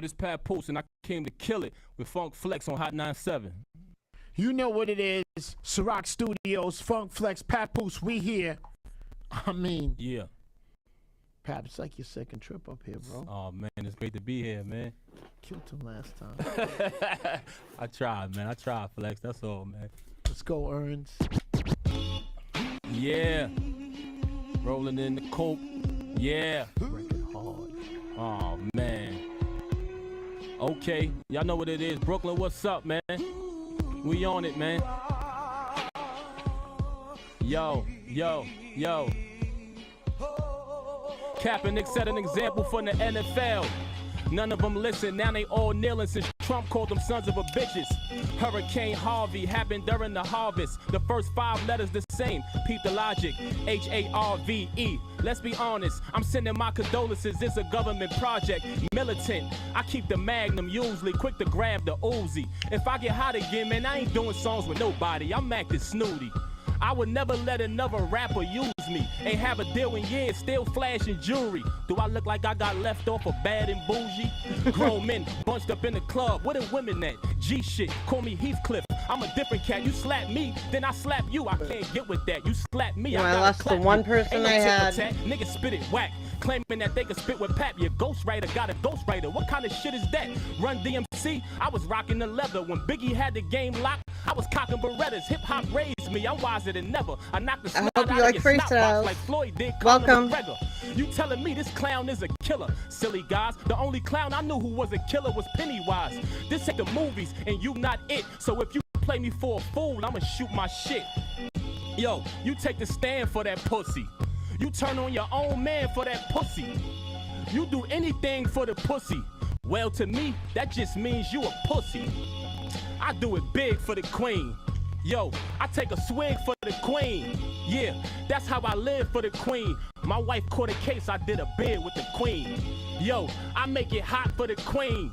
This Pat Post, and I came to kill it with Funk Flex on Hot 97. You know what it is. Ciroc Studios, Funk Flex, Papoose, we here. I mean, yeah. Pap, it's like your second trip up here, bro. Oh, man, it's great to be here, man. Killed him last time. I tried, man. I tried, Flex. That's all, man. Let's go, Earns. Yeah. Rolling in the coke. Yeah. Working hard. Oh, man. Okay. Y'all know what it is. Brooklyn, what's up, man? We on it, man. Yo. Kaepernick set an example for the NFL. None of them listen, now they all kneeling since Trump called them sons of a bitches. Hurricane Harvey happened during the harvest. The first 5 letters the same, peep the logic, H-A-R-V-E. Let's be honest, I'm sending my condolences, it's a government project. Militant, I keep the Magnum usually, quick to grab the Uzi. If I get hot again, man, I ain't doing songs with nobody, I'm acting snooty. I would never let another rapper use me. Ain't have a deal in years, still flashing jewelry. Do I look like I got left off of Bad and Bougie? Grown men bunched up in the club, where the women at? G shit, call me Heathcliff. I'm a different cat. You slap me, then I slap you. I can't get with that. You slap me, I lost the one person I had. Niggas spit it whack. Claiming that they can spit with Pap. Your ghostwriter got a ghostwriter. What kind of shit is that? Run DMC, I was rocking the leather. When Biggie had the game locked, I was cocking Berettas. Hip hop raised me, I'm wiser than never. I knocked the snot out of your snot box like Floyd did. Welcome. McGregor. You telling me this clown is a killer? Silly guys, the only clown I knew who was a killer was Pennywise. This ain't the movies, and you not it. So if you play me for a fool, I'ma shoot my shit. Yo, you take the stand for that pussy. You turn on your own man for that pussy. You do anything for the pussy. Well, to me, that just means you a pussy. I do it big for the queen. Yo, I take a swig for the queen. Yeah, that's how I live for the queen. My wife caught a case, I did a bid with the queen. Yo, I make it hot for the queen.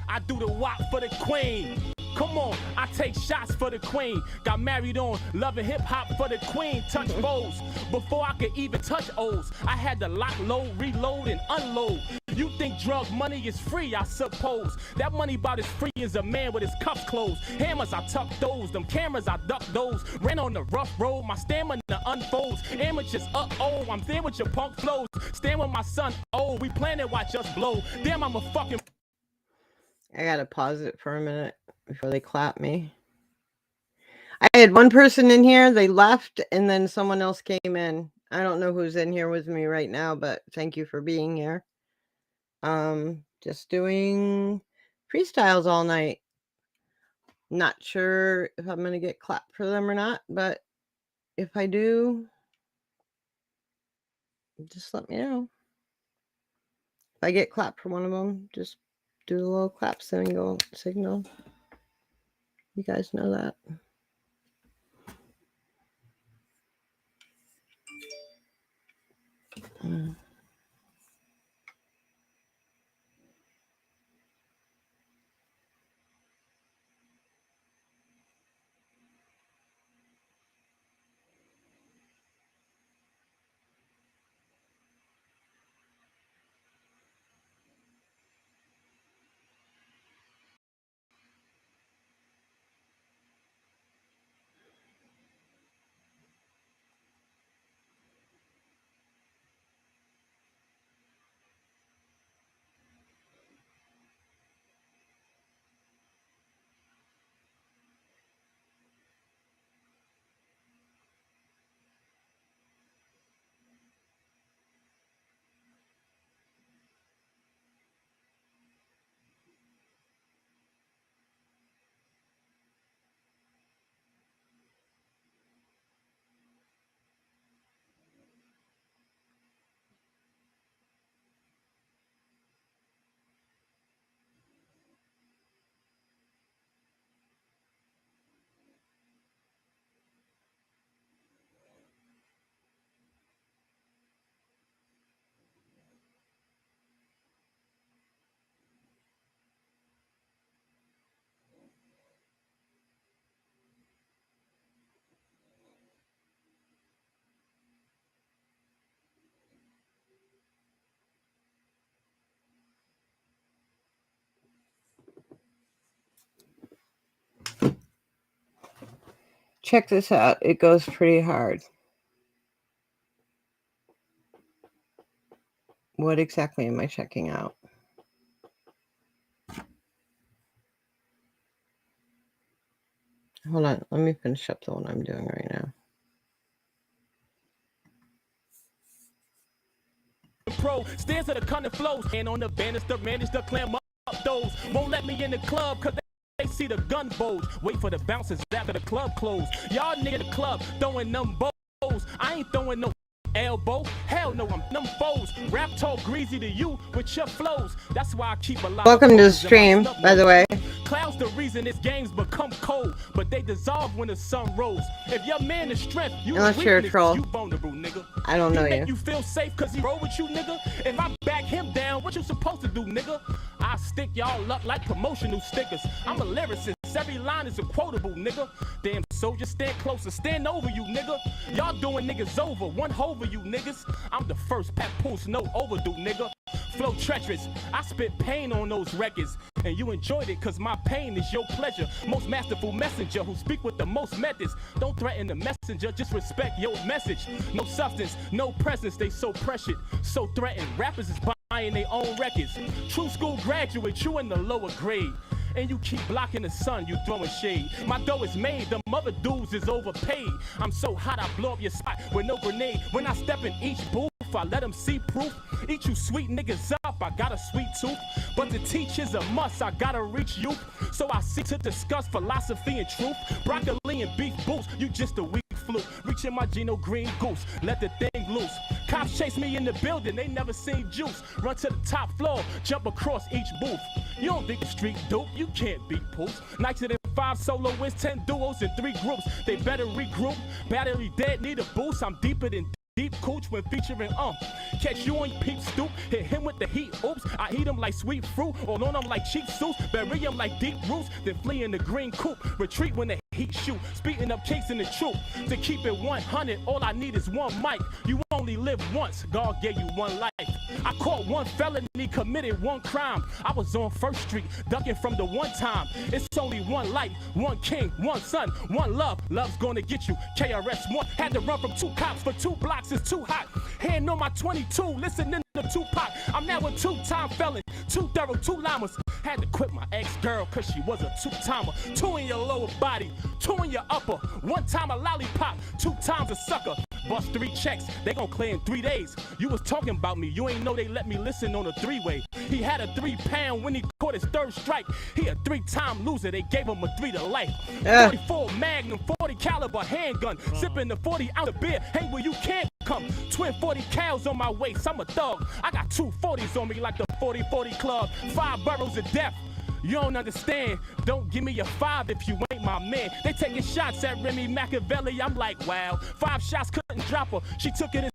I do the wop for the queen. Come on, I take shots for the queen. Got married on Love and Hip Hop for the queen. Touch foes before I could even touch O's. I had to lock, load, reload, and unload. You think drug money is free, I suppose. That money about as free as a man with his cuffs closed. Hammers, I tuck those. Them cameras, I duck those. Ran on the rough road, my stamina unfolds. Amateurs, uh-oh, I'm there with your punk flows. Stand with my son, oh, we plan to watch us blow. Damn, I'm a fucking... I gotta pause it for a minute before they clap me. I had one person in here, they left, and then someone else came in. I don't know who's in here with me right now, but thank you for being here. Just doing freestyles all night. Not sure if I'm gonna get clapped for them or not, but if I do, just let me know. If I get clapped for one of them, just do the little clap signal. You guys know that. check this out. It goes pretty hard. What exactly am I checking out? Hold on. Let me finish up the one I'm doing right now. Pro stands at the cunning flows, and on the banister, manage to clam up those. Won't let me in the club cause they see the gun bulge. Wait for the bouncers after the club close. Y'all nigga the club throwing them bows. I ain't throwing no elbow. Hell no, I'm them foes. Rap talk greasy to you with your flows. That's why I keep a lot. Welcome to the stream, by the way. Clouds the reason this game's become cold, but they dissolve when the sun rose. If your man is strength, you unless you're a troll, you vulnerable, nigga. I don't know you. You feel safe cause he roll with you, nigga. If I back him down, what you supposed to do, nigga? I stick y'all up like promotional stickers. I'm a lyricist. Every line is a quotable, nigga. Damn soldier, stand closer, stand over you, nigga. Y'all doing niggas over, one over you, niggas. I'm the first Papoose, no overdue, nigga. Flow treacherous, I spit pain on those records, and you enjoyed it cause my pain is your pleasure. Most masterful messenger who speak with the most methods. Don't threaten the messenger, just respect your message. No substance, no presence, they so pressured, so threatened. Rappers is buying their own records. True school graduate, you in the lower grade. And you keep blocking the sun, you throwing shade. My dough is made, the other dudes is overpaid. I'm so hot, I blow up your spot with no grenade. When I step in each booth, I let them see proof. Eat you sweet niggas up, I got a sweet tooth. But to teach is a must, I gotta reach you. So I seek to discuss philosophy and truth. Broccoli and beef boots, you just a weak fluke. Reaching my Gino Green goose, let the thing loose. Cops chase me in the building, they never seen juice. Run to the top floor, jump across each booth. You don't think the street dope, you can't beat Pools. Nicer than 5 soloists, 10 duos, and 3 groups. They better regroup, battery dead, need a boost. I'm deeper than deep cooch when featuring catch you on your peep stoop, hit him with the heat, oops. I eat him like sweet fruit, or on him like cheap soup. Bury him like deep roots, then flee in the green coop. Retreat when the heat shoot, speeding up chasing the troop. To keep it 100, all I need is one mic. You only live once, God gave you one life. I caught one felony, committed one crime. I was on First Street, ducking from the one time. It's only one life, one king, one son, one love. Love's gonna get you. KRS-One had to run from 2 cops for 2 blocks. It's too hot. Hand on my 22, listening to Tupac. I'm now a 2-time felon, 2 thorough, 2 llamas. Had to quit my ex-girl cause she was a 2-timer. 2 in your lower body, 2 in your upper. 1 time a lollipop, 2 times a sucker. Bust 3 checks, they gon' clear in 3 days. You was talking about me, you ain't know they let me listen on a 3-way. He had a 3-pound when he caught his 3rd strike. He a 3-time loser, they gave him a 3 to life. 44 Magnum, 40 caliber handgun. Sipping the 40-ounce of beer, hang where you can't come. Twin 40 cows on my waist, I'm a thug. I got 2 40s on me like the 40-40 club. 5 boroughs of death. You don't understand. Don't give me a 5 if you ain't my man. They taking shots at Remy Machiavelli. I'm like, wow. 5 shots couldn't drop her. She took it in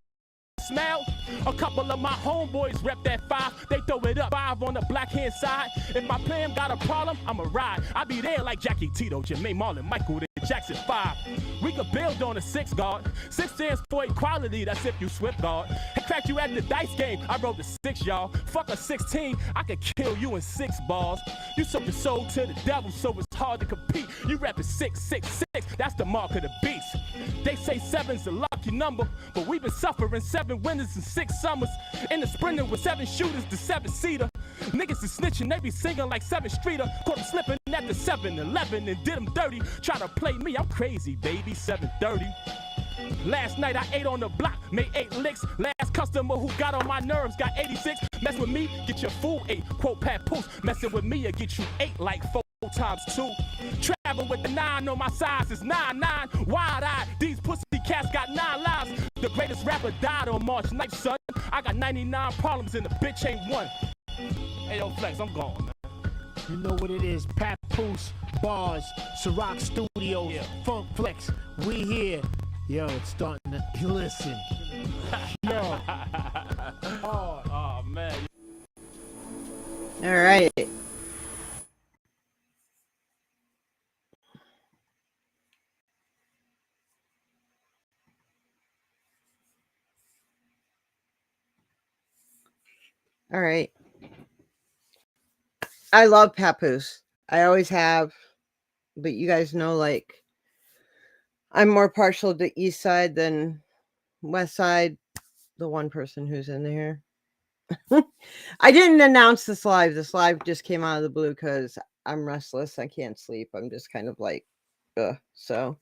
smell. A couple of my homeboys rep that 5. They throw it up 5 on the black hand side. If my plan got a problem, I'ma ride. I be there like Jackie Tito, Jermaine Marlon, Michael Jackson 5. We could build on a 6 guard. 6 stands for equality, that's if you swift guard. I cracked you at the dice game, I rolled the 6, y'all. Fuck a 16, I could kill you in 6 balls. You sold your soul to the devil, so it's hard to compete. You rapping 666, that's the mark of the beast. They say 7's a lucky number, but we've been suffering 7 winters and 6 summers. In the sprinter with 7 shooters, the 7-seater. Niggas is snitching, they be singing like 7 Streeter. Caught them slipping at the 7-Eleven and did them dirty. Try to play me, I'm crazy, baby, 7:30. Last night I ate on the block, made 8 licks. Last customer who got on my nerves got 86. Mess with me, get your food 8. Quote Papoose, messing with me, I get you 8 like 4 times 2. Travel with the 9 on my size is 9-9. Wide-eyed, these pussy cats got 9 lives. The greatest rapper died on March 9th, son. I got 99 problems and the bitch ain't one. Hey, yo, Flex, I'm gone, man. You know what it is, Papoose, Bars, Ciroc Studios, Funk Flex, we here. Yo, it's starting to, listen. Yo. Oh, man. All right. All right. I love Papoose. I always have. But you guys know, like, I'm more partial to East Side than West Side. The one person who's in there. I didn't announce this live. This live just came out of the blue because I'm restless. I can't sleep. I'm just kind of like, ugh. So,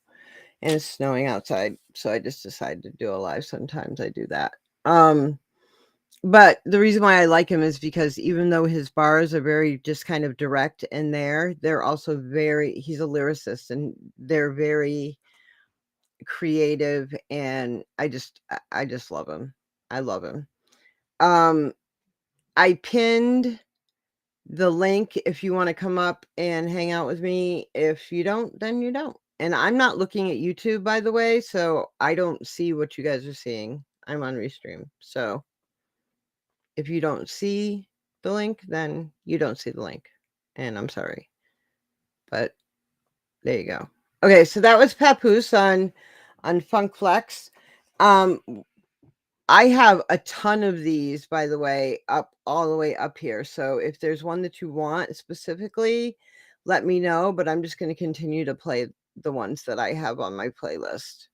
and it's snowing outside. So I just decided to do a live. Sometimes I do that. But the reason why I like him is because even though his bars are very just kind of direct in there, they're also he's a lyricist and they're very creative. And I just love him. I love him. I pinned the link if you want to come up and hang out with me. If you don't, then you don't. And I'm not looking at YouTube, by the way, so I don't see what you guys are seeing. I'm on Restream. So if you don't see the link, then you don't see the link. And I'm sorry. But there you go. Okay, so that was Papoose on Funk Flex. I have a ton of these, by the way, up all the way up here. So if there's one that you want specifically, let me know. But I'm just going to continue to play the ones that I have on my playlist.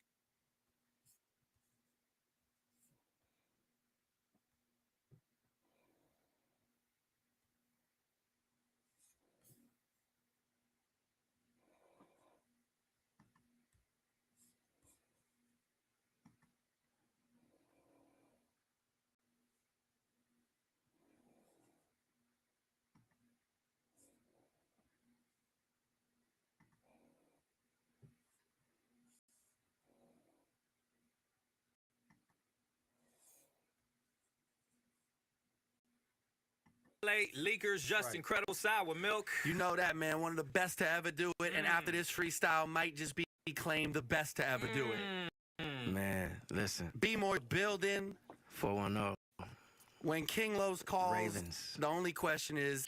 Leakers, just incredible sour milk. You know that, man. One of the best to ever do it. And after this freestyle might just be claimed the best to ever do it. Man, listen. Be more building. 410. When King Los calls, Ravens. the only question is,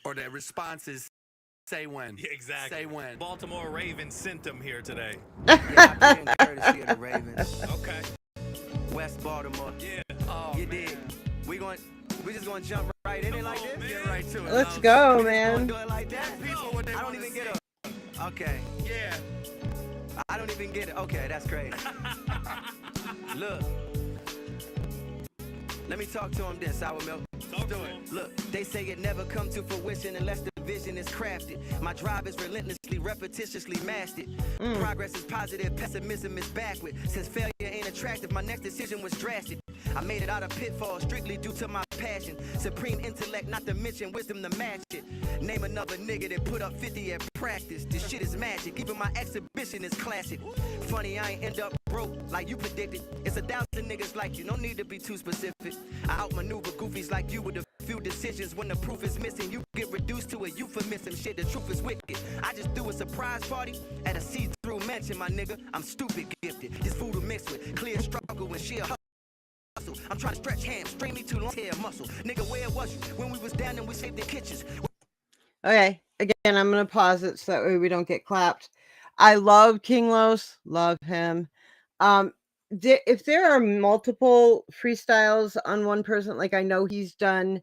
or the response is, say when. Yeah, exactly. Say when. Baltimore Ravens sent them here today. Yeah, I bring courtesy of the Ravens. Okay. West Baltimore. Yeah. Oh, you did. We just gonna jump right in it like this? Get right to it. Let's Los. go, man. Do it like that? People what they I don't wanna even see. get it. Okay. Yeah. I don't even get it. Okay, that's crazy. Look. Let me talk to him then, Sour Milk. Talk to it. Look, they say it never come to fruition unless the vision is crafted. My drive is relentlessly, repetitiously mastered. Progress is positive, pessimism is backward. Since failure ain't attractive, my next decision was drastic. I made it out of pitfalls strictly due to my passion. Supreme intellect, not to mention wisdom to match it. Name another nigga that put up 50 at practice. This shit is magic, even my exhibition is classic. Funny, I ain't end up broke like you predicted. It's 1,000 niggas like you, no need to be too specific. I outmaneuver goofies like you with a few decisions. When the proof is missing, you get reduced to a euphemism. Shit, the truth is wicked. I just threw a surprise party at a see-through mansion, my nigga. I'm stupid gifted. This food will mix with clear struggle and sheer hustle. I'm trying to stretch hands, string me too long, tear muscle. Nigga, where was you when we was down and we saved the kitchens? Okay, again, I'm going to pause it so that way we don't get clapped. I love King Los, love him. If there are multiple freestyles on one person, like I know he's done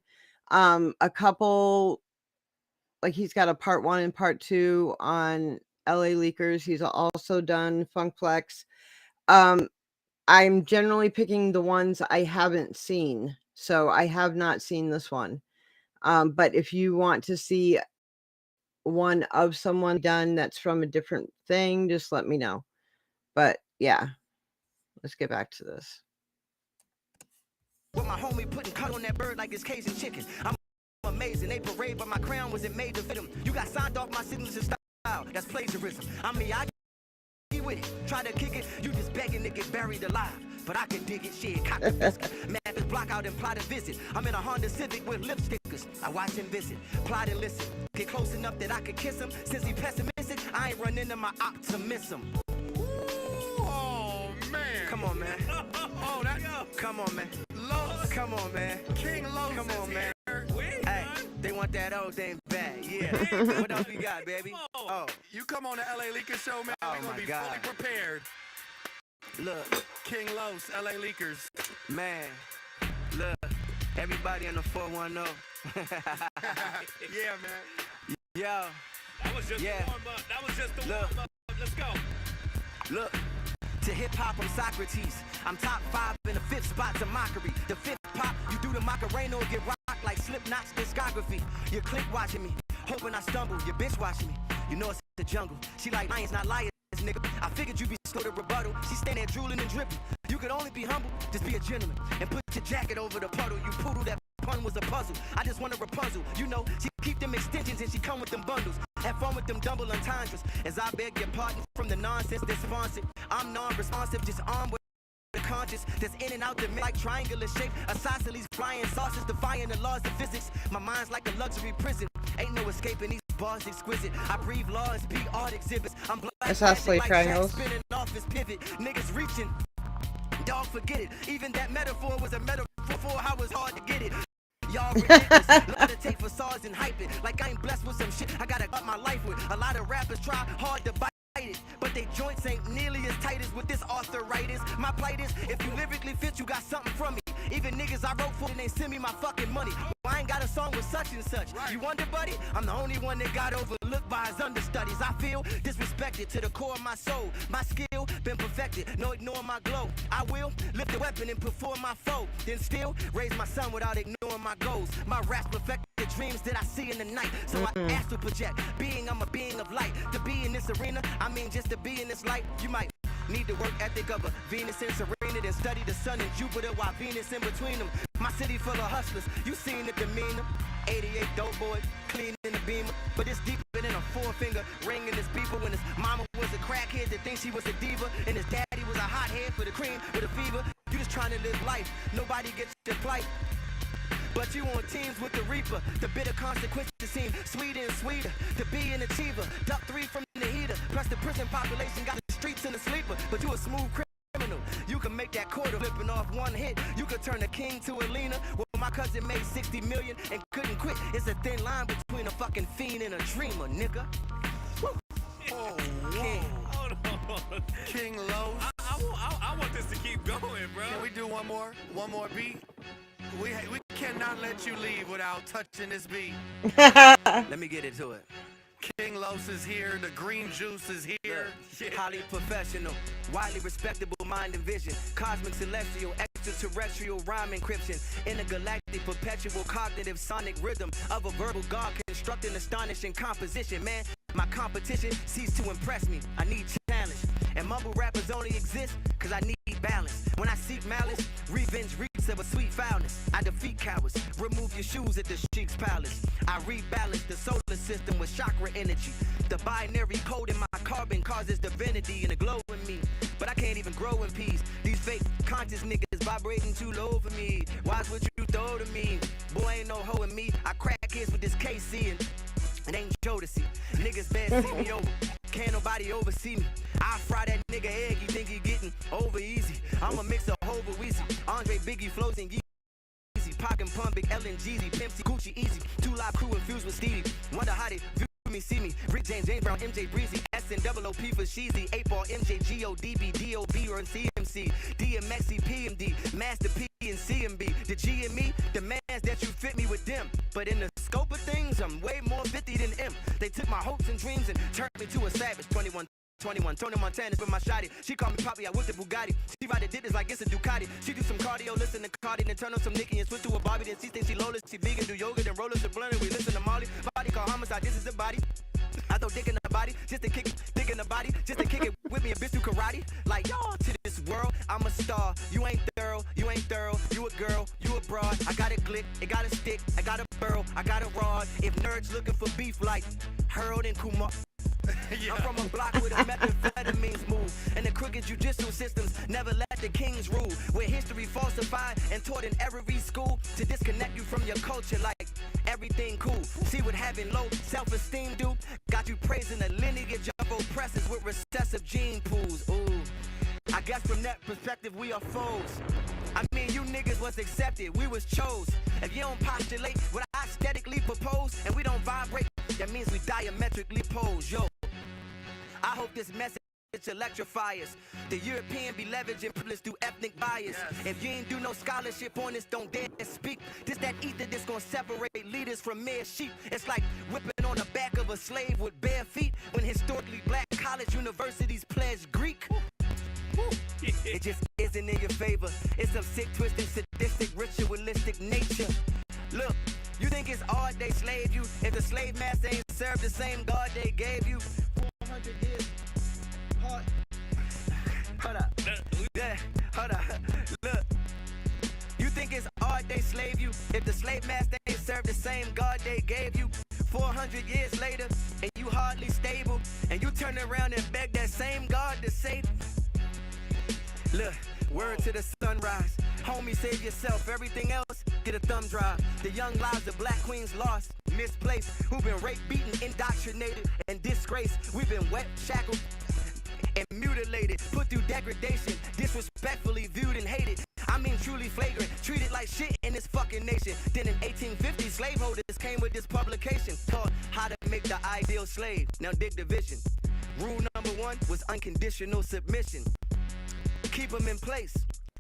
a couple, like he's got a part 1 and part 2 on LA Leakers. He's also done Funk Flex. I'm generally picking the ones I haven't seen. So I have not seen this one. But if you want to see one of someone done that's from a different thing, just let me know. But yeah, let's get back to this. With my homie putting cut on that bird like it's Cajun chicken. I'm amazing. They parade, but my crown wasn't made to fit them. You got signed off my signature style. That's plagiarism. I mean, I get with it. Try to kick it. You just begging to get buried alive. But I can dig it, shit. Cock the biscuit. Map is block out and plot a visit. I'm in a Honda Civic with lip stickers. I watch him visit. Plot and listen. Get close enough that I could kiss him. Since he pessimistic, I ain't run into my optimism. Oh, man. Come on, man. Oh, that. Come on, man. Los. Come on, man. King Los Come is on, man. here. Hey, they want that old thing back. Yeah. What else we got, baby? Oh, You come on the LA Leakers show, man. Oh, We're going my to be God. fully prepared. look, King Los, LA Leakers. man. Look, everybody in the 410. Yeah, man. Yo, That was just Yeah. the warm up. That was just the Look. warm up. Let's go. Look, to hip-hop, I'm Socrates. I'm top 5 in the 5th spot to mockery. The 5th pop, you do the Macarena or get rocked like Slipknot's discography. Your clique watching me, hoping I stumble. Your bitch watching me, you know it's the jungle. She like lions, not liars, nigga. I figured you'd be slow to rebuttal. She stand there drooling and dripping. You could only be humble, just be a gentleman. And put your jacket over the puddle. You poodle, that pun was a puzzle. I just want a Rapunzel. You know, she keep them extensions and she come with them bundles. Have fun with them double entendres. As I beg your pardon from the nonsense that's sponsored. I'm non-responsive, just armed with the conscious that's in and out the mid like triangular shape. Isosceles flying saucers defying the laws of physics. My mind's like a luxury prison. Ain't no escaping these bars exquisite. I breathe law and speak art exhibits. I'm black Isosceles like triangles. spinning off his pivot. Niggas reaching. Dog, forget it. Even that metaphor was a metaphor for how it's hard to get it. Y'all ridiculous. Love to take facades and hype it. Like I ain't blessed with some shit I gotta up my life with. A lot of rappers try hard to bite it, but they joints ain't nearly as tight as what this arthritis. My plight is, if you lyrically fit, you got something from me. Even niggas I wrote for, and they send me my fucking money. Well, I ain't got a song with such and such. You wonder, buddy? I'm the only one that got overlooked by his understudies. I feel disrespected to the core of my soul. My skill been perfected, no ignore my glow. I will lift the weapon and perform my foe. Then still raise my son without ignoring my goals. My raps perfect the dreams that I see in the night. So I ask to project, I'm a being of light. To be in this arena, I mean just to be in this light. You might need the work ethic of a Venus and Serena, then study the sun and Jupiter while Venus in between them. My city full of hustlers, you seen the demeanor. 88 dope boys, clean in the beamer. But it's deeper than a four-finger ring in his beeper. When his mama was a crackhead that thinks she was a diva, and his daddy was a hothead for the cream with a fever. You just trying to live life, nobody gets your plight. But you on teams with the reaper. The bitter consequences seem sweeter and sweeter. To be an achiever, duck 3 from the heater. Plus the prison population got the streets in the sleeper. But you a smooth criminal. You can make that quarter flipping off one hit. You could turn a king to a leaner. Well, my cousin made 60 million and couldn't quit. It's a thin line between a fucking fiend and a dreamer, nigga. Woo. Oh, King. Hold on. King Los. I want this to keep going, bro. Can we do one more beat? We cannot let you leave without touching this beat. Let me get into it. King Los is here. The green juice is here. Highly professional, widely respectable mind and vision, cosmic celestial, extraterrestrial rhyme encryption, intergalactic perpetual cognitive sonic rhythm of a verbal god constructing astonishing composition. Man, my competition ceased to impress me. I need challenge, and mumble rappers only exist cause I need balance. When I seek malice, revenge reeks of a sweet foulness. I defeat cowards, remove your shoes at the Sheik's palace. I rebalance the solar system with chakra energy. The binary code in my carbon causes divinity and a glow in me. But I can't even grow in peace. These fake conscious niggas vibrating too low for me. Watch what you throw to me. Boy, ain't no hoe in me. I crack kids with this KC and it ain't Jodeci. Niggas bad see me over. Can't nobody oversee me. I fry that nigga egg, he think he getting over easy. I'm a mix of Hova Weezy, Andre Biggie flows and Yeezy, Pac and Pun, Big L and Jeezy, Pimp C, Gucci Easy, 2 Live Crew infused with Stevie. Wonder how they view me, see me. Rick James, James Brown, MJ Breezy, S and double OP for Sheezy, 8-ball MJ, GODB, DOB or CMC, DMXC, PMD, Master P and CMB. The G and me, the mans that you fit me with them. But in the scope of things, I'm way more 50 than M. They took my hopes and dreams and turned me to a savage. 21, Tony Montana with my shotty. She called me Poppy, I whipped the Bugatti. She ride the ditters like it's a Ducati. She do some cardio, listen to Cardi, then turn on some Nicki and switch to a Bobby. Then she thinks she lawless, she vegan, do yoga, then roll us the blunt and we listen to Molly. Body called homicide, this is a body. I throw dick in the body, just to kick it, dick in the body, just to kick it with me, a bitch do karate. Like, y'all to this world, I'm a star. You ain't thorough, you ain't thorough. You a girl, you a broad. I got a glick, it got a stick, I got a burl, I got a rod. If nerds looking for beef like Harold and Kumar. Yeah. I'm from a block with a methamphetamines move, and the crooked judicial systems never let the kings rule. Where history falsified and taught in every school to disconnect you from your culture like everything cool. See what having low self-esteem do? Got you praising a lineage of oppressors with recessive gene pools. Ooh, I guess from that perspective we are foes. I mean, you niggas was accepted, we was chose. If you don't postulate what I aesthetically propose, and we don't vibrate, that means we diametrically pose. Yo, I hope this message electrifiers. The European be leveraging privilege through ethnic bias. If you ain't do no scholarship on this, don't dare speak. This that ether that's gonna separate leaders from mere sheep. It's like whipping on the back of a slave with bare feet when historically black college universities pledge Greek. It just isn't in your favor. It's some sick, twisted, sadistic, ritualistic nature. Look, you think it's odd they slave you if the slave master ain't served the same God they gave you? 400 years. Hold up. Yeah, hold up. Look. You think it's odd they slave you if the slave master ain't served the same God they gave you? 400 years later, and you hardly stable, and you turn around and beg that same God to save you? Look, word to the sunrise. Homie, save yourself. Everything else, get a thumb drive. The young lives of black queens lost, misplaced, who've been raped, beaten, indoctrinated, and disgraced. We've been wet, shackled, and mutilated, put through degradation, disrespectfully viewed and hated. I mean truly flagrant, treated like shit in this fucking nation. Then in 1850, slaveholders came with this publication called How to Make the Ideal Slave. Now dig the vision. Rule number 1 was unconditional submission. Keep them in place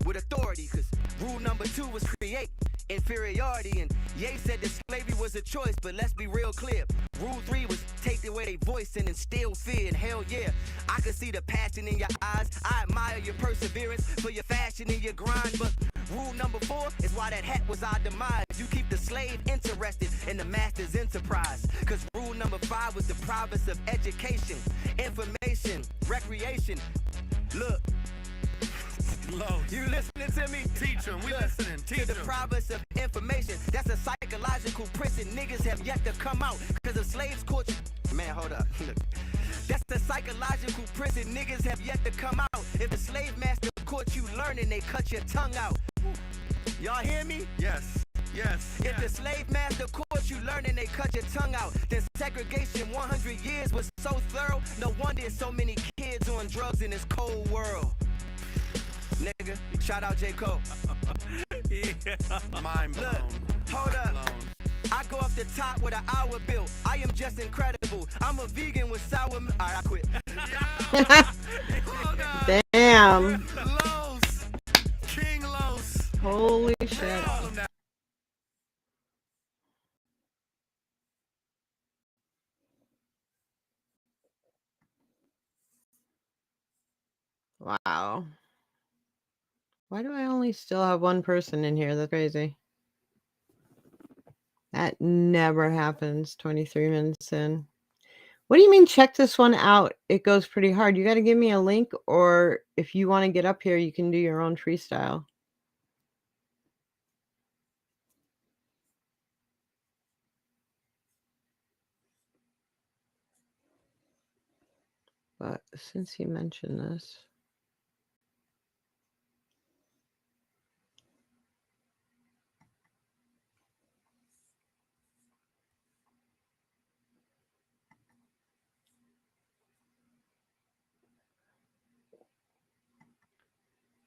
with authority, cause rule number 2 was create inferiority. And Ye said that slavery was a choice, but let's be real clear. Rule 3 was take away their voice and instill fear. And hell yeah, I could see the passion in your eyes. I admire your perseverance for your fashion and your grind. But rule number 4 is why that hat was our demise. You keep the slave interested in the master's enterprise. Cause rule number 5 was the province of education, information, recreation. Look, you listening to me? Teach 'em, we listening. Teach To the 'em. province of information. That's a psychological prison niggas have yet to come out. Cause of slaves caught you. Man, hold up. Look. That's the psychological prison niggas have yet to come out. If the slave master caught you learning, they cut your tongue out. Y'all hear me? Yes. Yes. If the slave master caught you learning, they cut your tongue out. Then segregation 100 years was so thorough. No wonder there's so many kids on drugs in this cold world. Nigga, shout out J. Cole. Mind blown. Look, hold up. Blown. I go off the top with an hour bill. I am just incredible. I'm a vegan with sour milk. Alright, I quit. Hold on. Damn. Los. King Los. Holy shit. Call him that. Wow. Why do I only still have one person in here? That's crazy. That never happens 23 minutes in. What do you mean check this one out? It goes pretty hard. You got to give me a link, or if you want to get up here, you can do your own freestyle. But since you mentioned this,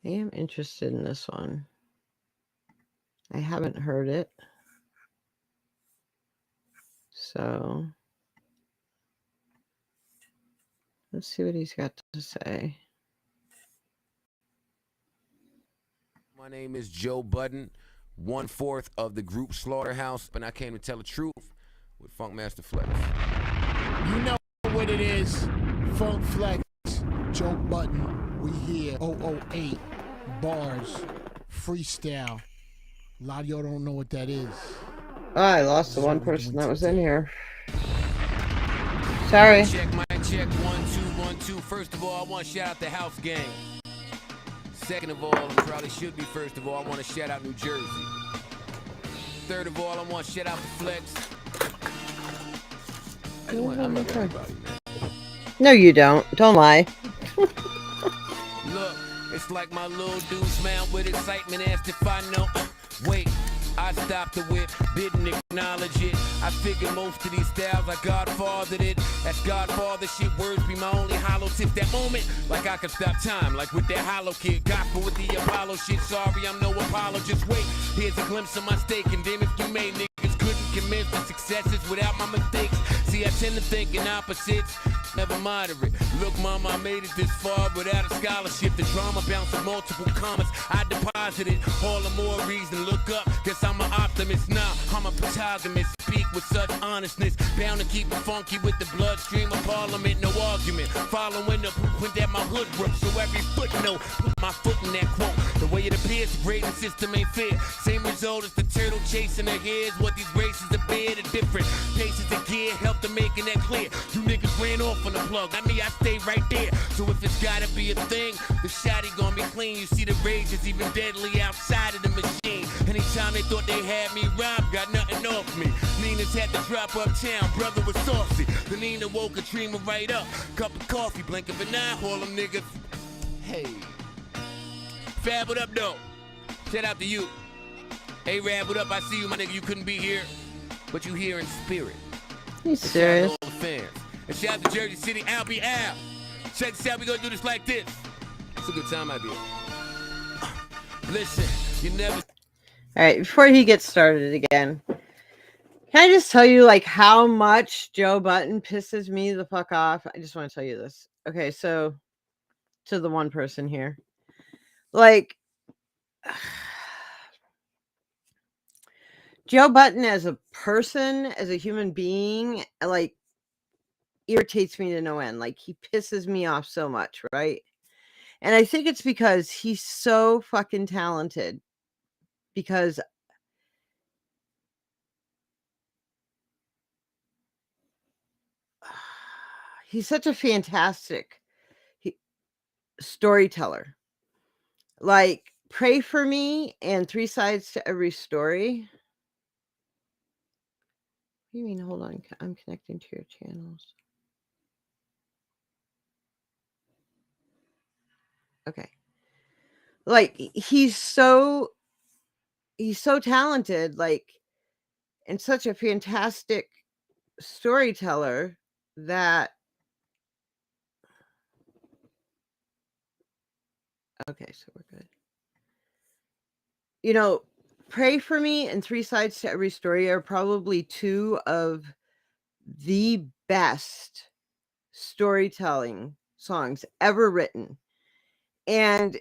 I am interested in this one. I haven't heard it. So let's see what he's got to say. My name is Joe Budden, 1/4 of the group Slaughterhouse, and I came to tell the truth with Funkmaster Flex. You know what it is. Funk Flex, Joe Budden. We here. 008 bars, freestyle. A lot of y'all don't know what that is. Oh, I lost the one person that was in here. Sorry. Check, mic check, 1 2 1 2. First of all, I want to shout out the House Gang. Second of all, and probably should be first of all, I want to shout out New Jersey. Third of all, I want to shout out the Flex. I love everybody, man. No, you don't. Don't lie. Look, it's like my little dude smiled with excitement, asked if I know. Wait, I stopped the whip, didn't acknowledge it. I figured most of these styles I godfathered it. That's Godfather shit, words be my only hollow tip. That moment, like I could stop time, like with that hollow kid. Gospel with the Apollo shit, sorry, I'm no apologist. Wait, here's a glimpse of my stake, and damn if you made niggas couldn't commence the successes without my mistakes. See, I tend to think in opposites. never moderate. Look, mama, I made it this far without a scholarship. The drama bounced with multiple commas. I deposited all the more reason to look up. Guess I'm an optimist now. I'm a protagonist. Speak with such honestness. Bound to keep it funky with the bloodstream of parliament. No argument. Following the blueprint that my hood broke. So every footnote, put my foot in that quote. The way it appears, the grading system ain't fair. Same result as the turtle chasing their hairs. What these races are bear, the different paces of gear help to making that clear. You niggas ran off on the plug. I mean, I stay right there. So if it's gotta be a thing, the shotty gonna be clean. You see the rage is even deadly outside of the machine. Anytime they thought they had me robbed, got nothing off me. Nina's had to drop uptown, brother was saucy. The Nina woke a dreamer right up. Cup of coffee, blink of an eye, all them niggas. Hey. Fab, what up, though? Shout out to you. Hey, Rab, what up? I see you, my nigga. You couldn't be here, but you here in spirit. You serious? Shout out to all the fans. And shout out to Jersey City, I'll be out. Check this out, we gonna do this like this. It's a good time, I be. Listen, you never. All right, before he gets started again, can I just tell you like how much Joe Button pisses me the fuck off? I just want to tell you this. Okay, so to the one person here, like Joe Button as a person, as a human being, like irritates me to no end. Like he pisses me off so much, right? And I think it's because he's so fucking talented. Because he's such a fantastic storyteller. Like Pray for Me and Three Sides to Every Story. What do you mean? Hold on. I'm connecting to your channels. Okay. Like he's so talented, like, and such a fantastic storyteller that okay, so we're good. You know, Pray for Me and Three Sides to Every Story are probably two of the best storytelling songs ever written. And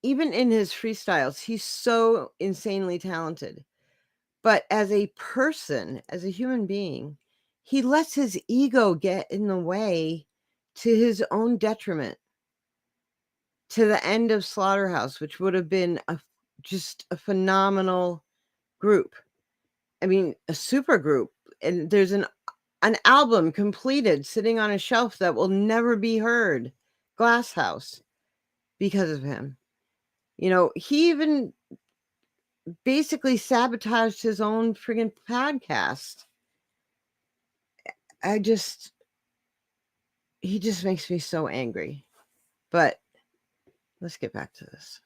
even in his freestyles, he's so insanely talented. But as a person, as a human being, he lets his ego get in the way to his own detriment. To the end of Slaughterhouse, which would have been just a phenomenal group. I mean, a super group. And there's an album completed sitting on a shelf that will never be heard. Glass House, because of him. You know, he even basically sabotaged his own friggin' podcast. He just makes me so angry. But let's get back to this.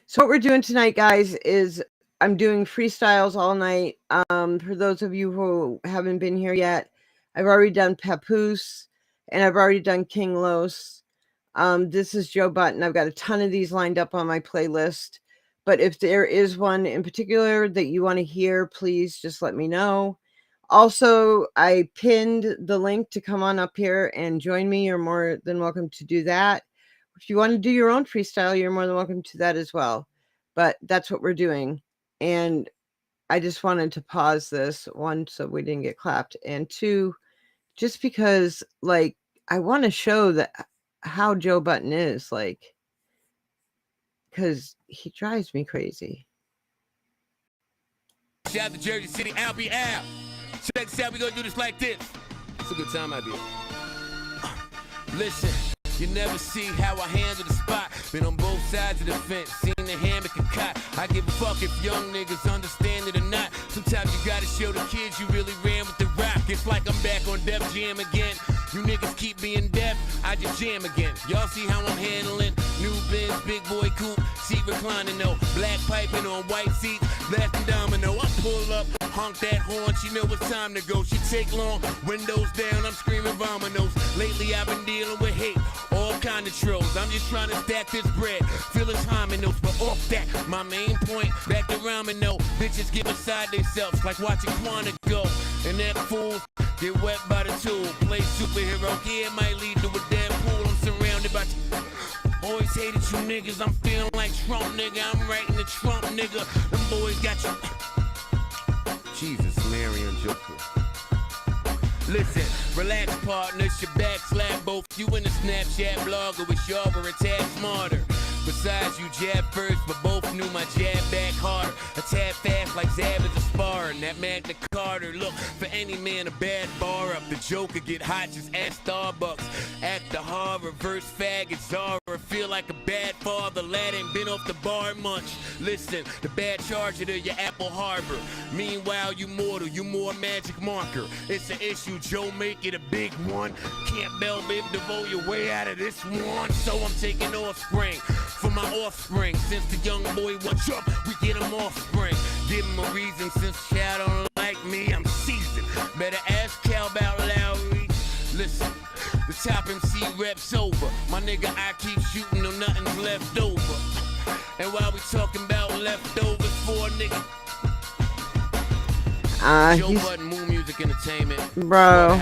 So what we're doing tonight, guys, is I'm doing freestyles all night. For those of you who haven't been here yet, I've already done Papoose and I've already done King Los. This is Joe Button. I've got a ton of these lined up on my playlist. But if there is one in particular that you want to hear, please just let me know. Also, I pinned the link to come on up here and join me. You're more than welcome to do that. If you want to do your own freestyle, you're more than welcome to that as well. But that's what we're doing. And I just wanted to pause this, one, so we didn't get clapped. And two, just because, like, I want to show that how Joe Button is, like, because he drives me crazy. Shout out to Jersey City, I'll be out. Check this out, we gonna do this like this. It's a good time, I be. Listen, you never see how I handle the spot. Been on both sides of the fence, seen the hammock and cot. I give a fuck if young niggas understand it or not. Sometimes you gotta show the kids you really ran with the rock. It's like I'm back on Def Jam again. You niggas keep being deaf, I just jam again. Y'all see how I'm handling? New Benz, big boy coupe, seat reclining, no. Black piping on white seats, blasting domino. I pull up, honk that horn, she know it's time to go. She take long, windows down, I'm screaming vominos. Lately I've been dealing with hate, all kind of trolls. I'm just trying to stack this bread. Feel his dominoes, but off that, my main point. Back to ramen, no. Bitches get beside themselves like watching Quantico. And that fools get wet by the tool. Play superhero, yeah, it might lead to a damn pool. I'm surrounded by. Always hated you niggas, I'm feeling like Trump, nigga. I'm writing the Trump, nigga. Them boys got you. Jesus, Mary and Joker. Listen, relax, partners. Your back slap both you and the Snapchat blogger with sharper and tad smarter. Besides, you jab first, but both knew my jab back harder. A tad fast like Zab is a sparring. That Magna Carter, look, for any man a bad bar up. The Joker get hot, just ask Starbucks. Act the hard, reverse faggot, Zara. Feel like a bad father, lad ain't been off the bar much. Listen, the bad charger to your Apple Harbor. Meanwhile, you mortal, you more magic marker. It's an issue, Joe, make it a big one. Can't Bell Babe DeVoe your way out of this one. So I'm taking offspring for my offspring. Since the young boy wants up, we get him offspring. Give him a reason, since child don't like me, I'm seasoned. Better ask Cal about Lowry. Listen, the top MC rep's over. My nigga, I keep shooting, no nothing's left over. And while we talking about leftovers for a nigga, Joe Budden, Moon Music Entertainment, bro.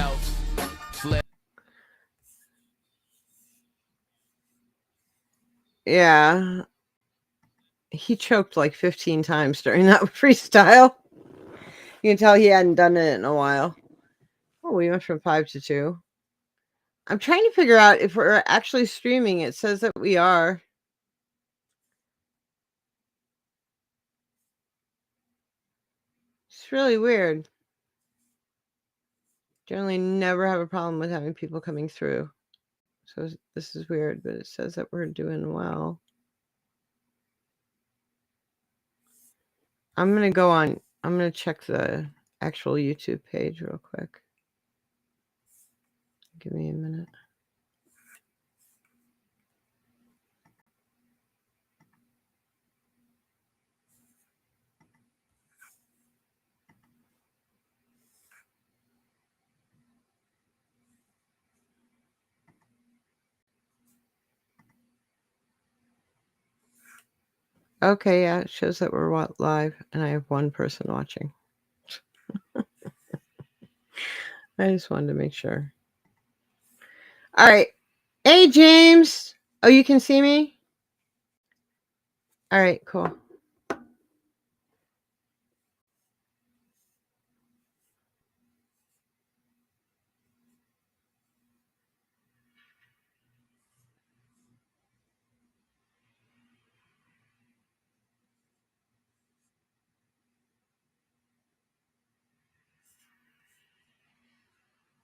Yeah, he choked like 15 times during that freestyle. You can tell he hadn't done it in a while. Oh, we went from 5 to 2. I'm trying to figure out if we're actually streaming. It says that we are. It's really weird. Generally never have a problem with having people coming through. So this is weird, but it says that we're doing well. I'm going to check the actual YouTube page real quick. Give me a minute. Okay, yeah, it shows that we're live, and I have one person watching. I just wanted to make sure. All right. Hey, James. Oh, you can see me? All right, cool.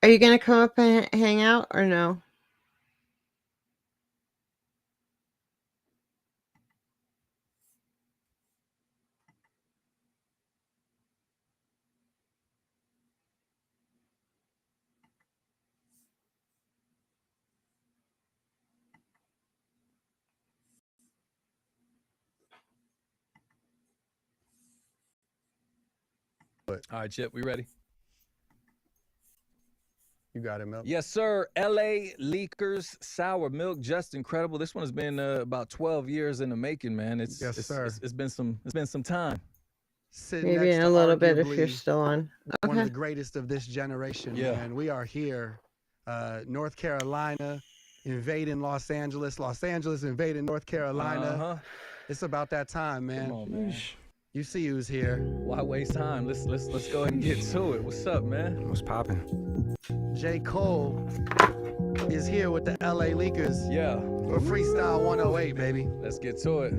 Are you going to come up and hang out or no? All right, Chip, we ready? You got it, Milk. Yes, sir. LA Leakers Sour Milk, just incredible. This one has been about 12 years in the making, man. Sir. It's been some time. Sitting Maybe next in to a little bit if arguably you're still on. one of Okay. the greatest of this generation. Yeah. And we are here, North Carolina, invading Los Angeles. Los Angeles invading North Carolina. Uh-huh. It's about that time, man. Come on, man. You see who's here. Why waste time? Let's go ahead and get to it. What's up, man? What's poppin'? J. Cole is here with the LA Leakers Yeah. for Freestyle 108, baby. Let's get to it.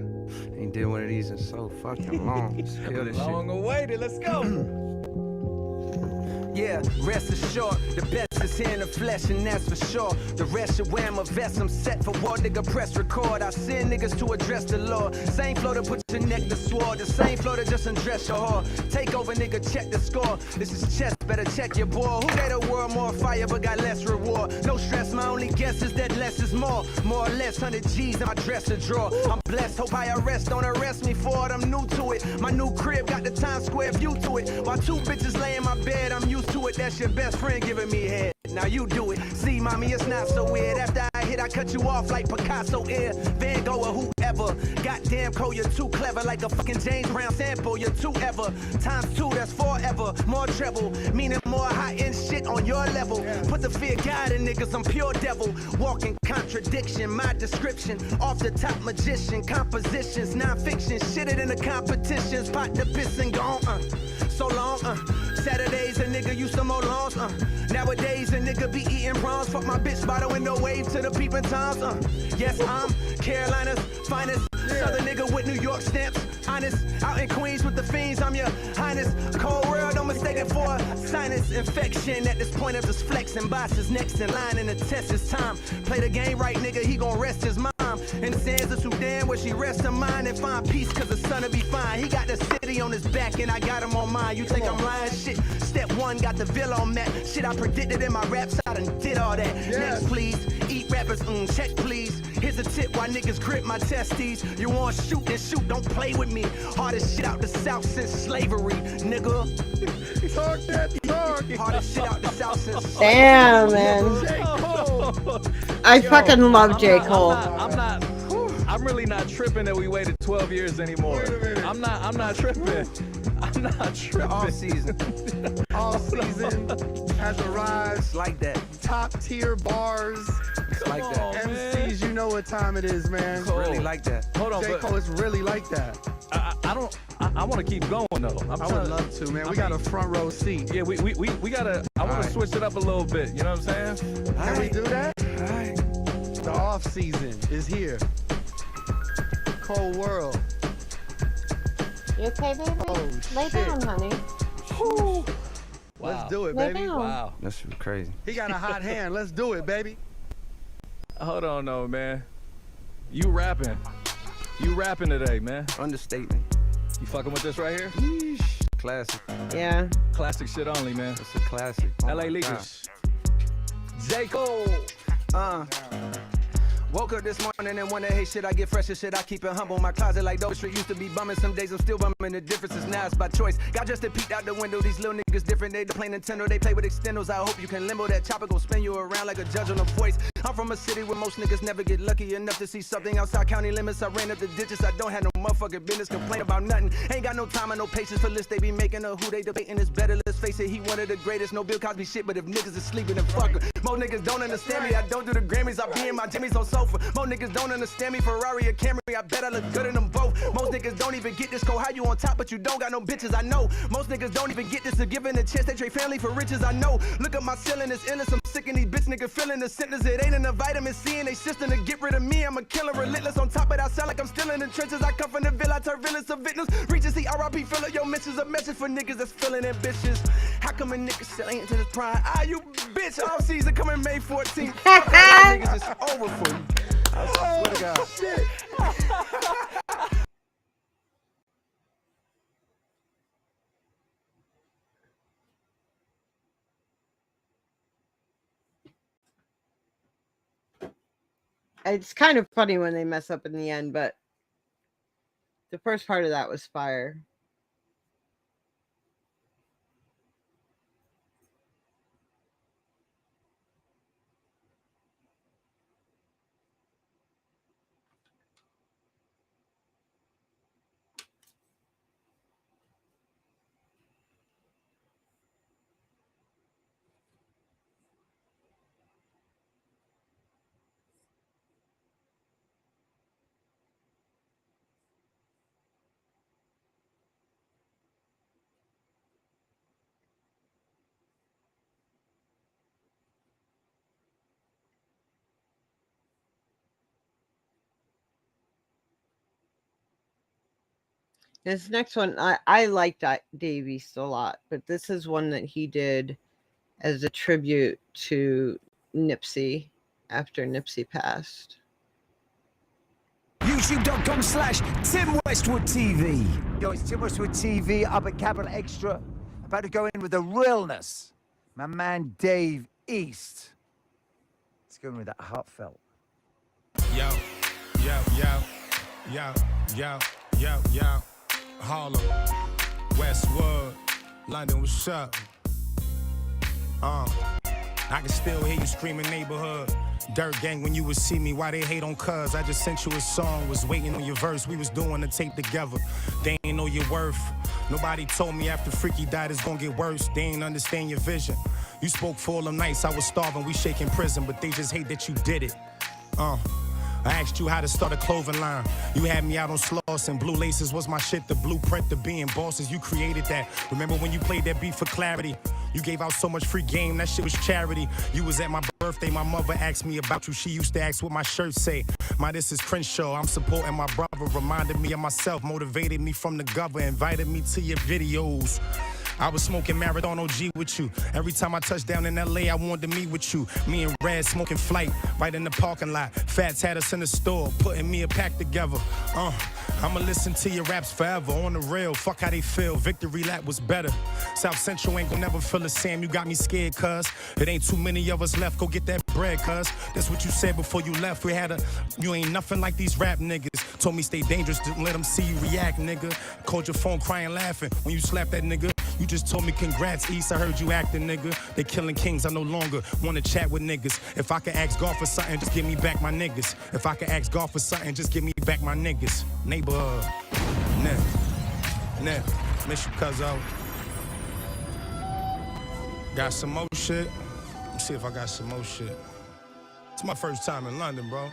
Ain't did one of these in so fucking long. Let's feel this Long awaited. Let's go. Yeah, rest assured, the best is here in the flesh, and that's for sure. The rest should wear my vest, I'm set for war, nigga, press record. I send niggas to address the law. Same flow to put your neck to sword, the same flow to just undress your whore. Take over, nigga, check the score. This is chess, better check your boy. Who gave the world more fire but got less reward? No stress, my only guess is that less is more. More or less, 100 G's in my dresser drawer. I'm blessed, hope IRS don't arrest me for it, I'm new to it. My new crib got the Times Square view to it. While 2 bitches lay in my bed, I'm used to it. That's your best friend giving me head. Now you do it. See, mommy, it's not so weird. After I hit kid, I cut you off like Picasso ear, Van Gogh or whoever. Goddamn, Cole, you're too clever, like a fucking James Brown sample. You're too ever, times 2, that's forever. More treble, meaning more high-end shit on your level. Put the fear God in niggas, I'm pure devil. Walking contradiction, my description. Off the top magician, compositions, non-fiction. Shit it in the competitions, pot the piss and gone, so long, Saturdays a nigga used to mow lawns, Nowadays a nigga be eating prawns. Fuck my bitch by the window, wave to the peeping toms, Yes, I'm Carolina's finest. Southern nigga with New York stamps. Honest, out in Queens with the fiends, I'm your highness. Cold world, don't mistake it for a sinus infection. At this point, I'm just flexing. Boss is next in line in the test is time. Play the game right, nigga, he gon' rest his mom. In the sands of Sudan, where she rests her mind and find peace, cause the sun'll be fine. He got the city on his back and I got him on mine. You think I'm lying? Shit. Step 1, got the villa on that. Shit I predicted in my raps, I done did all that. Next, please. Eat rappers, check, please. Here's a tip why niggas grip my testes. You want shoot, then shoot, don't play with me. Hardest shit out the South since slavery, nigga. Talk that talk. Hardest shit out the South since slavery. Damn, man. I fucking love J. Cole. I'm really not tripping that we waited 12 years anymore. Wait a minute. I'm not tripping. I'm not tripping. All season. All season has arrived. Like that. Top tier bars. Like that. MCs, you know what time it is, man. Cole. Really like that. Hold on, J. but Cole, it's really like that. I want to keep going though. I would love to, man. We got a front row seat. Yeah, we gotta. I want to switch it up a little bit. You know what I'm saying? Can we do that? The off season is here. Cold world. You okay, baby? Oh, Lay shit. down, honey. Wow. Let's do it, Lay baby. down. Wow. That's crazy. He got a hot hand. Let's do it, baby. Hold on, no man. You rapping today, man. Understatement. You fucking with this right here? Yeesh. Classic. Yeah. Classic shit only, man. It's a classic. Oh LA my Leakers. J. Cole. Woke up this morning and wonder, hey, shit, I get fresh as shit. I keep it humble. My closet like Dover Street used to be bumming. Some days I'm still bumming. The difference is now it's by choice. Got just to peek out the window. These little niggas different. They play Nintendo. They play with extendos. I hope you can limbo. That chopper gon' spin you around like a judge on a voice. I'm from a city where most niggas never get lucky enough to see something outside county limits. I ran up the ditches. I don't have no motherfucking business. Complain about nothing. Ain't got no time and no patience for lists they be making or who they debating is better. Let's face it, he one of the greatest. No Bill Cosby shit, but if niggas is sleeping, then fuck 'em. Most niggas don't understand me. I don't do the Grammys. I be in my Jimmy's on sofa. Most niggas don't understand me. Ferrari or Camry. I bet I look good in them both. Most niggas don't even get this cold. How you on top, but you don't got no bitches. I know. Most niggas don't even get this. To giving a chance. They trade family for riches. I know. Look at my ceiling. It's endless. I'm sick of these bitch niggas feeling the sentence. It ain't in the vitamin C and they system to get rid of me. I'm a killer, relentless. On top of that, I sound like I'm still in the trenches. I come from the villa. I turn villains to victims. Reaches the RIP filler. Your missions a message for niggas that's feeling ambitious. How come a nigga still ain't to this prime? You bitch. Off season coming May 14th. Fuck all you niggas, it's over for you. I swear to God. Shit. It's kind of funny when they mess up in the end, but the first part of that was fire. This next one, I like Dave East a lot, but this is one that he did as a tribute to Nipsey after Nipsey passed. YouTube.com/Tim Westwood TV. Yo, it's Tim Westwood TV up at Capital Extra. About to go in with the realness. My man Dave East. Let's go in with that heartfelt. Yo, yo, yo, yo, yo, yo, yo. Harlem, Westwood, London, what's up? I can still hear you screaming neighborhood. Dirt gang, when you would see me, why they hate on cuz? I just sent you a song, was waiting on your verse. We was doing the tape together. They ain't know your worth. Nobody told me after Freaky died it's gonna get worse. They ain't understand your vision. You spoke for all them nights I was starving, we shaking prison, but they just hate that you did it. I asked you how to start a clothing line. You had me out on Sloss and Blue Laces was my shit. The blueprint to being bosses, you created that. Remember when you played that beat for clarity? You gave out so much free game, that shit was charity. You was at my birthday, my mother asked me about you. She used to ask what my shirt say. My this is Crenshaw, I'm supporting my brother. Reminded me of myself, motivated me from the gutter, invited me to your videos. I was smoking Marathon OG with you. Every time I touched down in LA, I wanted to meet with you. Me and Red smoking Flight right in the parking lot. Fats had us in the store, putting me a pack together. I'ma listen to your raps forever. On the real, fuck how they feel. Victory lap was better. South Central ain't gonna never feel the same. You got me scared, cuz. It ain't too many of us left. Go get that bread, cuz. That's what you said before you left. You ain't nothing like these rap niggas. Told me stay dangerous, didn't let them see you react, nigga. Called your phone crying, laughing when you slapped that nigga. You just told me congrats, East, I heard you acting, nigga. They killing kings, I no longer wanna chat with niggas. If I could ask God for something, just give me back my niggas. If I could ask God for something, just give me back my niggas. Neighborhood, miss you, cuzzo. Got some more shit? Let me see if I got some more shit. It's my first time in London, bro.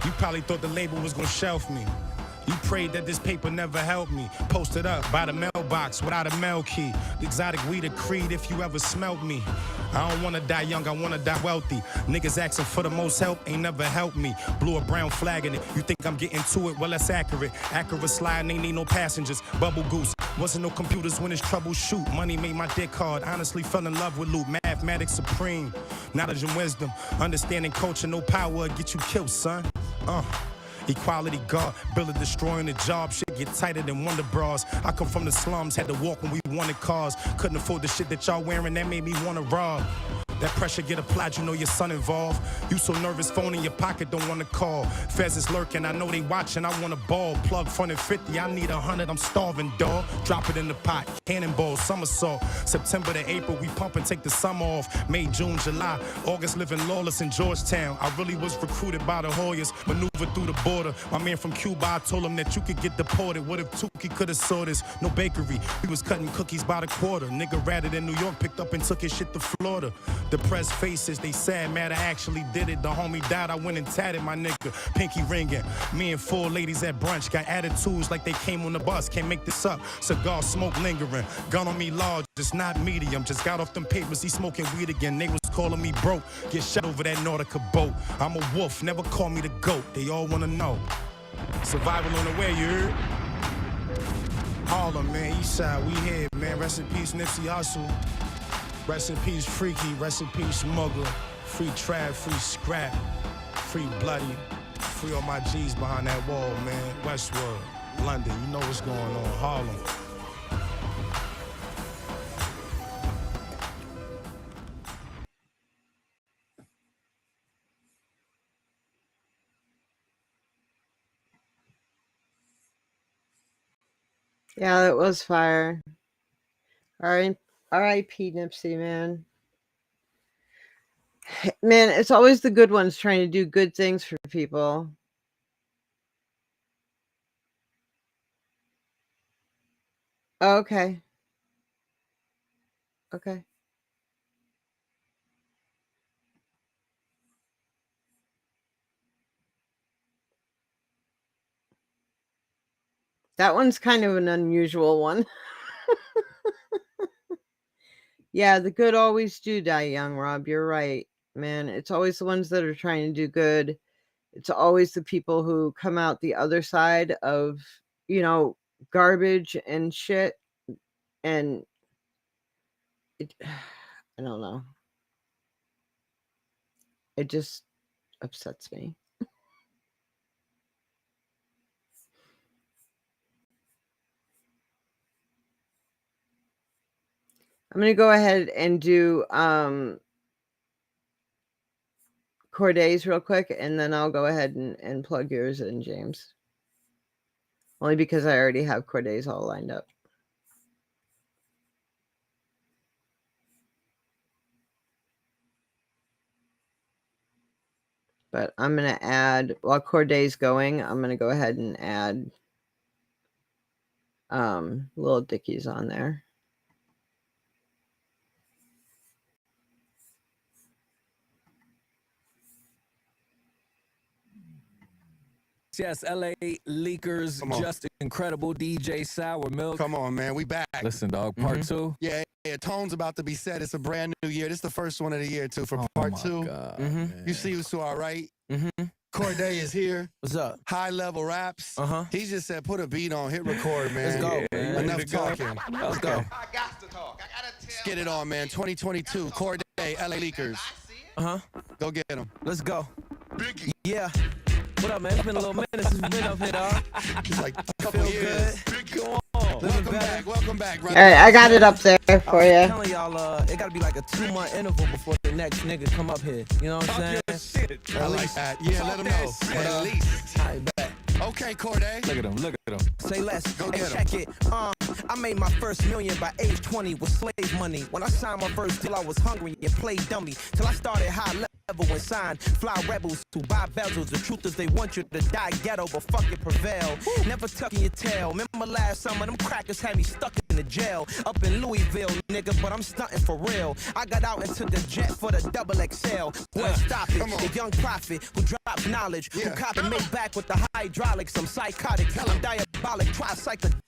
You probably thought the label was gonna shelf me. You prayed that this paper never helped me. Posted up by the mailbox without a mail key. The exotic weed of Creed if you ever smelt me. I don't wanna die young, I wanna die wealthy. Niggas asking for the most help ain't never helped me. Blue or brown flag in it. You think I'm getting to it? Well, that's accurate. Accurate slide, ain't need no passengers. Bubble goose. Wasn't no computers when it's troubleshoot. Money made my dick hard. Honestly fell in love with loot. Mathematics supreme. Knowledge and wisdom. Understanding culture, no power get you killed, son. Equality God, building, destroying the job. Shit get tighter than Wonder Bras. I come from the slums, had to walk when we wanted cars. Couldn't afford the shit that y'all wearing, that made me wanna rob. That pressure get applied, you know your son involved. You so nervous, phone in your pocket, don't wanna call. Feds is lurking, I know they watching, I wanna ball. Plug front and 50, I need 100, I'm starving, dog. Drop it in the pot, cannonball, somersault. September to April, we pump and take the summer off. May, June, July, August living lawless in Georgetown. I really was recruited by the Hoyas, maneuvered through the border. My man from Cuba, I told him that you could get deported. What if Tukey could've saw this? No bakery, we was cutting cookies by the quarter. Nigga ratted in New York, picked up and took his shit to Florida. Depressed faces, they sad, mad I actually did it. The homie died, I went and tatted my nigga. Pinky ringing. Me and 4 ladies at brunch got attitudes like they came on the bus. Can't make this up. Cigar smoke lingering. Gun on me large, it's not medium. Just got off them papers, he smoking weed again. They was calling me broke. Get shot over that Nautica boat. I'm a wolf, never call me the goat. They all wanna know. Survival on the way, you heard? Harlem, man, Eastside, we here, man. Rest in peace, Nipsey Hussle. Rest in peace, Freaky. Rest in peace, Smuggler. Free Trav, free Scrap. Free Bloody. Free all my G's behind that wall, man. Westwood, London, you know what's going on. Harlem. Yeah, that was fire. R.I.P. Nipsey, man. Man, it's always the good ones trying to do good things for people. Okay. Okay. That one's kind of an unusual one. Yeah, the good always do die young, Rob. You're right, man. It's always the ones that are trying to do good. It's always the people who come out the other side of, garbage and shit. And I don't know. It just upsets me. I'm going to go ahead and do Corday's real quick, and then I'll go ahead and plug yours in, James. Only because I already have Corday's all lined up. But I'm gonna add, while Corday's going, I'm gonna go ahead and add Lil Dicky's on there. Yes, LA Leakers, just incredible. DJ Sour Milk. Come on, man. We back. Listen, dog. Part 2. Yeah, tone's about to be set. It's a brand new year. This is the first one of the year, too, for part 2. You see who's to our right? Corday is here. What's up? High level raps. He just said, put a beat on, hit record, man. Let's go, man. Enough talking. Let's go. I got to talk. I gotta tell. Let's get it on, man. 2022, Corday, LA Leakers. Go get them. Let's go. Biggie. Yeah. What up, man? It's been a little minute since we've been up here, dog. It's like a couple years. Come on. Welcome back. All right, I got it up there for you. I'm telling y'all, it gotta be like a 2-month interval before the next nigga come up here. You know what I'm saying? I like that. Yeah, let them know. At least. I bet. Okay, Corday. Look at him. Look at him. Say less. Go Hey, get 'em. check it. I made my first million by age 20 with slave money. When I signed my first deal, I was hungry and played dummy. Till I started high level and signed fly rebels who buy bezels. The truth is they want you to die ghetto, but fuck it, prevail. Never tucking your tail. Remember last summer, them crackers had me stuck in the jail. Up in Louisville, nigga, but I'm stunting for real. I got out and took a jet for the double XL. Well, stop it. The young prophet who drops knowledge, who cop and make back with the hydraulics. I'm psychotic, I'm diabolic, try psychedelic.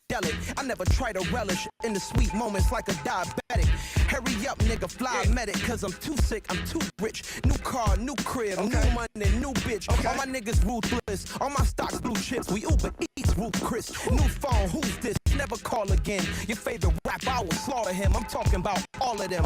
I never try to relish in the sweet moments like a diabetic. Hurry up, nigga, fly medic, cause I'm too sick, I'm too rich. New car, new crib, new money, new bitch. All my niggas ruthless, all my stocks blue chips. We Uber Eats, Ruth Chris. New phone, who's this? Never call again. Your favorite rap, I will slaughter him. I'm talking about all of them.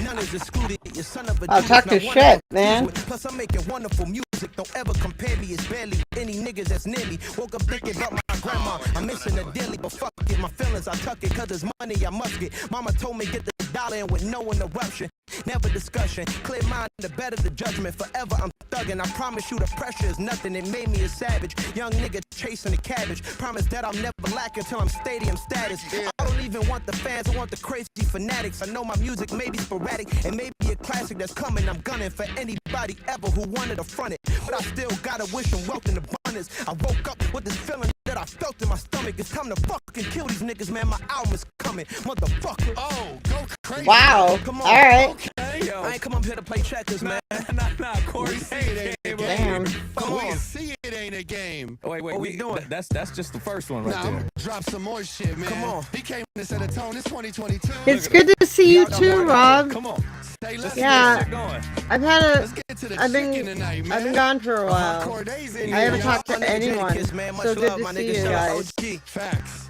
None is excluded. Your son of a Oh, talk your shit, man. Plus, I'm making wonderful music. Don't ever compare me. It's barely any niggas that's near me. Woke up thinking about my grandma. I'm missing a daily, but fuck it. My feelings, I tuck it. Cause there's money, I must get. Mama told me get the dollar in with no interruption. Never discussion. Clear mind, the better the judgment. Forever I'm thugging. I promise you the pressure is nothing. It made me a savage. Young nigga chasing the cabbage. Promise that I'll never lack until I'm stadium status. I don't even want the fans, I want the crazy fanatics. I know my music may be sporadic and maybe a classic that's coming. I'm gunning for anybody ever who wanted to front it. But I still gotta wish them wealth and abundance. I woke up with this feeling that I felt in my stomach. It's time to fucking kill these niggas, man. My album is coming, motherfucker. Oh, go crazy. Wow. Come on. All right. Okay, yo. I ain't come up here to play checkers, man. Nah, Corey. We see it ain't a Damn. game. Come We on. see it ain't a game. Wait. What we doing? That's just the first one right Now, there. drop some more shit, man. Come on. He came to set a tone. It's 2022. It's good to see you too, Rob. Come on. Stay let's Yeah. get shit going. I've had Let's get to the I've chicken been tonight, man. I've been gone for a while. Corday's in I haven't here, talked to anyone. So good to see you guys. Facts.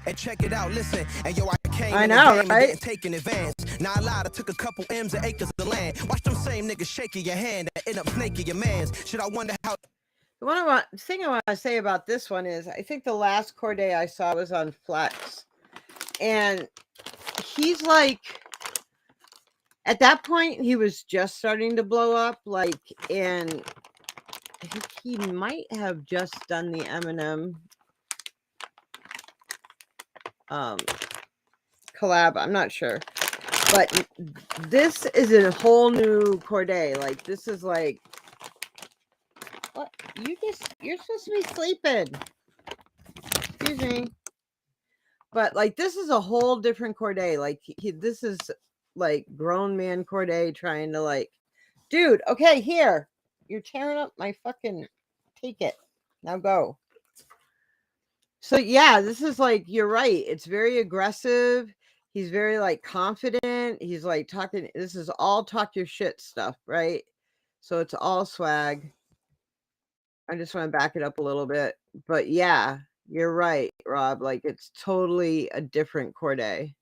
And check it out, listen. And yo, I came I in know, the game right? and didn't take in advance. Now I lied, I took a couple M's and acres of land. Watch them same niggas shaking your hand and end up snaking your mans. Should I wonder how? The thing I want to say about this one is I think the last Corday I saw was on Flex. And he's like, at that point, he was just starting to blow up. Like, and I think he might have just done the Eminem collab. I'm not sure. But this is a whole new Corday. Like, this is like, what? You're supposed to be sleeping. Excuse me. But like, this is a whole different Corday. Like, this is like grown man Corday trying to like, dude, okay, here. You're tearing up my fucking, take it. Now go. So yeah, this is like, you're right. It's very aggressive. He's very like confident. He's like talking, this is all talk your shit stuff, right? So it's all swag. I just want to back it up a little bit. But yeah, you're right, Rob. Like, it's totally a different Corday.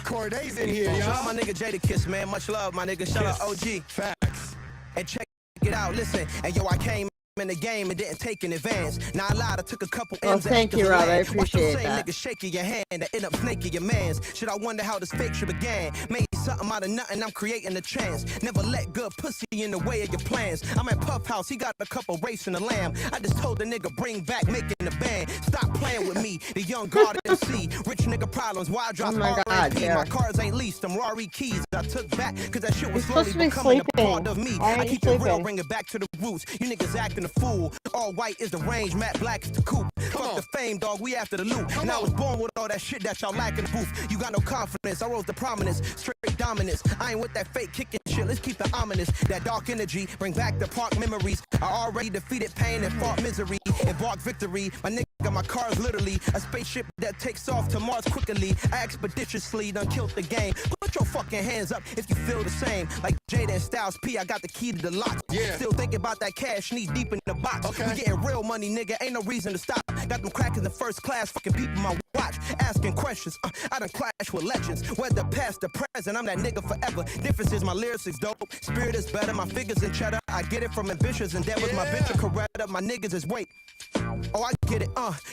Corday's in here, Shout out y'all. my nigga Jadakiss, man. Much love, my nigga. Shout out OG. Facts. And check it out, listen. And yo, I came in the game and didn't take in advance. Now I lied, I took a couple Well, M's and thank acres you, of Rob. I land. Watch them appreciate same that. niggas shaking your hand that end up snaking your mans. Should I wonder how this fake shit began? Made something out of nothing, I'm creating a chance. Never let good pussy in the way of your plans. I'm at Puff House, he got a couple racing the lamb. I just told the nigga bring back making the band. Stop playing with me, the young guard MC. Rich nigga problems, why I drop Oh my God, R&B? yeah. My cars ain't leased, them Rari keys I took back, cause that shit was You're supposed slowly to be becoming a sleeping. part of me. Why aren't I you keep it real, sleeping? bring it back to the roots. You niggas acting a fool. All white is the range, matte black is the coupe. Fuck the fame, dog, we after the loot. And I was born with all that shit that y'all lack in the booth. You got no confidence, I rose to prominence, straight dominance. I ain't with that fake kicking shit, let's keep the ominous. That dark energy, bring back the park memories. I already defeated pain and fought misery. Embark victory, my nigga, my car's literally a spaceship that takes off to Mars quickly. I expeditiously done killed the game. Put your fucking hands up if you feel the same. Like Jada and Styles P, I got the key to the lock. Yeah. Still thinking about that cash, knee deep in the box. Okay. We getting real money, nigga, ain't no reason to stop. Got them crackers in first class, fucking people my watch. Asking questions, I done clash with legends. Whether past or present, I'm that nigga forever. Difference is my lyrics is dope, spirit is better, my figures in cheddar. I get it from ambitious endeavors, my venture Coretta, my niggas is weight. Oh, I get it,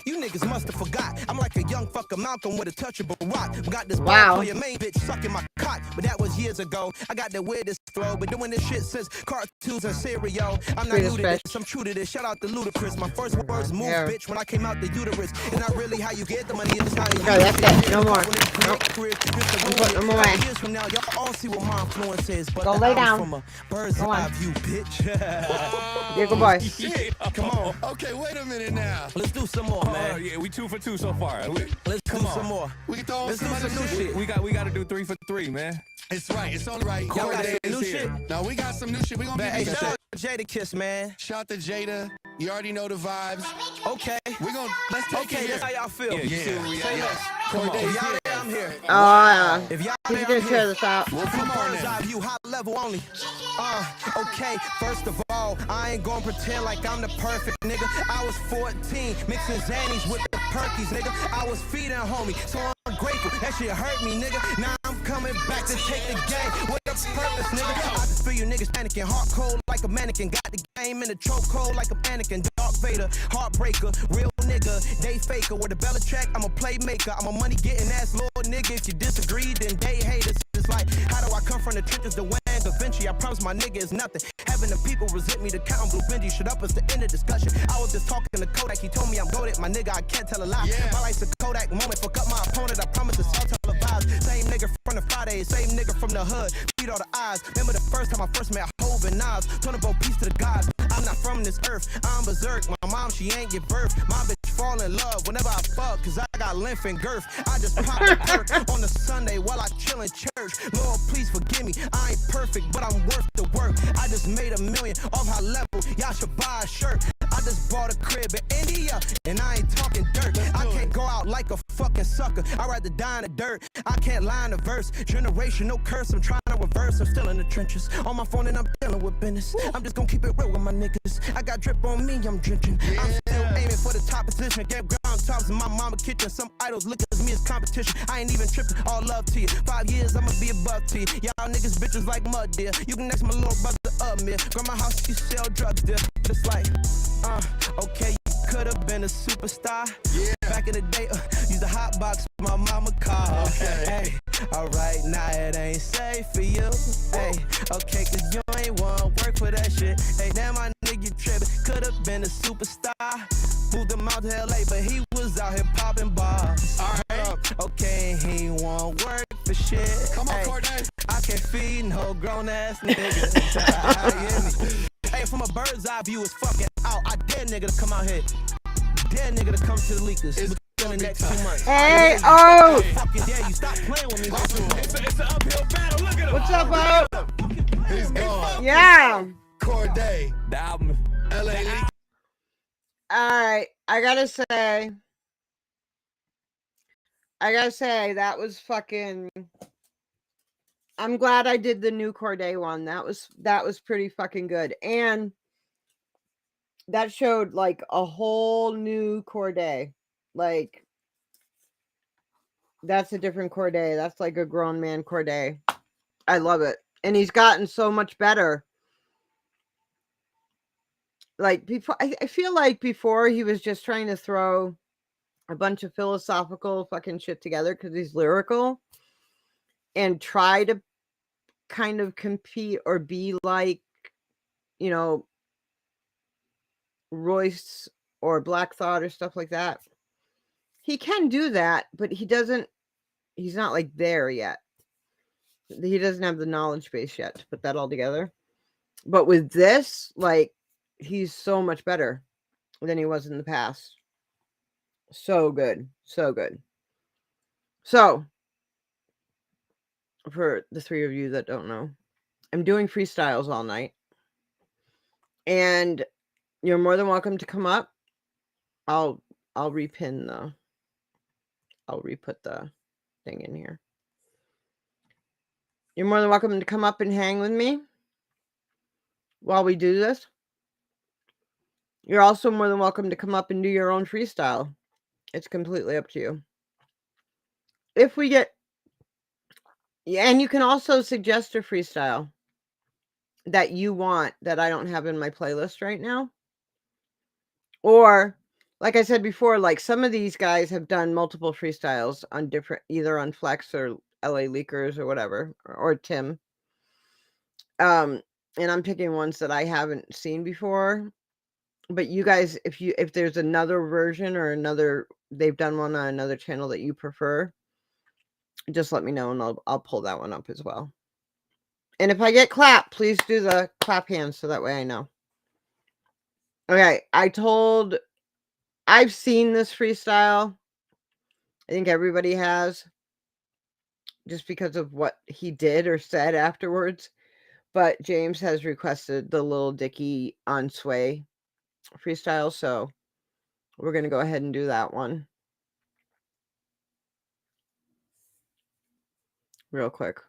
you niggas must have forgot. I'm like a young fucker Malcolm with a touchable rock. Got this Wow. ball player main bitch sucking my cock, but that was years ago. I got the weirdest flow, been doing this shit since cartoons and cereal. I'm not new to this, I'm true to this. Shout out to Ludacris. My first words move, Yeah. bitch, when I came out the uterus. It's not really how you get the money, it's how you No, that's it. No more. Nope. I'm putting them away. Years from now, y'all all see what my influence is. But Go the lay album's down. from a bird's Go on. eye view, bitch. You're a good boy. Shit. Come on, Okay, wait a minute now. let's do some more, man. Yeah, we 2 for 2 so far. Let's do some more. We can throw on Let's do some other some new shit. We got to do 3 for 3, man. It's right. It's only right. Y'all got Corday some new is here. shit? No, we got some new shit. We gonna Hey, give you shout shit. out to Jada Kiss, man. Shout to Jada. You already know the vibes. Okay. Let's take Okay, it that's how here. y'all feel. Yeah, you see where we Say at. less. Corday If is y'all here. there, I'm here. Oh, yeah. If y'all He's there, gonna I'm tear here. this out. Well, come on Bird's eye then. view, high level only. Okay, first of all, I ain't gonna pretend like I'm the perfect nigga. I was 14, mixing Xannies with the Perkies, nigga. I was feeding homie, so I'm grateful. That shit hurt me, nigga. Now I'm coming back to take the game with a purpose, nigga. I just feel you niggas panicking, heart cold like a mannequin. Got the game in the chokehold like a Anakin. Darth Vader, heartbreaker, real nigga. They faker with a Belichick. I'm a playmaker. I'm a money getting ass lord nigga. If you disagree, then they haters. It's like, how do I come from the trenches to Wayne Da Vinci? I promise my nigga is nothing. Having the people resent me to count blue Benji. Shut up, it's the end of discussion. I was just talking to Kodak. He told me I'm goated. My nigga, I can't tell a lie. Yeah. My life's a Kodak moment. Fuck up my opponent. I promise it's all televised. Same nigga from the Friday. Same nigga from the hood. Beat all the eyes. Remember the first time I first met Hove and Nas. Turn about peace to the gods. I'm not from this earth. I'm berserk. My mom, she ain't give birth. My bitch fall in love whenever I fuck. Cause I got length and girth. I just pop a perk on a Sunday while I chill in church. Lord, please forgive me. I ain't perfect, but I'm worth the work. I just made $1 million off high level. Y'all should buy a shirt. I just bought a crib in India, and I ain't talking dirt. I can't go out like a fucking sucker. I'd rather die in the dirt. I can't lie in the verse. Generational curse, I'm trying to reverse. I'm still in the trenches. On my phone and I'm dealing with business. I'm just gonna keep it real with my niggas. I got drip on me, I'm drenching. I'm still aiming for the top position. Get ground tops in my mama kitchen. Some idols look at me as competition. I ain't even tripping. All love to you. 5 years, I'ma be above to you. Y'all niggas bitches like mud, dear. You can next my little brother up, man. Grandma house, you sell drugs, dear. It's like, okay, you could have been a superstar. Yeah. Back in the day, used a hot box with my mama car. Okay. Hey, alright, now it ain't safe for you. Hey, okay, cause you ain't wanna work for that shit. Hey, damn, my nigga trippin'. Could have been a superstar. Moved him out to LA, but he was out here popping bars. Alright. Okay, he ain't wanna work for shit. Come on, Hey, Corday. I can't feed no grown ass niggas. Hey, from a bird's eye view, it's fucking out. I dare nigga to come out here. Dare nigga to come to the leakers. It's In the next 2 months. Hey, oh! Fucking dare you. Stop playing with me. It's an uphill battle. Look at him. What's up, Bo? He's gone. Yeah. Corday. The album. LA Leak. All right. I gotta say, that was fucking. I'm glad I did the new Corday one. That was pretty fucking good. And that showed like a whole new Corday. Like, that's a different Corday. That's like a grown man Corday. I love it. And he's gotten so much better. like before, I feel like before he was just trying to throw a bunch of philosophical fucking shit together because he's lyrical and try to kind of compete or be like, you know, Royce or Black Thought or stuff like that. He can do that, but he's not like there yet. He doesn't have the knowledge base yet to put that all together. But with this, like, he's so much better than he was in the past. So good. So good. So, for the three of you that don't know, I'm doing freestyles all night. And you're more than welcome to come up. I'll re-put the thing in here. You're more than welcome to come up and hang with me while we do this. You're also more than welcome to come up and do your own freestyle. It's completely up to you. If we get, yeah, and you can also suggest a freestyle that you want that I don't have in my playlist right now. Or, like I said before, like some of these guys have done multiple freestyles on different, either on Flex or LA Leakers or whatever, or Tim. And I'm picking ones that I haven't seen before. But you guys, if there's another version or they've done one on another channel that you prefer, just let me know and I'll pull that one up as well. And if I get clapped, please do the clap hands so that way I know. Okay, I've seen this freestyle. I think everybody has, just because of what he did or said afterwards. But James has requested the Lil Dicky on Sway freestyle, so we're going to go ahead and do that one real quick.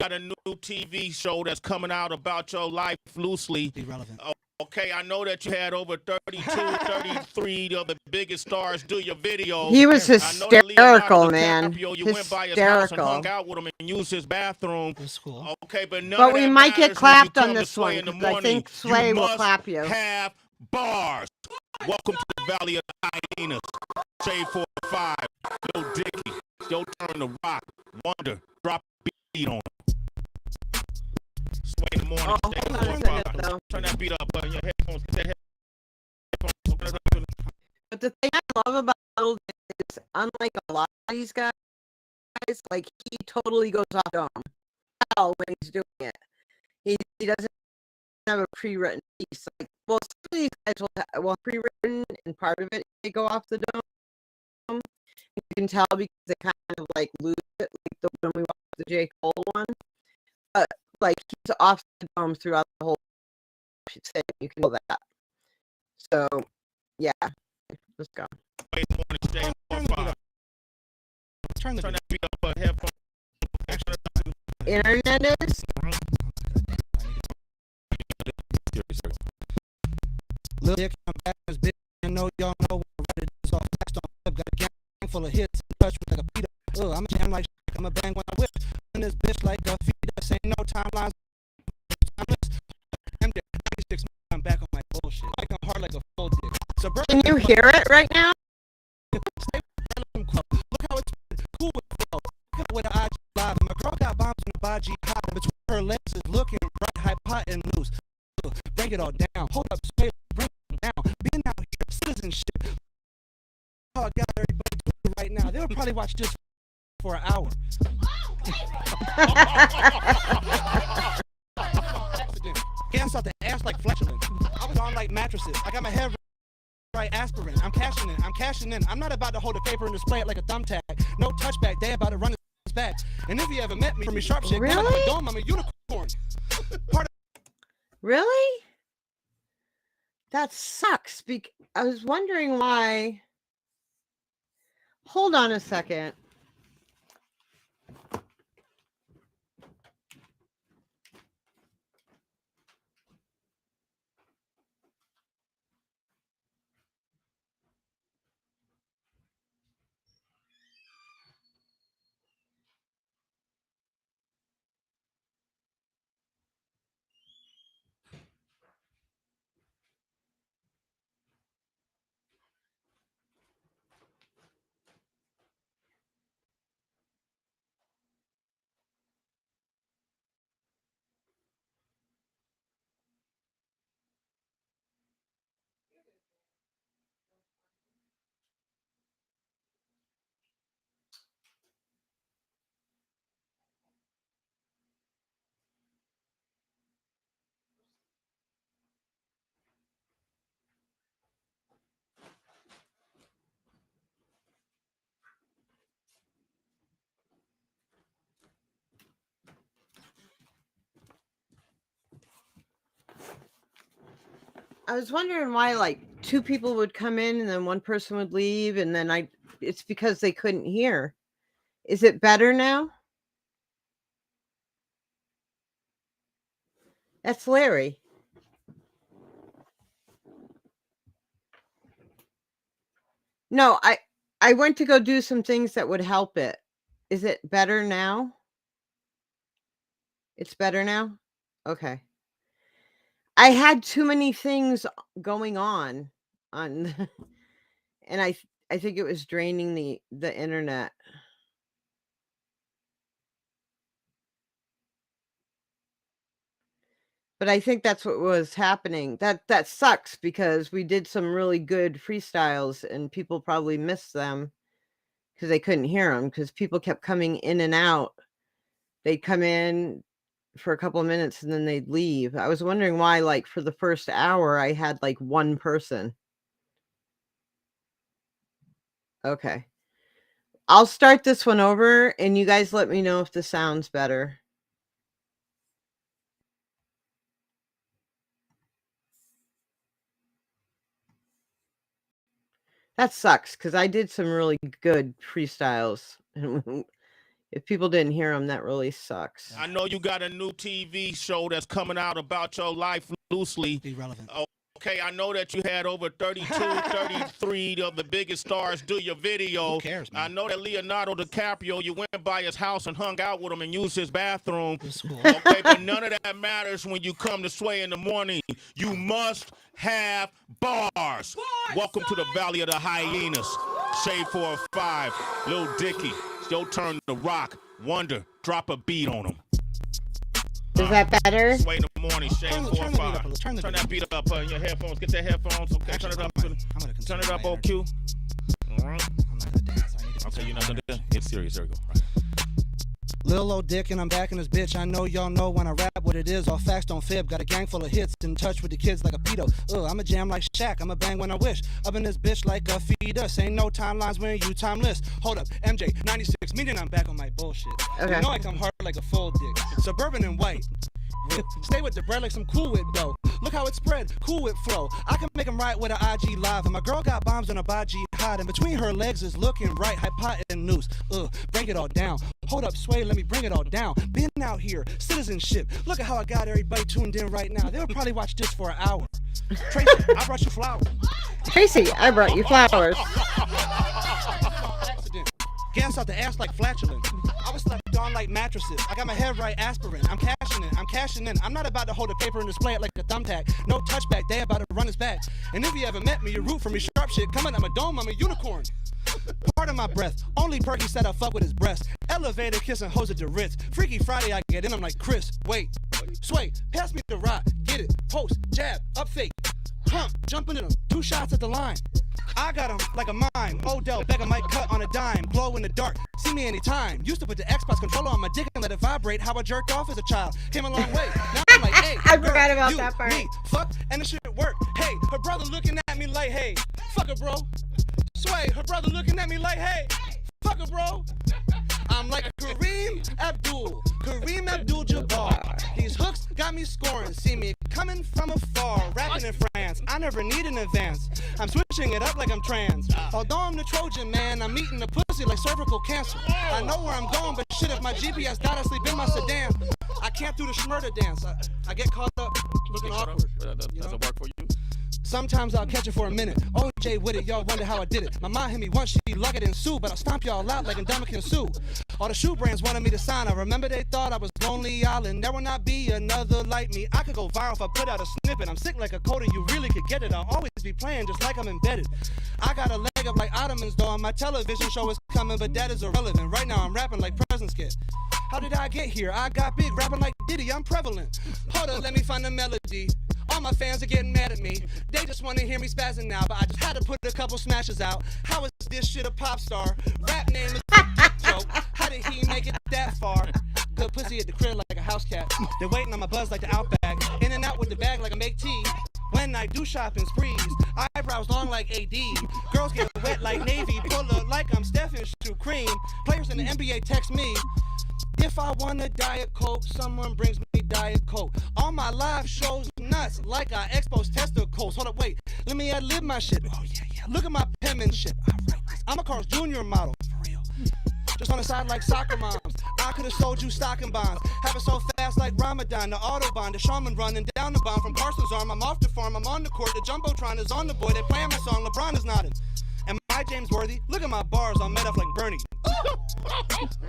Got a new TV show that's coming out about your life loosely. Irrelevant. Okay, I know that you had over 32, 33 of the biggest stars do your videos. He was hysterical, man. You went by his house and hung Hysterical. out with him and used his bathroom. That's cool. Okay, but none But of we that might get matters when you clapped on come to this Sway one, in the 'cause I morning. think Sway You will must clap you. have bars. Welcome to the Valley of the Hyenas. Shade 4-5. Yo, Dicky. Your turn to rock. Wonder. Drop a beat on him. Sway in the morning. Shade 4-5. Turn that beat up on your headphones. Get that headphones. But the thing I love about Lil Dicky is, unlike a lot of these guys, like, he totally goes off dome when he's doing it. He doesn't have a pre-written piece. Like, well, some of these guys will have pre-written, and part of it they go off the dome. You can tell because they kind of like lose it, like when we watched the J. Cole one. But like, he's off the dome throughout the whole thing. You can know that. So, yeah, let's go. Turn that beat up on headphones. Internet is. Lil Dick, I'm back as bitch. I know y'all know what it is. All facts don't flip. Got a gang full of hits. Touch with like a beat up. I'm a jam like shit. I'm a bang when I whip. And this bitch like a feed. This ain't no timelines. I'm 96. I'm back on my bullshit. Like I'm hard like a full dick. Can you hear it right now? Look how it's cool with the flow. Look with the IG live. My girl got bombs in the body hot. Between her legs is looking right, high pot and loose. Bring it all down. Hold up, straight, bring it down. Been out here, citizenship. Oh, I got everybody doing it right now. They'll probably watch this for an hour. Gas out the ass like flatulence. I was on like mattresses. I got my head right aspirin. I'm cashing in. I'm not about to hold a paper and display it like a thumbtack. No touchback. They about to run his back. And if you ever met me from your sharp shit, Really? I'm a dome. I'm a unicorn. Really? That sucks. I was wondering why. Hold on a second. I was wondering why like two people would come in and then one person would leave, and then it's because they couldn't hear. Is it better now? That's Larry. No, I went to go do some things that would help it. Is it better now? It's better now? Okay. I had too many things going on and I think it was draining the internet. But I think that's what was happening. That sucks because we did some really good freestyles and people probably missed them because they couldn't hear them because people kept coming in and out. They'd come in for a couple of minutes and then they'd leave. I was wondering why, like, for the first hour, I had like one person. Okay. I'll start this one over and you guys let me know if the sound's better. That sucks because I did some really good freestyles. And if people didn't hear them, that really sucks. I know you got a new TV show that's coming out about your life loosely. Irrelevant. Okay, I know that you had over 32, 33 of the biggest stars do your video. Who cares, man? I know that Leonardo DiCaprio, you went by his house and hung out with him and used his bathroom. Cool. Okay, but none of that matters when you come to Sway in the morning. You must have bars. Welcome to the Valley of the Hyenas. Shade 405, Lil Dicky. It's your turn to rock. Wonder, drop a beat on him. Is that better? Sway in the morning, Shade 405. Turn that beat up in your headphones. Get that headphones. Okay, turn it up. Turn it up, OQ. All right. Okay, you're not gonna do it. Get serious. There we go. Right. Lil old dick and I'm back in this bitch. I know y'all know when I rap what it is. All facts don't fib. Got a gang full of hits. In touch with the kids like a pedo. I'm a jam like Shaq. I'm a bang when I wish. Up in this bitch like a fetus. Ain't no timelines when you timeless. Hold up, MJ 96. Meaning I'm back on my bullshit. Okay. You know I come hard like a full dick. Suburban and white. Stay with the bread like some Cool Whip though. Look how it spread, Cool Whip flow. I can make them right with an IG live. And my girl got bombs on a baji hot. And between her legs is looking right, hypotenuse. Break it all down. Hold up, Sway, let me bring it all down. Been out here, citizenship. Look at how I got everybody tuned in right now. They'll probably watch this for an hour. Tracy, I brought you flowers. Tracy, I brought you flowers. Accident. Gas out the ass like flatulence. I was slept on like mattresses. I got my head right aspirin. I'm cashing in. I'm not about to hold a paper and display it like a thumbtack. No touchback, they about to run us back. And if you ever met me, you root for me sharp shit. Coming out my dome, I'm a unicorn. Part of my breath. Only Perky said I fuck with his breast. Elevator kissing hoes at the Ritz. Freaky Friday I get in, I'm like Chris. Wait, Sway, pass me the rock. Get it, post, jab, up fake. Pump, jumping in them, 2 shots at the line. I got him like a mime. Odell Beckham might cut on a dime. Glow in the dark, see me anytime. Used to put the Xbox controller on my dick and let it vibrate. How I jerked off as a child. Came a long way. Now I'm like, hey, I girl, forgot about you, that part. Me, fuck, and the shit work. Hey, her brother looking at me like, hey, fuck her, bro. Sway, her brother looking at me like, hey, fuck her, bro. I'm like Kareem Abdul-Jabbar. These hooks got me scoring. See me coming from afar. Rapping in France. I never need an advance. I'm switching it up like I'm trans. Although I'm the Trojan man, I'm eating the pussy like cervical cancer. I know where I'm going, but shit, if my GPS died, I sleep in my sedan. I can't do the schmurder dance. I get caught up looking awkward. Does it work for you? Sometimes I'll catch it for a minute. OJ with it, y'all wonder how I did it. My mom hit me once, she lugged it in Sue, but I'll stomp y'all out like Ndamukong Suh. All the shoe brands wanted me to sign. I remember they thought I was Lonely Island. There will not be another like me. I could go viral if I put out a snippet. I'm sick like a cold and you really could get it. I'll always be playing just like I'm embedded. I got a leg up like Ottomans though. My television show is coming, but that is irrelevant. Right now I'm rapping like President's Kid. How did I get here? I got big rapping like Diddy. I'm prevalent. Hold up, let me find the melody. All my fans are getting mad at me. They just want to hear me spazzing now, but I just had to put a couple smashes out. How is this shit a pop star? Rap name is joke. How did he make it that far? Good pussy at the crib like a house cat. They're waiting on my buzz like the Outback. In and out with the bag like I make tea. When I do shopping sprees, eyebrows long like AD. Girls get wet like Navy. Pull up like I'm Stephen Shoe Cream. Players in the NBA text me. If I want a Diet Coke, someone brings me Diet Coke. All my live shows nuts like I expose testicles. Hold up, wait. Let me ad-lib my shit. Oh, yeah. Look at my penmanship. I write this. I'm a Carl's Jr. model. For real. Just on the side like soccer moms. I could have sold you stocking bonds. Have it so fast like Ramadan. The Autobahn, the Shaman running down the bomb from Carson's arm. I'm off the farm, I'm on the court. The Jumbotron is on the boy. They playing my song. LeBron is nodding. Am I James Worthy? Look at my bars. I'm made up like Bernie.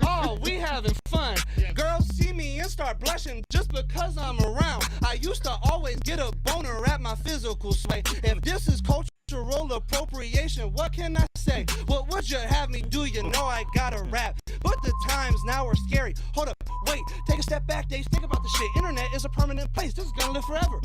Oh, we having fun. Girls see me and start blushing just because I'm around. I used to always get a boner at my physical sway. If this is cultural appropriation, what can I say? What would you have me do? You know I gotta rap. But the times now are scary. Hold up, wait, take a step back, Dave. Think about the shit. Internet is a permanent place. This is gonna live forever.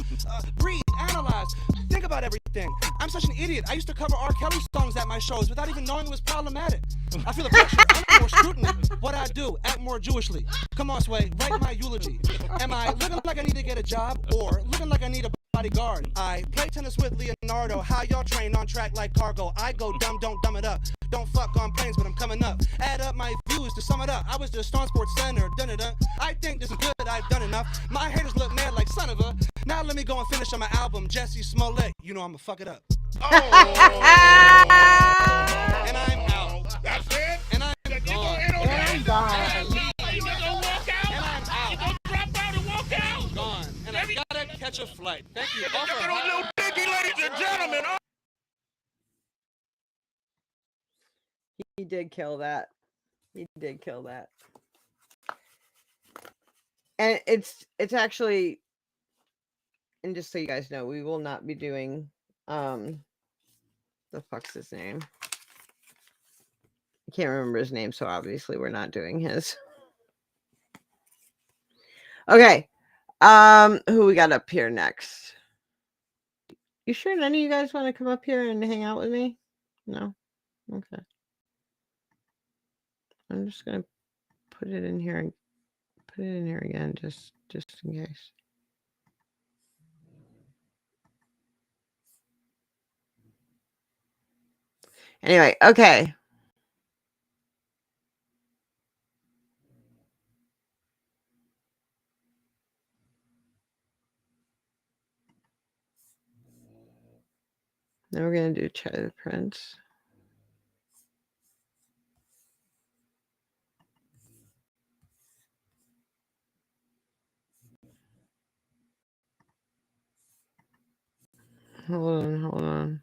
Breathe, analyze, think about everything. I'm such an idiot. I used to cover R. Kelly songs at my shows without even knowing it was problematic. I feel the pressure. I'm more scrutiny. What I do, act more Jewishly. Come on, Sway, write my eulogy. Am I looking like I need to get a job or looking like I need a bodyguard? I play tennis with Leonardo. How y'all train on track like cargo? I go dumb, don't dumb it up. Don't fuck on planes, but I'm coming up. Add up my views to sum it up. I was just on Sports Center, dun-dun-dun. I think this is good, I've done enough. My haters look mad like son of a. Now let me go and finish on my album, Jesse Smollett. You know I'ma fuck it up. And I'm out. That's it? And I'm gone. I'm gone. You gonna walk out? And I'm out. You gonna drop out and walk out? Gone. And I gotta catch a flight. Thank you all for Little Dicky, ladies and gentlemen. He did kill that. He did kill that. And it's actually, and just so you guys know, we will not be doing the fuck's his name? I can't remember his name, so obviously we're not doing his. Okay. Who we got up here next? You sure none of you guys want to come up here and hang out with me? No? Okay. I'm just gonna put it in here and put it in here again, just in case. Anyway, okay. Now we're gonna do Charlie the Prince. Hold on.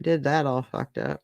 Did that all fucked up.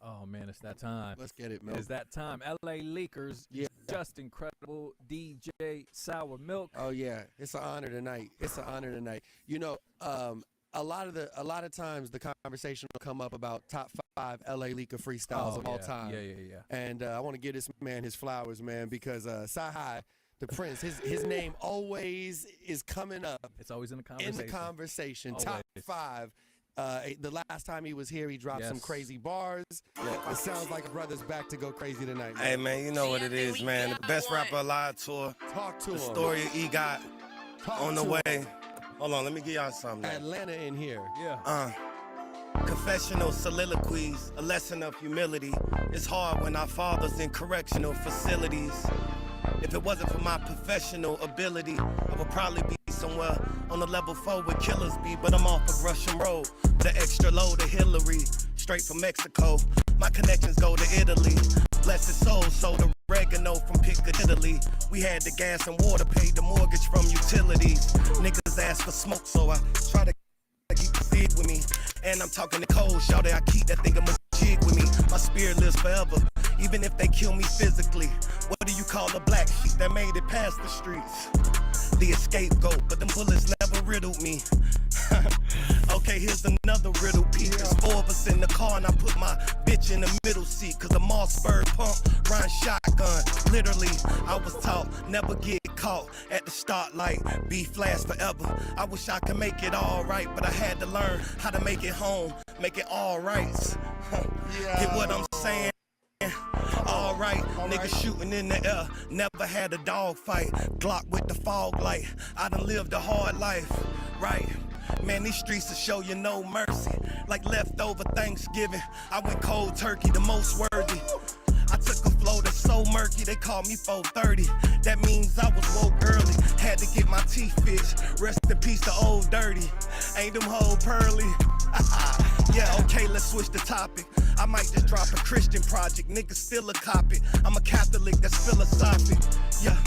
Oh man, it's that time. Let's get it, Milk. It's that time. LA Leakers, Just Incredible, DJ Sour Milk. Oh yeah, it's an honor tonight. It's an honor tonight. You know, a lot of times the conversation will come up about top 5 LA Leaker freestyles of all time. Yeah. And I want to give this man his flowers, man, because Sahai, the Prince, his name always is coming up. It's always in the conversation. Always. Top 5. The last time he was here, he dropped some crazy bars. It sounds like a brother's back to go crazy tonight, man. Hey, man, you know what it is, man. The Best Rapper Alive tour. Talk to the him. story of EGOT on the way. Him. Hold on, let me give y'all something. Atlanta in here. Yeah. Confessional soliloquies, a lesson of humility. It's hard when our fathers in correctional facilities. If it wasn't for my professional ability, I would probably be somewhere on the level 4 where killers be. But I'm off of Russian Road with an extra load of Hillary, straight from Mexico. My connections go to Italy. Bless his soul, so the oregano from Piccadilly. We had the gas and water, paid the mortgage from utilities. Niggas ask for smoke, so I try to keep the feed with me. And I'm talking to cold, shout I keep that thing of a jig with me. My spirit lives forever, even if they kill me physically. What do you call a black sheep that made it past the streets? The scapegoat, but them bullets never riddled me. Okay, here's another riddle piece. There's 4 of us in the car and I put my bitch in the middle seat. Cause a Mossberg pump, run shotgun. Literally, I was taught never get caught at the start light. Be flash forever. I wish I could make it all right, but I had to learn how to make it home, make it all right. Get what I'm saying? All right, Niggas shooting in the air, never had a dog fight. Glock with the fog light, I done lived a hard life, right? Man, these streets will show you no mercy. Like leftover Thanksgiving, I went cold turkey, the most worthy. I took a flow that's so murky, they call me 430. That means I was woke early, had to get my teeth fixed. Rest in peace to Old Dirty, ain't them whole pearly. Yeah, okay, let's switch the topic. I might just drop a Christian project, niggas still a copy. I'm a Catholic that's philosophic, yeah.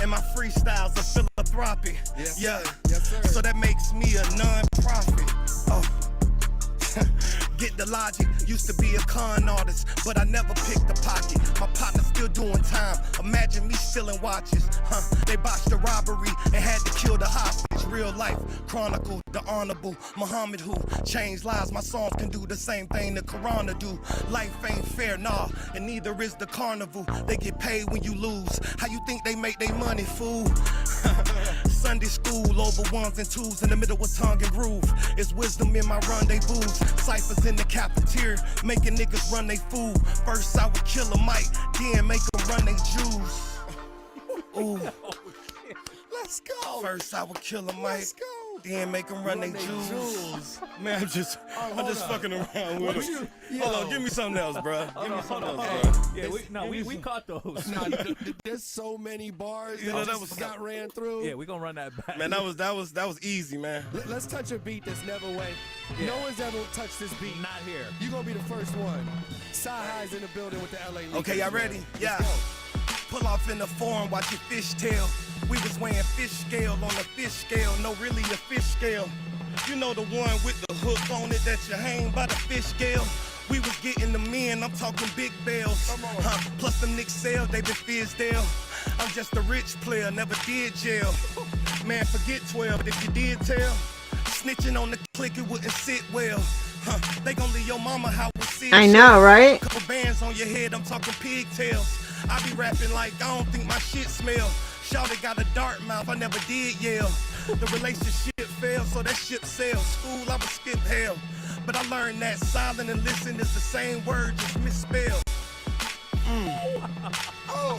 And my freestyles are philanthropic, yeah. Yes, sir. So that makes me a non-profit. Oh. Get the logic, used to be a con artist, but I never picked a pocket. My partner's still doing time, imagine me stealing watches. They botched the robbery and had to kill the hostage. Real life chronicle, the honorable Muhammad who changed lives. My songs can do the same thing the Quran do. Life ain't fair, nah, and neither is the carnival. They get paid when you lose. How you think they make their money, fool? Sunday school over ones and twos in the middle of tongue and groove. It's wisdom in my rendezvous. Ciphers in the cafeteria, making niggas run they food. First I would kill a mic, then make them run they Jews. Ooh. Let's go. First I would kill a mic, then make them run they Jews. Man, I'm just fucking around with it. Hold on, give me something else, bro. Give me something else, bro. Yeah, we caught those. There's so many bars You know, that that was got ran through. Yeah, we gonna run that back. Man, that was easy, man. Let's touch a beat that's never way. Yeah. No one's ever touched this beat. Not here. You gonna be the first one. Sci-Hi's in the building with the LA Leakers. Okay, y'all ready? Yeah. Pull off in the forum, watch your fish tail. We was weighing fish scale on the fish scale, no really a fish scale. You know the one with the hook on it that you hang by the fish scale. We was getting the men, I'm talking big bells. Plus them Nick sales, they been Fizdale. I'm just a rich player, never did jail. Man, forget 12, but if you did tell, snitching on the click, it wouldn't sit well. They gon' leave your mama how we see it. I know, right? Couple bands on your head, I'm talking pigtails. I be rapping like I don't think my shit smell. Shawty got a dark mouth, I never did yell. The relationship failed, so that ship sailed. School, I would skip hell. But I learned that silent and listen is the same word, just misspelled.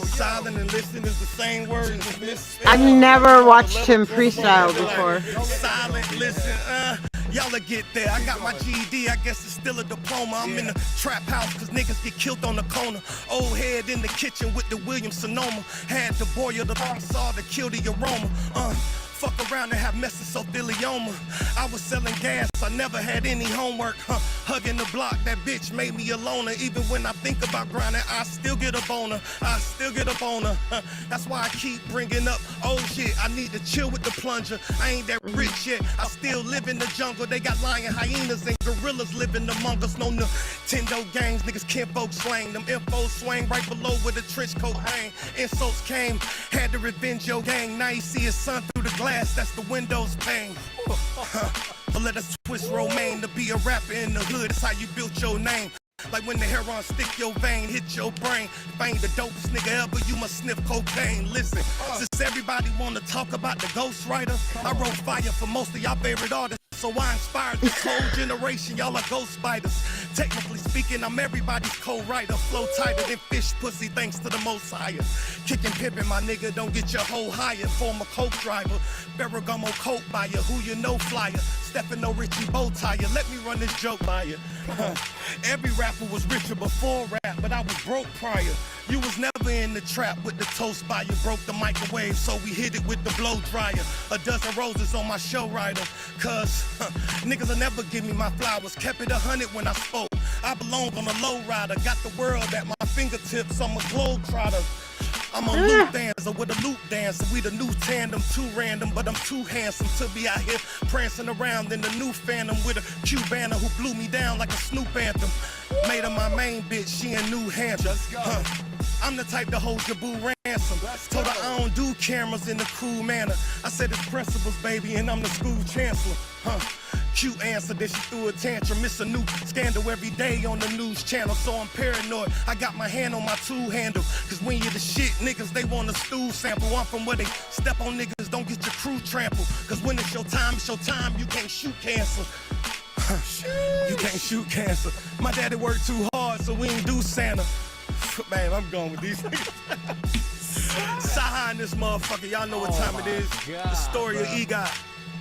Silent and listen is the same word, just misspelled. I've never watched him freestyle before. Silent, listen, y'all'll get there. I got my GED, I guess it's still a diploma. I'm in the trap house cause niggas get killed on the corner. Old head in the kitchen with the Williams Sonoma. Had to boil the saw to kill the aroma. Fuck around and have mesothelioma. I was selling gas, I never had any homework. Hugging the block, that bitch made me a loner. Even when I think about grinding, I still get a boner. I still get a boner. That's why I keep bringing up old shit. I need to chill with the plunger. I ain't that rich yet. I still live in the jungle. They got lion hyenas and gorillas living among us. No Nintendo games, niggas can't folks slang. Them info swang right below where the trench coat hang. Insults came, had to revenge your gang. Now you see his son through the glass, that's the window's pane. But let us twist romaine to be a rapper in the hood. That's how you built your name. Like when the heroin stick your vein, hit your brain. If I ain't the dopest nigga ever, you must sniff cocaine. Listen, since everybody wanna talk about the ghostwriter, I wrote fire for most of y'all favorite artists. So I inspired this whole generation, y'all are ghost spiders. Technically speaking, I'm everybody's co-writer. Flow tighter than fish pussy, thanks to the most higher. Kicking pimpin', my nigga, don't get your hoe higher. Former coke driver, Ferragamo coat buyer, who you know flyer. Stefano Richie bow tie, let me run this joke by you. Every rapper was richer before rap, but I was broke prior. You was never in the trap with the toast by you. Broke the microwave, so we hit it with the blow dryer. A dozen roses on my show rider, cause niggas will never give me my flowers. Kept it 100 when I spoke. I belong on a low rider. Got the world at my fingertips. I'm a globetrotter. I'm a loop dancer with a loop dancer. We the new tandem, too random, but I'm too handsome to be out here prancing around in the new Phantom with a Cubana who blew me down like a Snoop anthem. Made her my main bitch, she in New Hampshire. I'm the type to hold your boo ransom. Told her I don't do cameras in a cool manner. I said it's principles, baby, and I'm the school chancellor. Cute answer, then she threw a tantrum. It's a new scandal every day on the news channel, so I'm paranoid. I got my hand on my tool handle, cause when you're the shit, niggas, they want a stool sample. I'm from where they step on niggas, don't get your crew trampled. Cause when it's your time, you can't shoot cancer. You can't shoot cancer. My daddy worked too hard, so we ain't do Santa. Man, I'm going with these niggas. Sahan, this motherfucker. Y'all know what time it is. The story of EGOT.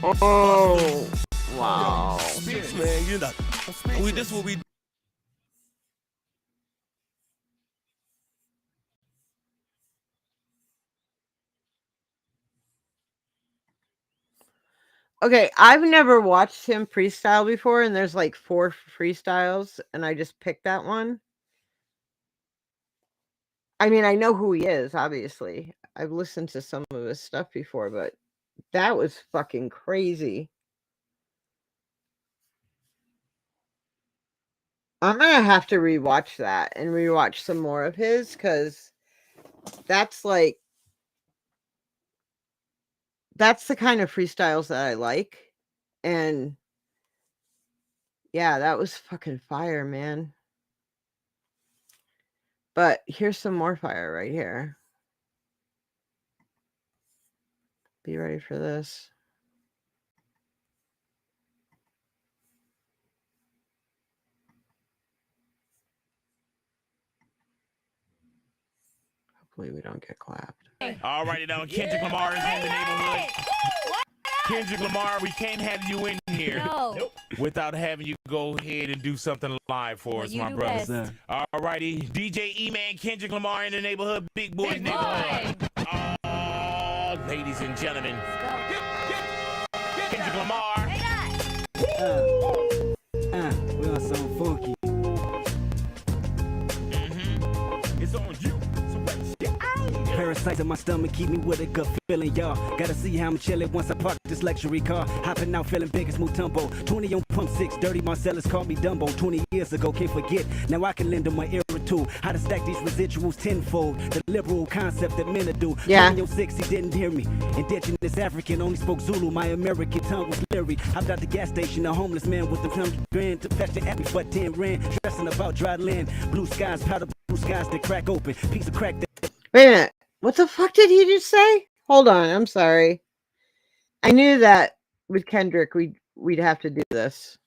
Oh, wow. Man, you know. This what we. Okay, I've never watched him freestyle before, and there's like 4 freestyles, and I just picked that one. I mean, I know who he is, obviously. I've listened to some of his stuff before, but that was fucking crazy. I'm gonna have to rewatch that and rewatch some more of his, because that's like, that's the kind of freestyles that I like. And yeah, that was fucking fire, man. But here's some more fire right here. Be ready for this. Hopefully we don't get clapped. All righty now, Kendrick Lamar is in the neighborhood. Kendrick Lamar, we can't have you in here without having you go ahead and do something live for us, my brother. All righty, DJ E-Man, Kendrick Lamar in the neighborhood, Big Boy's neighborhood. Ladies and gentlemen, Kendrick Lamar. We on something funky. It's on you. Parasites in my stomach keep me with a good feeling, y'all. Gotta see how I'm chillin' once I park this luxury car. Hopping out feeling big as Mutombo. 20 on pump 6, dirty Marcellus called me Dumbo. 20 years ago, can't forget. Now I can lend them my ear or two. How to stack these residuals tenfold. The liberal concept that men do. Yeah. 20 on 6, he didn't hear me. Indigenous African, only spoke Zulu. My American tongue was leery. Hopped out the gas station, a homeless man with the $100 to fetch the at me for 10 rand. Stressing about dry land. Blue skies, powder blue skies that crack open. Piece of crack that. Wait a minute. What the fuck did he just say? Hold on, I'm sorry. I knew that with Kendrick we'd have to do this.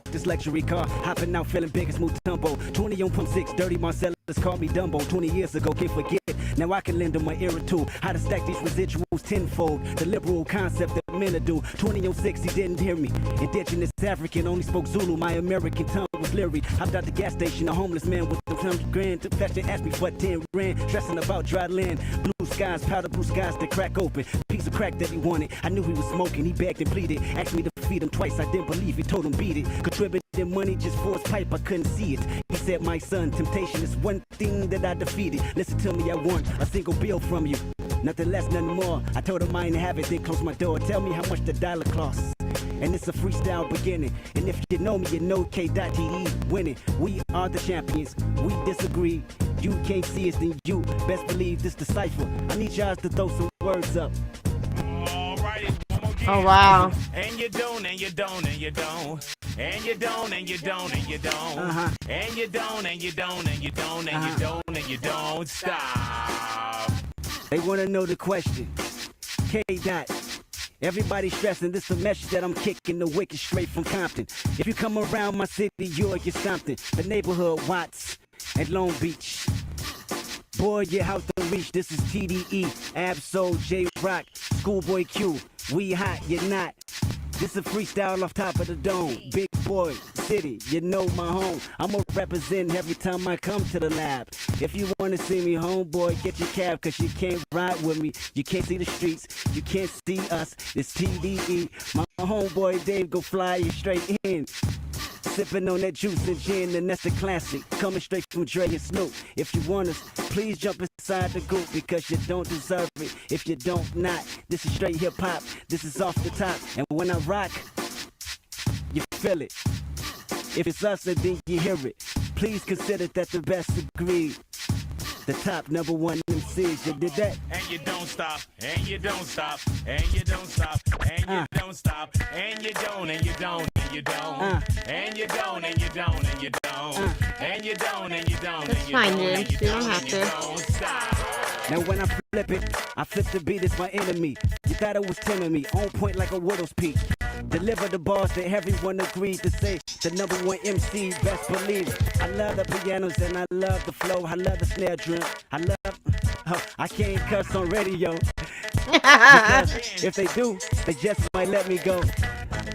This luxury car, hopping out feeling big as Mutombo. 20 on pump 6, dirty Marcellus called me Dumbo. 20 years ago, can't forget. Now I can lend them my ear or two. How to stack these residuals tenfold. The liberal concept that men do. 20 on 6, he didn't hear me. Indigenous African, only spoke Zulu. My American tongue was leery. Hopped out the gas station, a homeless man with the $100 to fetch and ask me for 10 rand. Stressing about dry land. Blue skies, powder blue skies that crack open. Piece of crack that he wanted. I knew he was smoking. He begged and pleaded. Asked me to feed him twice. I didn't believe he told him beat it. Contributed money just for his pipe. I couldn't see it. He said, my son, temptation is one thing that I defeated. Listen to me, I want a single bill from you. Nothing less, nothing more. I told him I ain't have it, then close my door. Tell me how much the dollar costs. And it's a freestyle beginning. And if you know me, you know K.T.E. winning. We are the champions. We disagree. You can't see us, then you best believe this the cipher. I need y'all to throw some words up. All righty, one more game. Oh wow. And you don't, and you don't, and you don't. And you don't, and you don't, and you don't. And you don't, and you don't, and you don't, and you don't, and you don't stop. They wanna know the question. K.Dot. Everybody stressing this a message that I'm kicking the wicked straight from Compton. If you come around my city, you'll get something. The neighborhood Watts at Long Beach. Boy, your house don't reach. This is TDE, Absol, J-Rock, Schoolboy Q. We hot, you're not. This a freestyle off top of the dome. Big boy, city, you know my home. I'ma represent every time I come to the lab. If you wanna see me, homeboy, get your cab, cause you can't ride with me. You can't see the streets, you can't see us. It's TDE. My homeboy Dave go fly you straight in. Sipping on that juice and gin, and that's the classic. Coming straight from Dre and Snoop. If you want us, please jump inside the goop, because you don't deserve it. If you don't not, this is straight hip hop. This is off the top. And when I rock, you feel it. If it's us, then you hear it. Please consider that the best agreed. The top number one MCs, you did that? And you don't stop, and you don't stop, and you don't stop, and you don't stop, and you don't, and you don't, and you don't, and you don't, and you don't, and you don't, and you don't, and you don't, and you fine, don't, James. and You don't have to. don't stop. Now when I flip it, I flip the beat, it's my enemy. You thought it was timid me, on point like a widow's peak. Deliver the bars that everyone agreed to say. The #1 MC, best believe. I love the pianos and I love the flow. I love the snare drum. I can't cuss on radio. Because if they do, they just might let me go.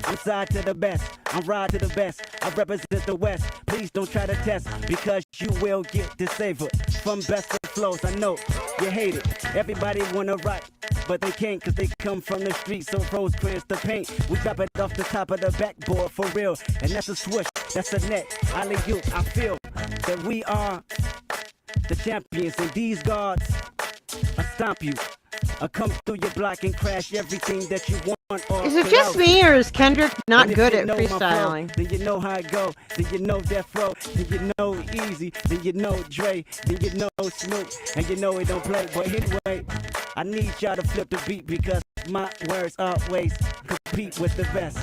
I'm side to the best, I'm ride to the best. I represent the West. Please don't try to test, because you will get disabled. From best of flows, I know you hate it. Everybody wanna rock, but they can't, cause they come from the streets of Rosecrans to paint. We drop it off the top of the backboard for real. And that's a swoosh, that's a net. Alley-oop, I feel that we are the champions, and these guards, I stomp you. I come through your block and crash everything that you want. Is it just me, or is Kendrick not good at know my flow, freestyling? then you know how it go. Then you know Death Row. Then you know Easy. Then you know Dre. Then you know Snoop. And you know it don't play. But anyway, I need y'all to flip the beat, because my words always compete with the best.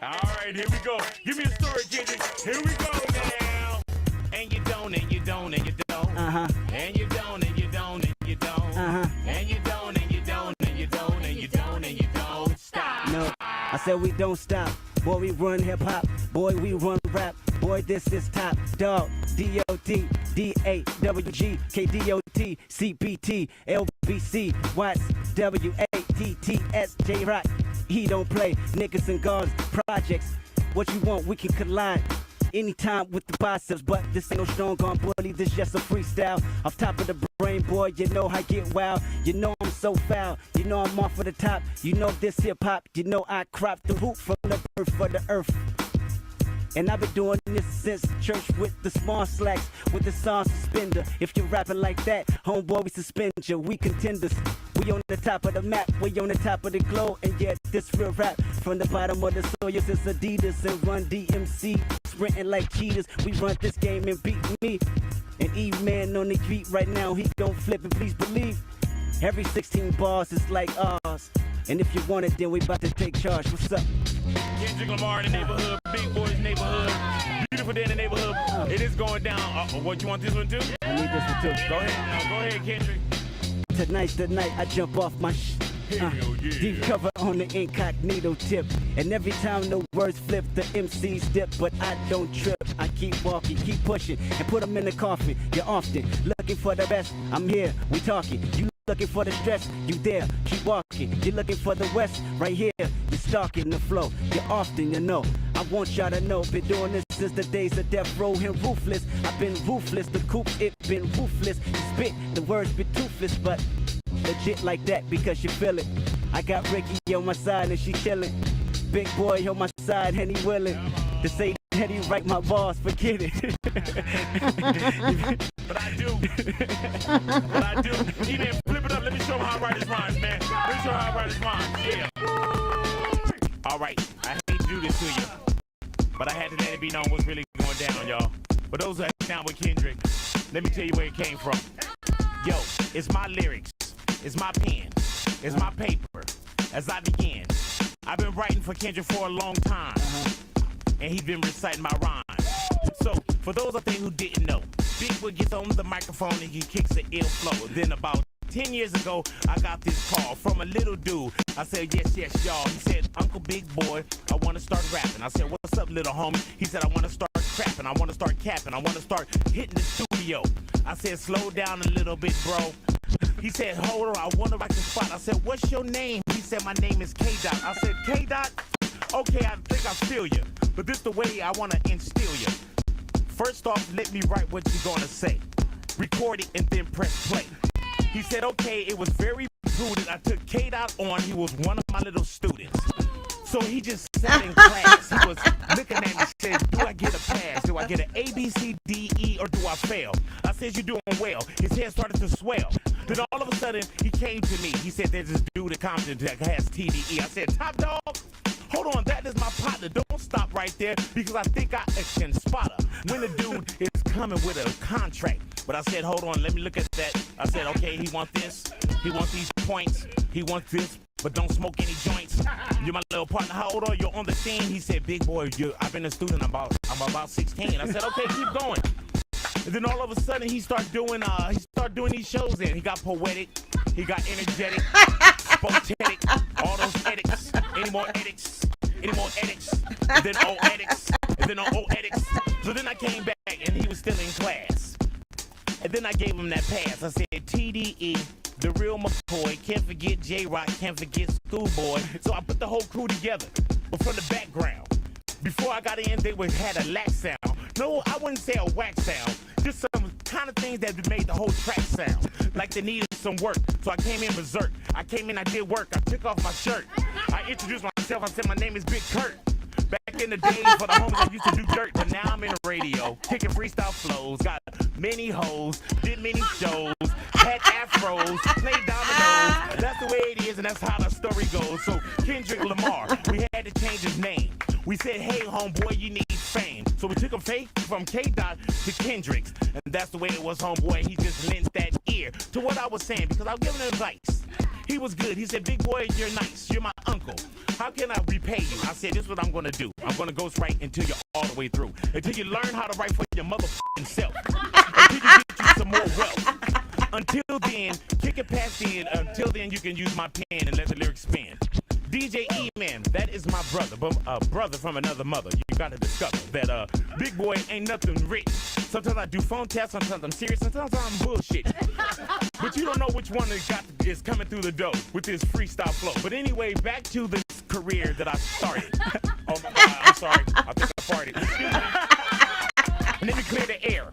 All right, here we go. Give me a story, Kendrick. Here we go now. And you don't, and you don't, and you don't. Uh-huh. And you don't, and you don't, and you don't. Uh-huh. And you don't, and you don't, and you don't, and you don't, and you don't stop. No, I said we don't stop. Boy, we run hip hop. Boy, we run rap. Boy, this is top dog. D.O.T. D.A.W.G. K.D.O.T. C.P.T. L.B.C. Watts. W.A.T.T.S. J-Rock. He don't play. Niggas and guards. Projects. What you want, we can collide. Anytime with the biceps, but this ain't no strong arm bully, this just a freestyle. Off top of the brain, boy, you know I get wild. You know I'm so foul, you know I'm off of the top. You know this hip hop, you know I crop the root from the birth for the earth. And I've been doing this since church with the small slacks, with the song suspender. If you're rapping like that, homeboy, we suspend you. We contenders. We on the top of the map, we on the top of the globe. And yet this real rap from the bottom of the soil is Adidas and Run DMC. Sprinting like cheaters, we run this game and beat me. And E-Man on the beat right now, he gon' flip it, please believe. Every 16 bars is like ours. And if you want it, then we about to take charge. What's up? Kendrick Lamar in the neighborhood, Big Boy's neighborhood, Beautiful Day in the neighborhood. It is going down. What, you want this one too? I need this one too. Go ahead, go ahead, Kendrick. Tonight's the night I jump off my deep cover on the incognito tip. And every time the words flip, the MCs dip. But I don't trip, I keep walking, keep pushing, and put them in the coffin. You're often looking for the best, I'm here, we talking. You looking for the stress, you there, keep walking. You're looking for the west, right here, you're stalking the flow. You're often, you know, I want y'all to know. Been doing this since the days of Death Row and Ruthless. I've been ruthless, the coupe, it been ruthless. You spit, the words been toothless, but legit like that because you feel it. I got Ricky on my side and she chillin'. Big Boy on my side and he willing to say that he write my bars, forget it. But I do. But I do. Even flip it up, let me show him how I write his rhymes, man. Let me show how I write his rhymes. Yeah. All right, I hate to do this to you, but I had to let it be known what's really going down, y'all. For those who are down with Kendrick, let me tell you where it came from. Yo, it's my lyrics, it's my pen, it's my paper. As I begin, I've been writing for Kendrick for a long time, and he's been reciting my rhymes. So, for those out there who didn't know, Big Boy gets on the microphone and he kicks an ill flow. Then about 10 years ago, I got this call from a little dude. I said, yes, y'all. He said, Uncle Big Boy, I want to start rapping. I said, what's up, little homie? He said, I want to start crapping. I want to start capping. I want to start hitting the studio. I said, slow down a little bit, bro. He said, hold on, I want to rock the spot. I said, what's your name? He said, my name is K-Dot. I said, K-Dot? Okay, I think I feel you. But this the way I want to instill you. First off, let me write what you're going to say. Record it and then press play. He said, okay, it was very prudent. I took K-Dot on. He was one of my little students. So he just sat in class. He was looking at me, said, do I get a pass? Do I get an A, B, C, D, E, or do I fail? I said, you're doing well. His head started to swell. Then all of a sudden, he came to me. He said, there's this dude at Compton that has TDE. I said, Top Dog, hold on, that is my partner. Don't stop right there because I think I can spot her when the dude is coming with a contract. But I said, hold on, let me look at that. I said, okay, he wants this. He wants these points. He wants this, but don't smoke any joints. You're my little partner. How old are you on the scene? He said, Big Boy, I've been a student. I'm about 16. I said, okay, keep going. And then all of a sudden, he started doing these shows in. He got poetic. He got energetic, spontaneous, all those edits. Any more edits? Any more edits? And then old edits. And then old edits. So then I came back and he was still in class. And then I gave him that pass. I said, TDE, the real McCoy. Can't forget J-Rock, can't forget Schoolboy. So I put the whole crew together. But from the background, before I got in, they had a lax sound. No, I wouldn't say a whack sound. Just some kind of things that made the whole track sound. Like they needed some work. So I came in berserk. I came in, I did work. I took off my shirt. I introduced myself. I said, my name is Big Kurt. Back in the days for the homies I used to do dirt, but now I'm in the radio, kicking freestyle flows, got many hoes, did many shows, had afros, played dominoes. That's the way it is, and that's how the story goes. So Kendrick Lamar, we had to change his name. We said, hey, homeboy, you need fame. So we took him from K-Dot to Kendrick's, and that's the way it was, homeboy. He just lent that ear to what I was saying, because I was giving him advice. He was good. He said, big boy, you're nice. You're my uncle. How can I repay you? I said, this is what I'm going to do. I'm going to ghostwrite until you're all the way through. Until you learn how to write for your motherfucking self. Until you get you some more wealth. Until then, kick it past the end. Until then, you can use my pen and let the lyrics spin. DJ E-Man, that is my brother, but brother from another mother. You got to discover that big boy ain't nothing rich. Sometimes I do phone tests, sometimes I'm serious, sometimes I'm bullshit. But you don't know which one is coming through the door with this freestyle flow. But anyway, back to this career that I started. Oh my God, I'm sorry. I think I farted. And let me clear the air.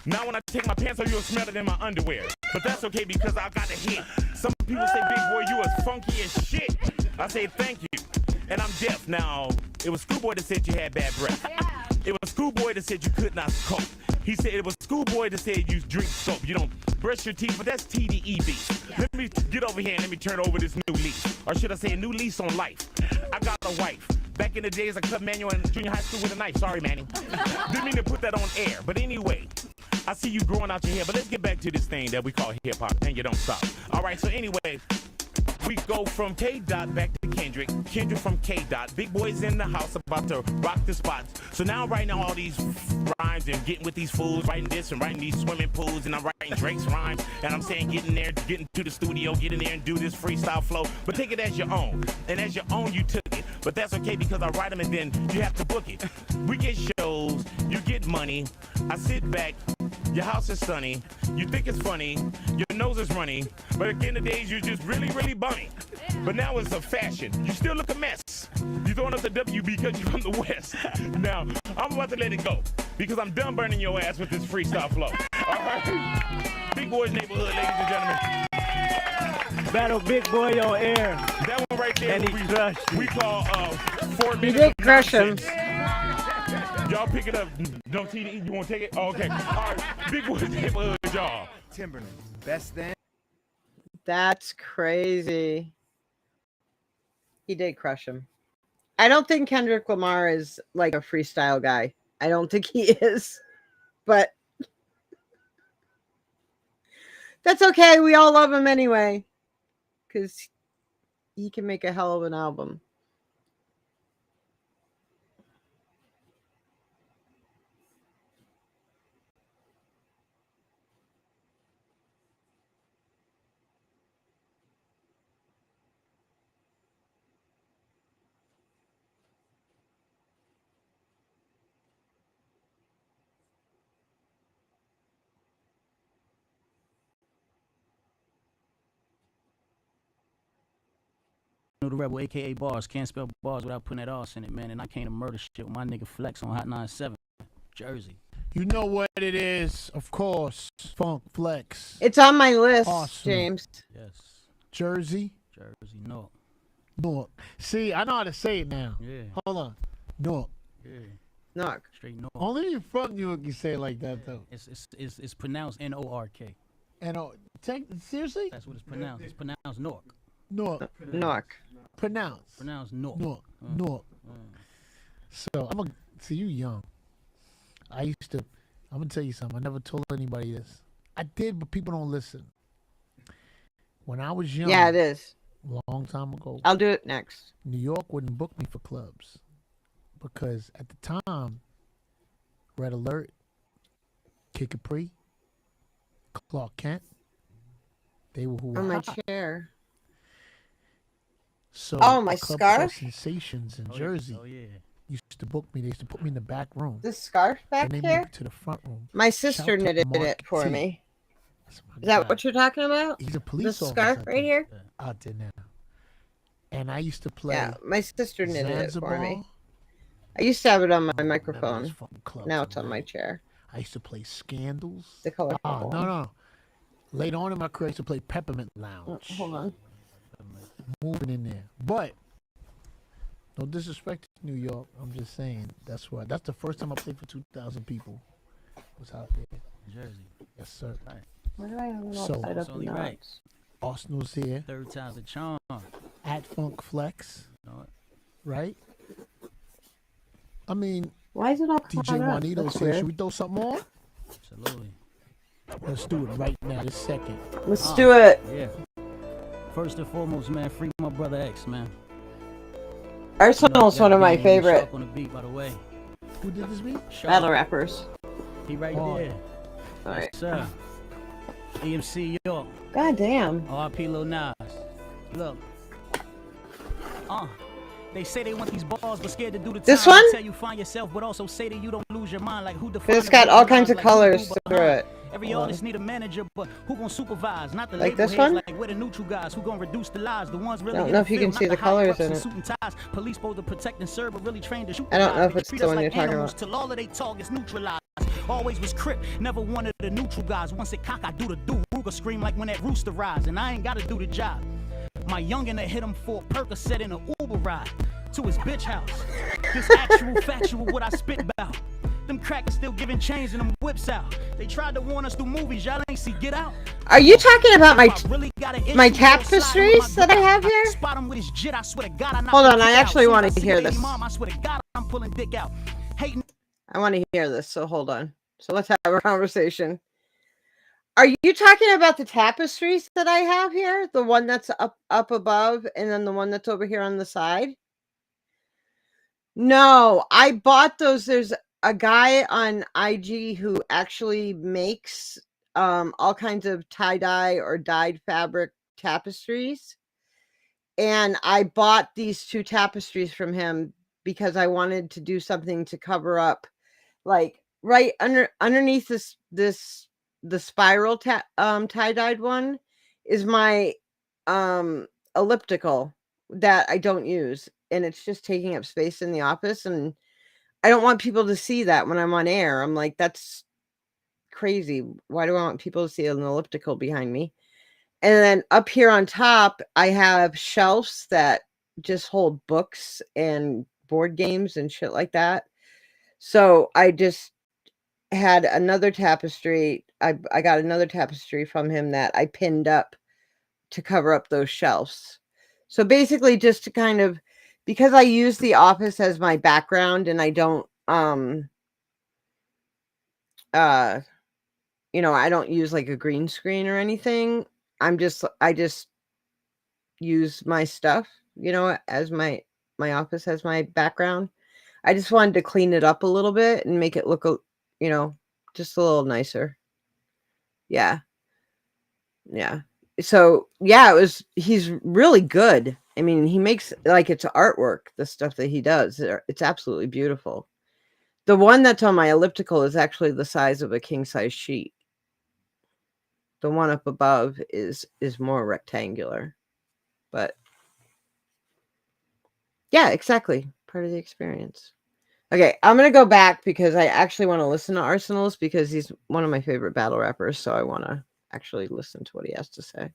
Now when I take my pants off, you'll smell it in my underwear. But that's okay because I got a hit. Some people say, big boy, you as funky as shit. I say, thank you. And I'm deaf. Now, it was Schoolboy that said you had bad breath. Yeah. It was Schoolboy that said you could not cope. He said it was Schoolboy that said you drink soap. You don't brush your teeth, but that's TDEB. Yeah. Let me get over here and let me turn over this new leaf. Or should I say a new lease on life. I got a wife. Back in the days, I cut manual in junior high school with a knife. Sorry, Manny. Didn't mean to put that on air. But anyway, I see you growing out your hair. But let's get back to this thing that we call hip-hop, and you don't stop. All right, so anyway, we go from K-Dot back to Kendrick. Kendrick from K-Dot. Big boy's in the house about to rock the spots. So now I'm writing all these rhymes and getting with these fools, writing this and writing these swimming pools, and I'm writing Drake's rhymes. And I'm saying get in there, get into the studio, get in there and do this freestyle flow. But take it as your own. And as your own, you took it. But that's okay because I write them and then you have to book it. We get shows, you get money. I sit back, your house is sunny. You think it's funny, your nose is runny. But at the end of the day, you're just really, really bummy. But now it's a fashion. You still look a mess. You throwing up the W because you're from the West. Now, I'm about to let it go because I'm done burning your ass with this freestyle flow. All right? Big Boy's Neighborhood, ladies and gentlemen. Battle Big Boy on air. That one right there, we call 4 minutes. You did crush him. Y'all pick it up. No, TD, you want to take it? Oh, okay. All right. Big Boy's Neighborhood, y'all. Timberland, best thing. That's crazy. He did crush him. I don't think Kendrick Lamar is like a freestyle guy. I don't think he is. But that's okay. We all love him anyway. Because he can make a hell of an album. The Rebel, aka Bars, can't spell bars without putting that arse in it, man. And I came to murder shit with my nigga Flex on Hot 97, Jersey. You know what it is, of course. Funk Flex. It's on my list, Awesome. James. Yes. Jersey. Jersey, Newark. Newark. See, I know how to say it now. Yeah. Hold on. Newark. Yeah. Newark. Straight Newark. Only if you're from Newark you say it like that, though. It's pronounced N-O-R-K. Seriously? That's what it's pronounced. It's pronounced Newark. Newark. Newark. Pronounced. Pronounced Newark. Newark. Newark. So see, you young. I'm gonna tell you something. I never told anybody this. I did, but people don't listen. When I was young. Yeah, it is. Long time ago. I'll do it next. New York wouldn't book me for clubs because at the time, Red Alert, Kid Capri, Clark Kent, they were who On were my hot. chair. So Oh, my a club scarf? called Sensations in Jersey. Oh yeah. Used to book me. They used to put me in the back room. This scarf back and they here? moved me to the front room. My Shout sister out to knitted Mark it for T. me. Is that what you're talking about? He's a police This officer. scarf I right think, here? out there now. And I used to play. Yeah, my sister knitted it for me. Zanzibar. I used to have it on my those microphone. fucking clubs, Now it's on my chair. I used to play Scandals. The colorful Oh, one. no. Later on in my career, I used to play Peppermint Lounge. Hold on. Moving in there. But, no disrespect to New York. I'm just saying. That's the first time I played for 2,000 people. Was out there. Jersey. Yes, sir. Right. Why do I have it all So, tied It's up only in right. knots? Arsenal's here. Third time's a charm. At Funk Flex. You know what? Right? I mean, Why is it all DJ caught up? Juanito That's said, weird. should we throw something on? Absolutely. Let's do it right now, this second. Let's do it. Yeah. First and foremost, man, free my brother X, man. Arsenal's one of my favorite Shark on the beat, by the way. Who did this beat? battle rappers. He right Oh. there. All right. Yes, sir. EMC York. God damn. RP Lil Nas. Look. They say they want these balls, but scared to do the time. This one? Tell you find yourself, but also say that you don't lose your mind. Like who But it's got all kinds of colors through it. Every artist need a manager, but who gonna supervise? Not the Like label this heads, one? like we're the neutral guys who gonna reduce the lies. The ones really I don't in know the if you field, can see not the high colors ups in and it. suit and ties. Police supposed to protect and serve, but really trained to shoot. I don't know if They it's treat the us one like you're talking animals about. Till all of they targets neutralized. Always was crip, never one of the neutral guys. Once it cock, I do the do. Ruger scream like when that rooster rise, and I ain't gotta do the job. My youngin' that hit him for a Percocet in an Uber ride to his bitch house. This actual factual what I spit about. Them crackers still giving chains and them whips out. They tried to warn us through movies, y'all ain't see Get Out. Are you talking about my Really got an my issue, go slide tapestries on that I have here? Spot him with his jit, I swear to God, I knock Hold the on, I dick out. actually Soon as wanna I see hear baby this. Mom, I swear to God, I'm pulling dick out. Hating. I want to hear this, so hold on. So let's have a conversation. Are you talking about the tapestries that I have here? The one that's up above and then the one that's over here on the side? No, I bought those. There's a guy on IG who actually makes all kinds of tie-dye or dyed fabric tapestries. And I bought these two tapestries from him because I wanted to do something to cover up, like right underneath the spiral tie-dyed one is my elliptical that I don't use, and it's just taking up space in the office, and I don't want people to see that when I'm on air. I'm like, that's crazy. Why do I want people to see an elliptical behind me? And then up here on top, I have shelves that just hold books and board games and shit like that. So I just had another tapestry. I got another tapestry from him that I pinned up to cover up those shelves. So basically just to kind of, because I use the office as my background and I don't, I don't use like a green screen or anything. I just use my stuff, as my office as my background. I just wanted to clean it up a little bit and make it look, just a little nicer. Yeah. Yeah. So yeah, he's really good. I mean, he makes like it's artwork, the stuff that he does. It's absolutely beautiful. The one that's on my elliptical is actually the size of a king size sheet. The one up above is more rectangular. But yeah, exactly. Part of the experience. Okay, I'm going to go back because I actually want to listen to Arsenals because he's one of my favorite battle rappers. So I want to actually listen to what he has to say.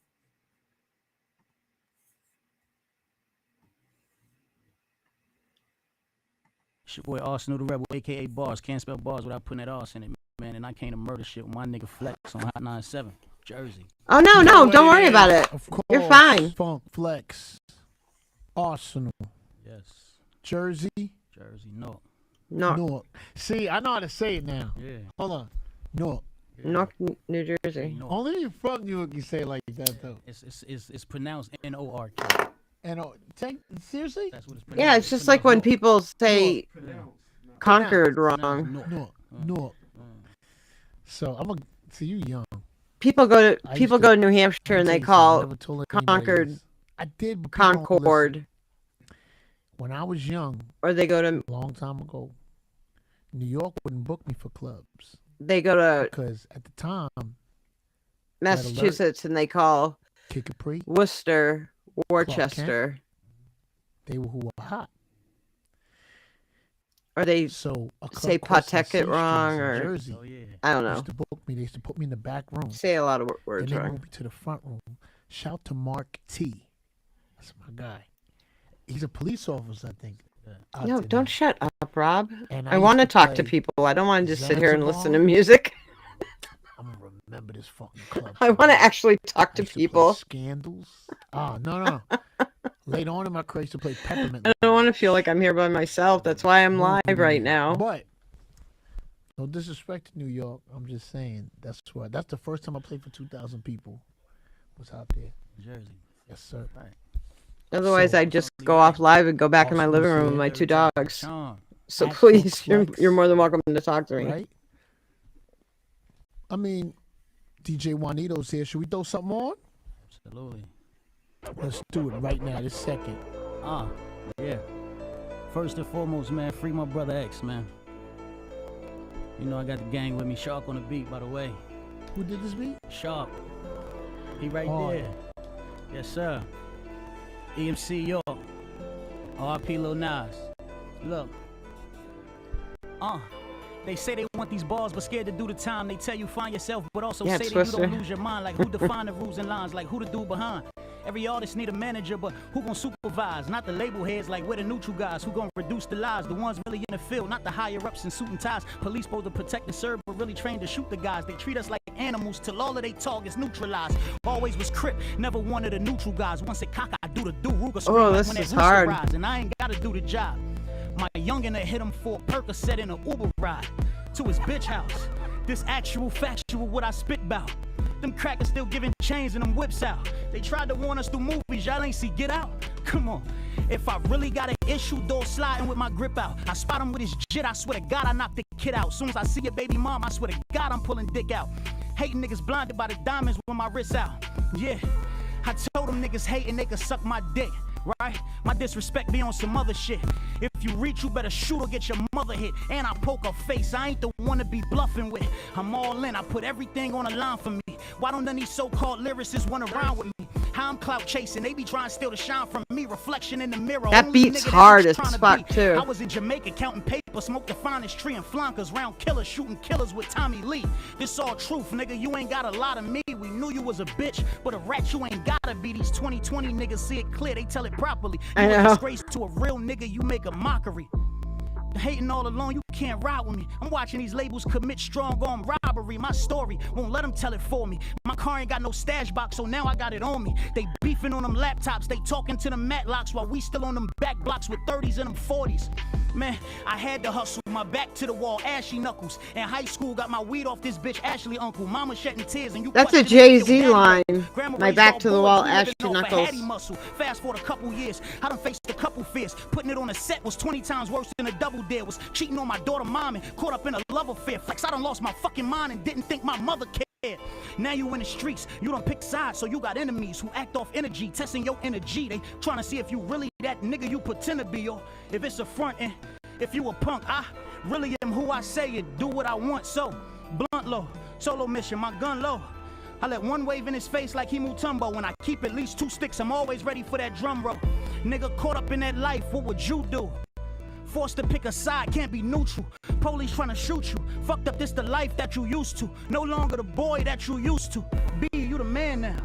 It's your boy Arsenal the Rebel, aka Bars. Can't spell bars without putting that arse in it, man. And I came to murder shit with my nigga Flex on Hot 97, Jersey. Oh, no, don't worry about it. Of course, You're fine. Funk Flex. Arsenal. Yes. Jersey. Jersey, no. Newark. See, I know how to say it now. Yeah. Hold on. Newark. Newark, New Jersey. Only you from Newark you say it like that, though. It's pronounced N-O-R-K. Seriously? That's what it's pronounced. Yeah, it's just like when people say Concord wrong. Newark. So I'm you young. People go to New Hampshire and they call never told anybody Concord this. I did. But people don't listen. Concord. When I was young, Or they go to a long time ago, New York wouldn't book me for clubs they go to because at the time, Massachusetts and they call Kid Capri, Worcester, Clark Kent, Worcester. they were who were hot. Or they So a club say called Pawtucket Sensations wrong in or Jersey I don't know. used to book me. They used to put me in the back room. Say a lot of words Then they wrong. moved me to the front room. Shout to Mark T. That's my guy. He's a police officer, I think. out No, there don't now. shut up, Rob. And I I want to used to talk to play people. I don't want to just sit here and listen to Zanzibar. music. I'm gonna remember this fucking club. I want to actually talk to people. Scandals. Oh no. Later on in my career, I used to play Peppermint. I don't want to feel like I'm here by myself. That's why I'm live right now. But no disrespect to New York. I'm just saying that's the first time I played for 2,000 people. Was out there. Jersey. Yes, sir. Right. Otherwise, I'd just go off live and go back in my living room with my 2 dogs. So please, you're more than welcome to talk to me. Right? I mean, DJ Juanito's here. Should we throw something on? Absolutely. Let's do it right now, this second. Yeah. First and foremost, man, free my brother X, man. You know I got the gang with me. Shark on the beat, by the way. Who did this beat? Shark. He right Hard. there. Yes, sir. EMC York. RP Lil Nas. Look. They say they want these bars, but scared to do the time. They tell you find yourself, but also Yeah, say that Twister. you don't lose your mind. Like who define the rules and lines? Like who the dude behind? Every artist need a manager, but who gon' supervise? Not the label heads, like we're the neutral guys. Who gon' reduce the lies? The ones really in the field, not the higher ups in suit and ties. Police supposed to protect and serve, but really trained to shoot the guys. They treat us like animals till all of they targets neutralized. Always was crip, never wanted the neutral guys. Once it cock, I do the do. Ruger scream like this when that is rooster hard. rise, and I ain't gotta do the job. My youngin' that hit him for a Percocet in an Uber ride to his bitch house. This actual factual what I spit about. Them crackers still giving chains and them whips out. They tried to warn us through movies, y'all ain't see Get Out? Come on. If I really got an issue, door sliding with my grip out. I spot him with his jit, I swear to God I knock the kid out. Soon as I see your baby mom, I swear to God I'm pulling dick out. Hating niggas blinded by the diamonds with my wrists out. Yeah, I told them niggas hating they could suck my dick. Right? My disrespect be on some other shit. If you reach, you better shoot or get your mother hit. And I poke her face, I ain't the one to be bluffing with. I'm all in, I put everything on the line for me. Why don't none of these so-called lyricists run around with me? How I'm clout chasing, they be trying still to shine from me. Reflection in the mirror. That Only beat's nigga hard I'm as tryna fuck, be. too. I was in Jamaica counting paper, smoked the finest tree and flankers, round killers, shooting killers with Tommy Lee. This all truth, nigga, you ain't got a lot of me. We knew you was a bitch, but a rat you ain't gotta be. These 2020 niggas see it clear, they tell it properly. You I a know. disgrace to a real nigga, you make a mockery. Hating all alone, you can't ride with me. I'm watching these labels commit strong arm robbery. My story won't let them tell it for me. My car ain't got no stash box, so now I got it on me. They beefing on them laptops, they talking to them Matlocks while we still on them back blocks with 30s and them 40s. Man, I had to hustle, my back to the wall, ashy knuckles. In high school, got my weed off this bitch Ashley uncle. Mama shedding tears and you That's a questioning if Jay-Z your daddy line. love. Grandma My raised back all to the boys, wall, we living ashy off a knuckles. Hattie muscle. Fast forward a couple years, I done faced a couple fears. Putting it on a set was 20 times worse than a double dare. Was cheating on my daughter mom and caught up in a love affair. Flex, I done lost my fucking mind and didn't think my mother cared. Now you in the streets, you done pick sides, so you got enemies who act off energy, testing your energy. They trying to see if you really that nigga you pretend to be, or if it's a front and if you a punk. I really am who I say and do what I want. So blunt low, solo mission, my gun low. I let one wave in his face like he Mutombo. When I keep at least 2 sticks, I'm always ready for that drum roll. Nigga caught up in that life, what would you do? Forced to pick a side, can't be neutral. Police trying to shoot you. Fucked up, this the life that you used to. No longer the boy that you used to be. You the man now.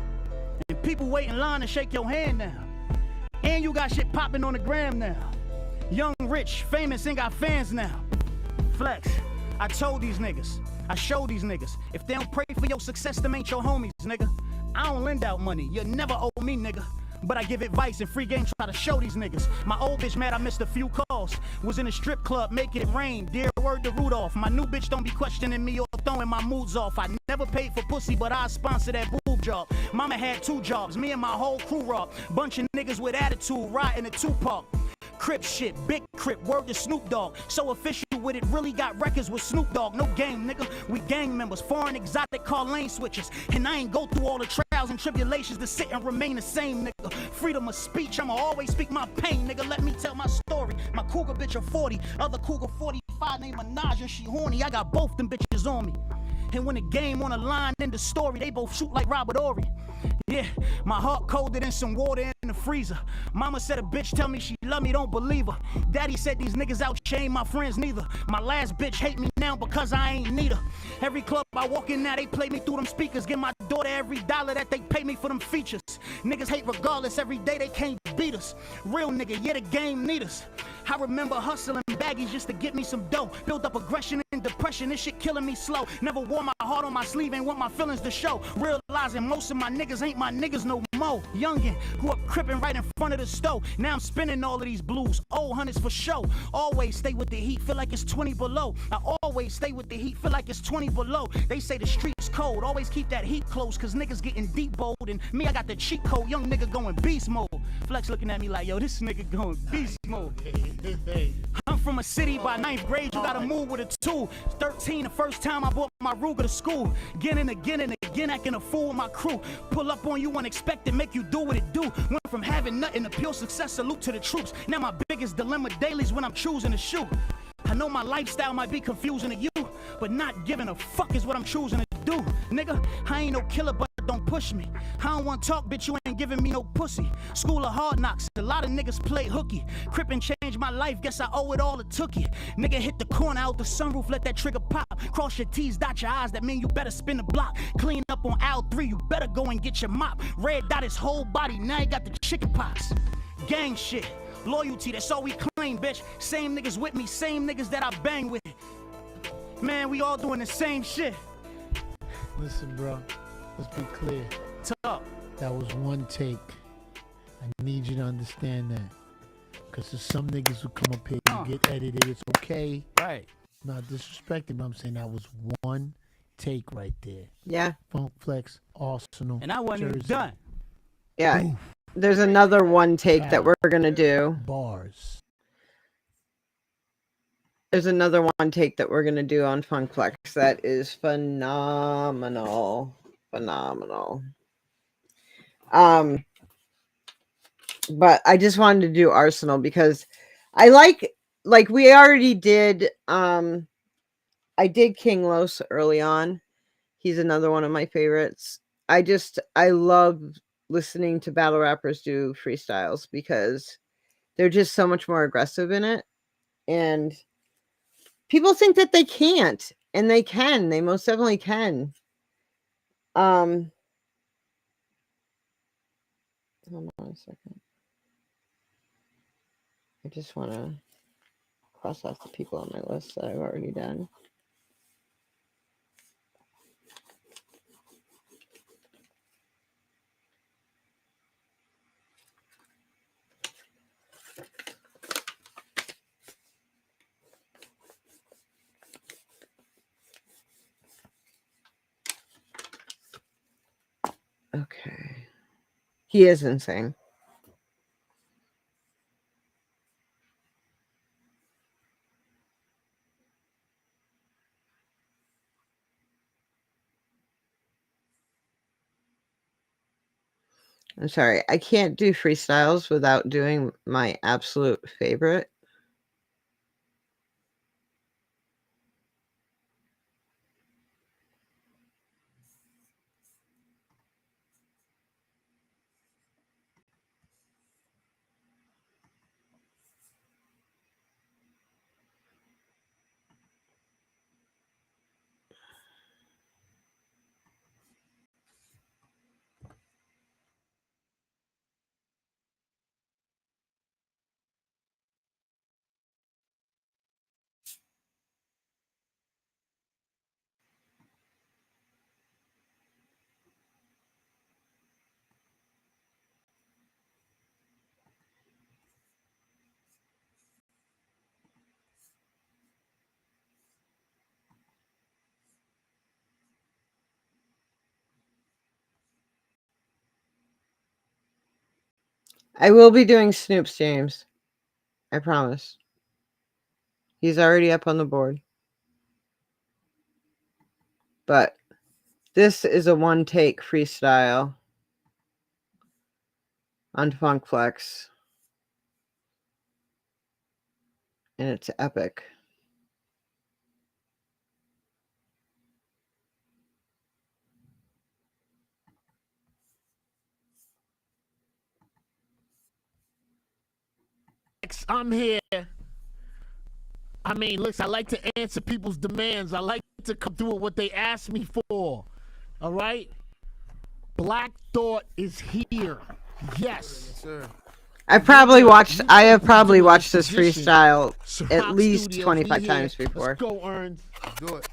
And people wait in line to shake your hand now. And you got shit popping on the gram now. Young, rich, famous, and got fans now. Flex, I told these niggas, I showed these niggas, if they don't pray for your success, them ain't your homies, nigga. I don't lend out money, you never owe me, nigga. But I give advice and free game, try to show these niggas. My old bitch mad I missed a few calls. Was in a strip club, making it rain. Dear word to Rudolph. My new bitch don't be questioning me or throwing my moods off. I never paid for pussy, but I sponsor that boob job. Mama had 2 jobs, me and my whole crew robbed. Bunch of niggas with attitude, riding a Tupac. Crip shit, big crip, word to Snoop Dogg. So official with it, really got records with Snoop Dogg. No game, nigga, we gang members. Foreign exotic car lane switches. And I ain't go through all the travel trials and tribulations to sit and remain the same, nigga. Freedom of speech, I'ma always speak my pain, nigga. Let me tell my story. My cougar bitch a 40, other cougar 45 named Minaj and she horny. I got both them bitches on me. And when the game on the line in the story, they both shoot like Robert Ory. Yeah, my heart colder than some water in the freezer. Mama said a bitch tell me she love me, don't believe her. Daddy said these niggas out ain't my friends neither. My last bitch hate me now because I ain't need her. Every club I walk in now, they play me through them speakers. Give my daughter every dollar that they pay me for them features. Niggas hate regardless, every day they can't beat us. Real nigga, yeah, the game need us. I remember hustling baggies just to get me some dough. Build up aggression and depression, this shit killing me slow. Never wore my heart on my sleeve, ain't want my feelings to show. Realizing most of my niggas ain't my niggas no more. Youngin', grew up crippin' right in front of the stove. Now I'm spinning all of these blues, old hundreds for show. Always stay with the heat, feel like it's 20 below. I always stay with the heat, feel like it's 20 below. They say the street's cold, always keep that heat close, cause niggas getting deep bold. And me, I got the cheat code, young nigga going beast mode. Flex looking at me like, yo, this nigga going beast mode. I'm from a city by 9th grade, you gotta move with a tool. 13, the first time I bought my Ruger to school. Again and again and again, acting a fool with my crew. Pull up on you unexpected, make you do what it do. Went from having nothing to pure success, salute to the troops. Now my biggest dilemma daily is when I'm choosing to shoot. I know my lifestyle might be confusing to you, but not giving a fuck is what I'm choosing to do. Nigga, I ain't no killer, but don't push me. I don't want talk, bitch, you ain't giving me no pussy. School of hard knocks, a lot of niggas play hooky. Crippin' changed my life, guess I owe it all to Tookie. Nigga hit the corner out the sunroof, let that trigger pop. Cross your T's, dot your I's, that mean you better spin the block. Clean up on aisle 3, you better go and get your mop. Red dot his whole body, now he got the chicken pox. Gang shit, loyalty, that's all we claim, bitch. Same niggas with me, same niggas that I bang with. Man, we all doing the same shit. Listen, bro, let's be clear. Talk. That was one take. I need you to understand that. Because there's some niggas who come up here and get edited. It's okay. Right. Not disrespecting, but I'm saying that was one take right there. Yeah. Funk Flex, Arsenal. And I wasn't even Jersey. done. Yeah. Oof. There's another one take that we're going to do. Bars. There's another one take that we're going to do on Funk Flex that is phenomenal. Phenomenal. But I just wanted to do Arsenal because I like we already did I did King Los early on. He's another one of my favorites. I love listening to battle rappers do freestyles because they're just so much more aggressive in it. And people think that they can't, and they can. They most definitely can. Hold on a second. I just want to cross off the people on my list that I've already done. Okay. He is insane. I'm sorry. I can't do freestyles without doing my absolute favorite. I will be doing Snoop's James. I promise. He's already up on the board. But this is a one-take freestyle on Funk Flex. And it's epic. I'm here. I mean, listen, I like to answer people's demands. I like to come through with what they ask me for. All right? Black Thought is here. Yes. Sir. I have probably watched this freestyle at least 25 times before. Let's go, Ernst. Do it.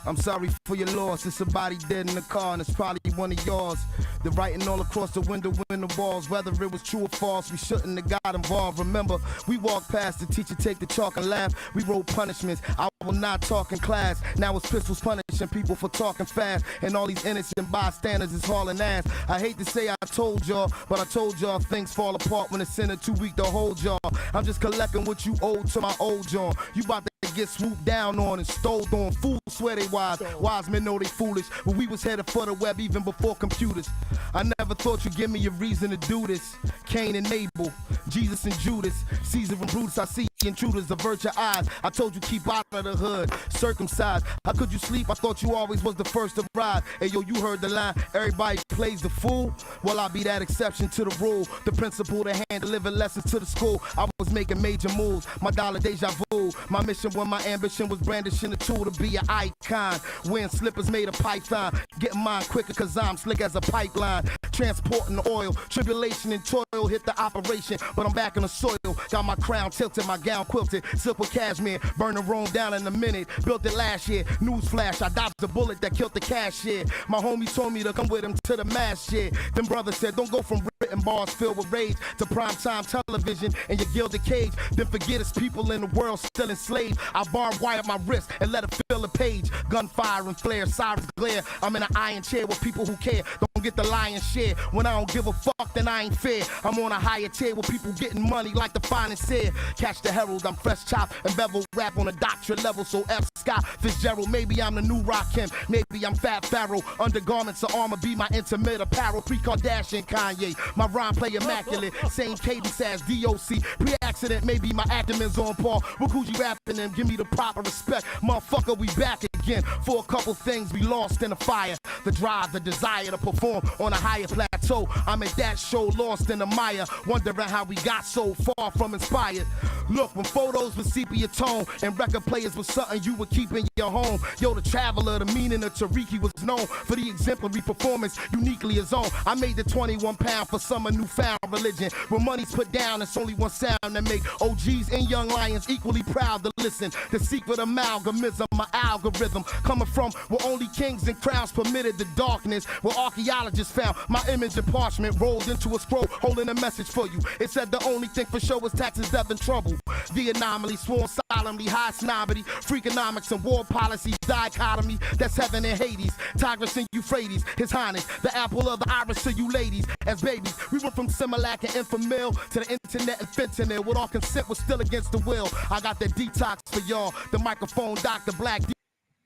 I'm sorry for your loss. It's a body dead in the car, and it's probably one of yours. The writing all across the window in the walls. Whether it was true or false, we shouldn't have got involved. Remember, we walked past the teacher, take the chalk and laugh. We wrote punishments. I will not talk in class. Now it's pistols punishing people for talking fast. And all these innocent bystanders is hauling ass. I hate to say I told y'all, but I told y'all things fall apart when it's in a 2 week to hold y'all. I'm just collecting what you owed to my old John. You about to get swooped down on and stole on. Fools swear they wise. Wise men know they foolish. But we was headed for the web even before computers. I never thought you'd give me a reason to do this. Cain and Abel, Jesus and Judas, Caesar and Brutus. I see intruders, avert your eyes. I told you keep out of the hood, circumcised. How could you sleep? I thought you always was the first to ride. Hey yo, you heard the line, everybody plays the fool. Well, I'll be that exception to the rule. The principal to hand deliver lessons to the school. I was making major moves, my dollar deja vu. My mission when my ambition was brandishing a tool to be an icon. Wearing slippers made of python. Getting mine quicker cause I'm slick as a pipeline. Transporting the oil, tribulation and toil hit the operation. But I'm back in the soil, got my crown tilted, my gown quilted. Silk with cashmere, burning Rome down in a minute. Built it last year, newsflash, I dodged the bullet that killed the cashier. My homies told me to come with him to the mass shit. Them brothers said don't go from written bars filled with rage to primetime television and your gilded cage. Then forget it's people in the world still enslaved. I barbed wire my wrist and let it fill a page. Gunfire and flare, sirens glare. I'm in an iron chair with people who care. Don't get the lion's share. When I don't give a fuck, then I ain't fair. I'm on a higher tier with people getting money like the finest here. Catch the herald, I'm fresh chop and bevel rap on a doctorate level. So F. Scott Fitzgerald, maybe I'm the new Rakim, maybe I'm Fat Pharaoh. Undergarments of armor be my intimate apparel. Pre-Kardashian Kanye, my rhyme play immaculate. Same cadence as DOC. Pre-accident, maybe my abdomen's on par. Look who's you rapping and give me the proper respect. Motherfucker, we back again for a couple things we lost in the fire. The drive, the desire to perform on a higher plateau. I'm at that show lost in the mire, wondering how we got so far from inspired. Look, when photos with sepia tone and record players was something you would keep in your home. Yo, the traveler, the meaning of Tariqi was known for the exemplary performance uniquely his own. I made the 21 pound for summer newfound religion. When money's put down, it's only one sound that make OGs and young lions equally proud to listen. The secret amalgamism, my algorithm, coming from where only kings and crowns permitted the darkness, where archaeologists found my image in parchment rolled into a scroll holding a message for you. It said the only thing for sure is taxes, death, and trouble. The anomaly, sworn solemnly, high snobbery, freakonomics and war policies, dichotomy, that's heaven and Hades, Tigris and Euphrates, His Highness, the apple of the iris to you ladies. As babies, we went from Similac and Infamil to the internet and fentanyl, with all consent was still against the will. I got that detox for y'all, the microphone, Dr. Black,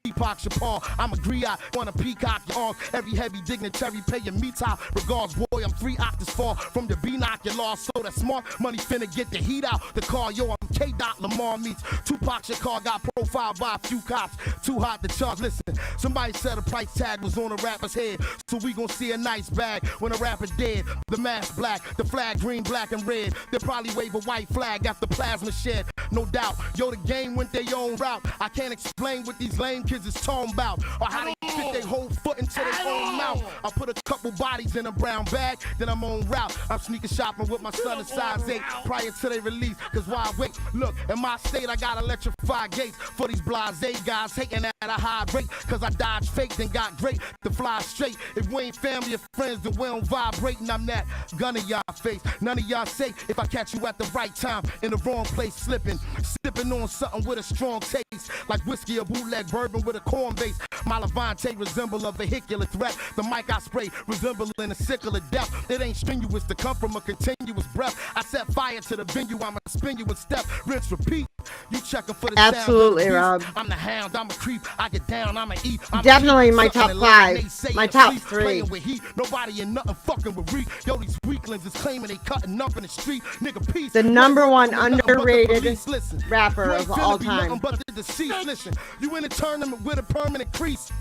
Deepak Chapar, I'm a griot, wanna peacock your arms. Every heavy dignitary paying me top. Regards, boy, I'm 3 octaves far from the B-knock. You lost, so that smart money finna get the heat out the car. Yo, I'm K-Dot Lamar meets Tupac Shakur, got profiled by a few cops. Too hot to charge. Listen, somebody said a price tag was on a rapper's head, so we gon' see a nice bag when a rapper dead. The mask black, the flag green, black and red. They'll probably wave a white flag after plasma shed, no doubt. Yo, the game went their own route. I can't explain what these lame kids is talking about, or how they fit their whole foot into their own mouth. I put a couple bodies in a brown bag, then I'm on route. I'm sneaker shopping with my son in size 8 prior to their release, cause why wait? Look, in my state I got electrified gates for these blase guys hating at a high rate, cause I dodged fake then got great to fly straight. If we ain't family or friends, then we don't vibrate, and I'm that gun in y'all face. None of y'all safe if I catch you at the right time in the wrong place slipping, sipping on something with a strong taste, like whiskey or bootleg bourbon with a corn base. My Levante resemble a vehicular threat. The mic I spray resembling a sickle of death. It ain't strenuous to come from a continuous breath. I set fire to the venue, I'ma spin you in step. Rinse, repeat. You checking for the absolutely, sound. Rob. I'm the hound, I'm a creep. I get down, I'ma eat. I'm Definitely cheap, my something top that like 5. they say My in top sleep, 3. playing with heat. Nobody and nothing fucking with reek. Yo, these weaklings is claiming they cutting up in the street. Nigga, peace. The number one Nothing but the underrated police. Listen, rapper you ain't of finna all be time. nothing but the deceased. Listen, you in a tournament with a permanent crease.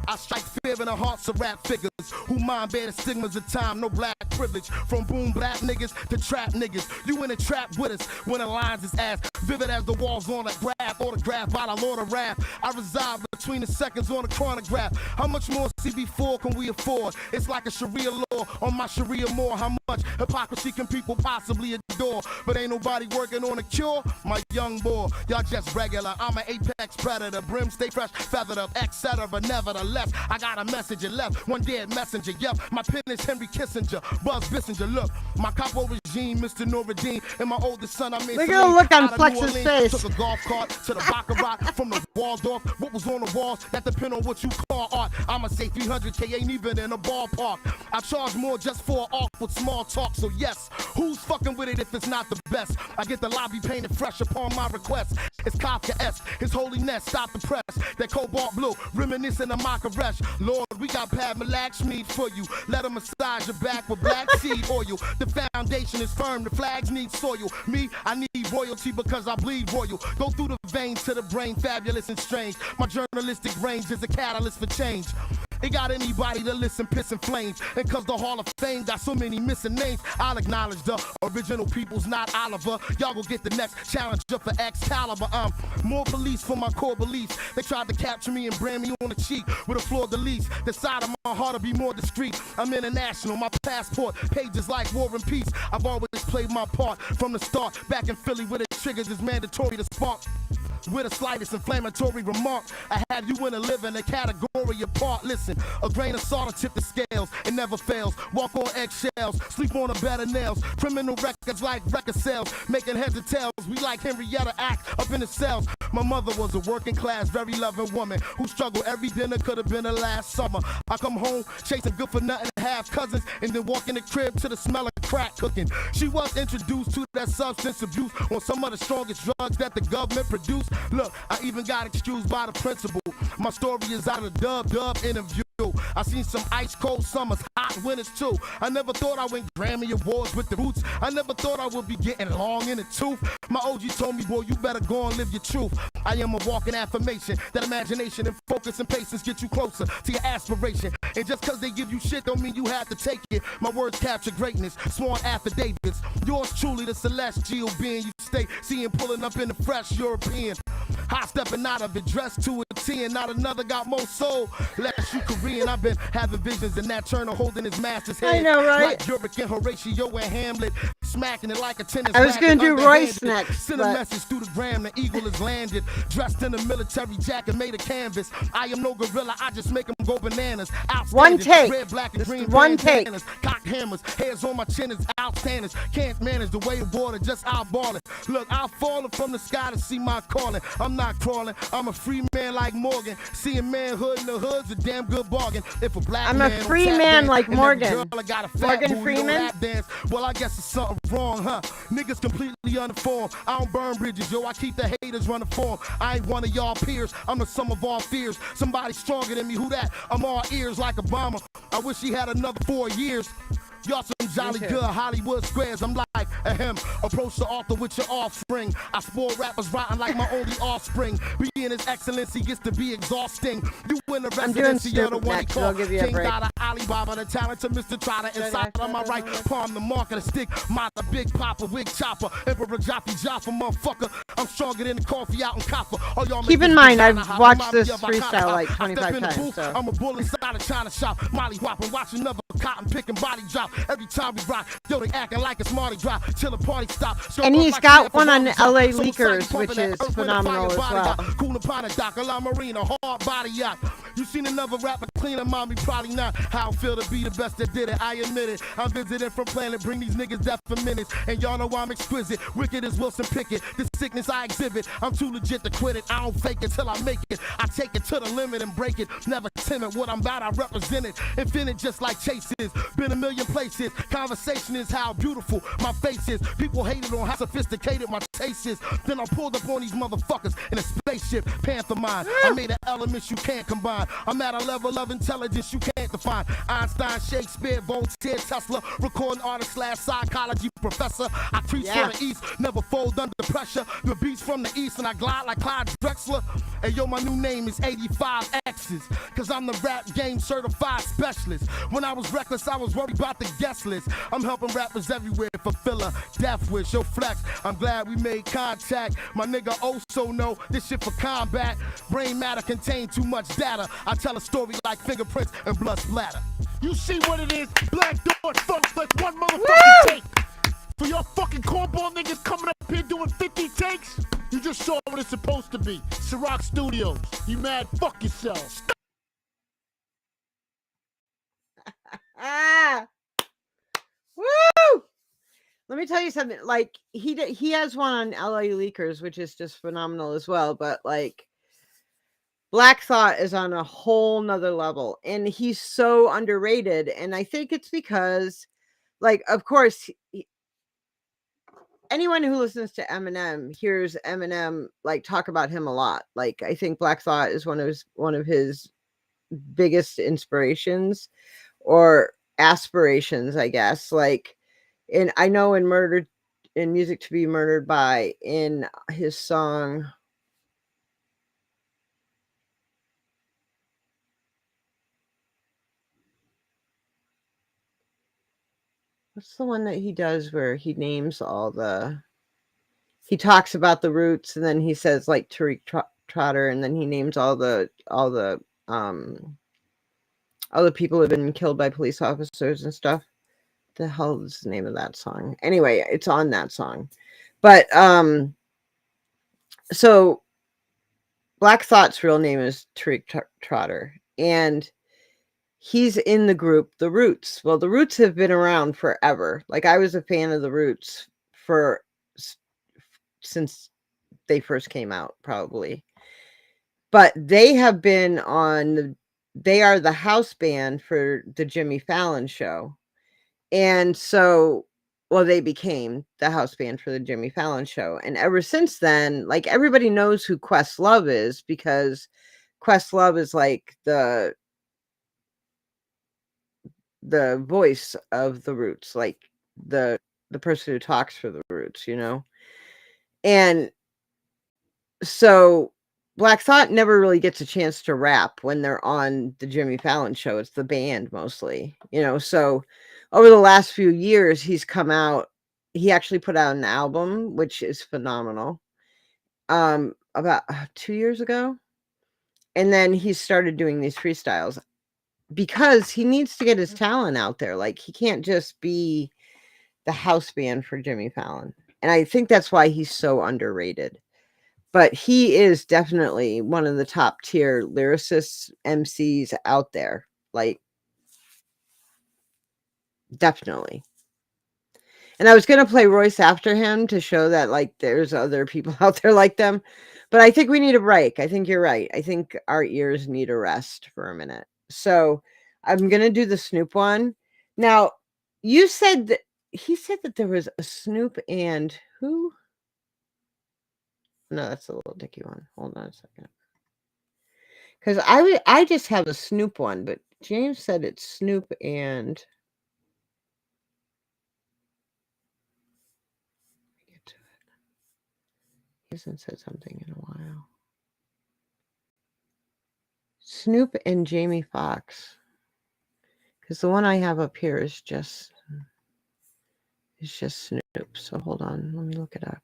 I strike fear in the hearts of rap figures who mind bear the stigmas of time, no black privilege. From boom black niggas to trap niggas. You in a trap with us when the lines is as vivid as the walls on a graph, autographed by the Lord of Rap. I reside between the seconds on the chronograph. How much more CB4 can we afford? It's like a Sharia law on my Sharia more. How much hypocrisy can people possibly adore? But ain't nobody working on a cure. My young boy, y'all just regular. I'm an apex predator, brim stay fresh, feathered up, etc. Nevertheless, I got a message and left one dead messenger. Yep, my pen is Henry Kissinger, Buzz Bissinger. Look, my capo regime, Mr. Nuruddin, and my oldest son, I made Look at the look on out of New Flex's Orleans. face. Took a golf cart to the Baccarat from the Waldorf. What was on the walls? That depend on what you call art. I'ma say 300K ain't even in a ballpark. I charge more just for an arc with small talk. So yes, who's fucking with it if it's not the best? I get the lobby painted fresh upon my request. It's Kafka-esque, his holiness, stop the press. That cobalt blue, reminiscent of my caress. Lord, we got Padma Lakshmi for you. Let him massage your back with black seed oil. The foundation is firm, the flags need soil. Me, I need royalty because I bleed royal. Go through the veins to the brain, fabulous and strange. My journalistic range is a catalyst for change. It got anybody to listen, piss and flames. And cause the Hall of Fame got so many missing names, I'll acknowledge the original people's not Oliver. Y'all go get the next challenger for Excalibur. More police for my core beliefs. They tried to capture me and brand me on the cheek with a fleur de lis. The side of my heart to be more discreet. I'm international, my passport pages like War and Peace. I've always played my part from the start. Back in Philly where the triggers is mandatory to spark. With the slightest inflammatory remark, I have you in a living a category apart. Listen, a grain of salt to tip the scales, it never fails. Walk on eggshells, sleep on a bed of nails. Criminal records like record sales, making heads and tails. We like Henrietta Act up in the cells. My mother was a working class, very loving woman who struggled every dinner could have been her last summer. I come home chasing good for nothing, half cousins, and then walk in the crib to the smell of crack cooking. She was introduced to that substance abuse on some of the strongest drugs that the government produced. Look, I even got excused by the principal. My story is out of Dub interview. I seen some ice cold summers, hot winters too. I never thought I win Grammy Awards with the Roots. I never thought I would be getting long in the tooth. My OG told me, boy, you better go and live your truth. I am a walking affirmation that imagination and focus and patience get you closer to your aspiration. And just cause they give you shit don't mean you have to take it. My words capture greatness, sworn affidavits. Yours truly, the celestial being you stay seeing pulling up in the fresh European. High stepping out of it, dressed to a T, and not another got more soul. Less you Korean, I've been having visions in that Turner holding his master's head. I know, right? Like Jurek and Horatio and Hamlet, smacking it like a tennis I was racket, gonna do underhanded. Royce next, Send a but- message through the gram, the eagle is landed. Dressed in a military jacket made of canvas. I am no gorilla, I just make them go bananas. One Outstanding. take. Red, black, and Just green one take. bandanas. Cock hammers, hairs on my chin is outstanding. Can't manage the way of water, just eyeballing. Look, I'm falling from the sky to see my calling. I'm not crawling, I'm a free man like Morgan. Seeing manhood in the hood's a damn good bargain. If a black I'm a man free tap man dance like and every Morgan. girl I got a fat Morgan booty on Freeman? lap dance, well, I guess it's something wrong, huh? Niggas completely uninformed. I don't burn bridges, yo. I keep the haters running for 'em. I ain't one of y'all peers. I'm the sum of all fears. Somebody stronger than me. Who that? I'm all ears like Obama. I wish he had another 4 years. Y'all some jolly Me too. good Hollywood squares. I'm like, ahem, approach the author with your offspring. I spoil rappers rotten like my only offspring. Being his excellency gets to be exhausting. You win the I'm doing residency, you're the stupid one he next, call I'll give you a King break. Dada, Alibaba, the talent to Mr. Trotter. Inside on my right palm, the mark of the stick. My the big papa, wig chopper, Emperor Jaffe Jaffa, motherfucker. I'm stronger than the coffee out in Copper. All y'all Keep in niggas mind, tryna I've hop watched on my this Bill by freestyle cop. like I step 25 in the times, booth, so. I'm a bull inside a China shop. Molly whopping, watch another cotton picking body drop. Every time we rock, yo, they acting like it's Mardi Gras. Till the party stop. Show And up he's like got shit one on for LA Mardi Gras. So Leakers, excited, which pumping that is earth, wind, phenomenal fire, as body well. yacht. Cool upon a dock, a La Marina, hard body yacht. You seen another rapper cleaner, mommy, probably not. How I feel to be the best that did it, I admit it. I'm visiting from planet, bring these niggas death for minutes. And y'all know I'm exquisite, wicked as Wilson Pickett. The sickness I exhibit, I'm too legit to quit it. I don't fake it till I make it. I take it to the limit and break it. Never timid, what I'm about, I represent it. Infinite just like Chase is. Been a million places. Conversation is how beautiful my face is. People hated on how sophisticated my taste is. Then I pulled up on these motherfuckers in a spaceship, Panther mind. I made an elements you can't combine. I'm at a level of intelligence you can't define. Einstein, Shakespeare, Voltaire, Tesla, recording artist / psychology professor. I preach from the east, never fold under pressure. The beats from the east and I glide like Clyde Drexler. Hey yo, my new name is 85 X's, cause I'm the rap game certified specialist. When I was reckless, I was worried about the guest list. I'm helping rappers everywhere, fulfill death wish, yo flex. I'm glad we made contact. My nigga also know this shit for combat. Brain matter contain too much data. I tell a story like fingerprints and blood splatter. You see what it is? Black Dog Funk, like one motherfucking take. For your fucking cornball niggas coming up here doing 50 takes, you just saw what it's supposed to be. Ciroc Studios. You mad? Fuck yourself. Ah! Woo! Let me tell you something. Like he has one on LA Leakers, which is just phenomenal as well. But like Black Thought is on a whole nother level, and he's so underrated. And I think it's because, like, of course, anyone who listens to Eminem hears Eminem like talk about him a lot. Like, I think Black Thought is one of his biggest inspirations or aspirations, I guess. Like, and I know in Music to Be Murdered By, in his song, what's the one that he does where he names he talks about the roots, and then he says like Tariq Trotter, and then he names all the people who have been killed by police officers and stuff. The hell is the name of that song? Anyway, it's on that song. But so Black Thought's real name is Tariq Trotter, and he's in the group The Roots. Well, The Roots have been around forever. Like, I was a fan of The Roots since they first came out, probably. But they have been they are the house band for the Jimmy Fallon show. And so, well, they became the house band for the Jimmy Fallon show. And ever since then, like, everybody knows who Questlove is, because Questlove is like the voice of the Roots, like the person who talks for the Roots, you know? And so Black Thought never really gets a chance to rap when they're on the Jimmy Fallon show. It's the band mostly, you know? So over the last few years, he actually put out an album, which is phenomenal, about 2 years ago. And then he started doing these freestyles because he needs to get his talent out there. Like, he can't just be the house band for Jimmy Fallon. And I think that's why he's so underrated. But he is definitely one of the top tier lyricists, MCs out there. Like, definitely. And I was going to play Royce after him to show that, like, there's other people out there like them. But I think we need a break. I think you're right. I think our ears need a rest for a minute. So I'm going to do the Snoop one. Now, you said that he said that there was a Snoop and who? No, that's a Little Dicky one. Hold on a second. Because I just have a Snoop one, but James said it's Snoop and get to it. He hasn't said something in a while. Snoop and Jamie Foxx. Because the one I have up here is just Snoop. So hold on, let me look it up.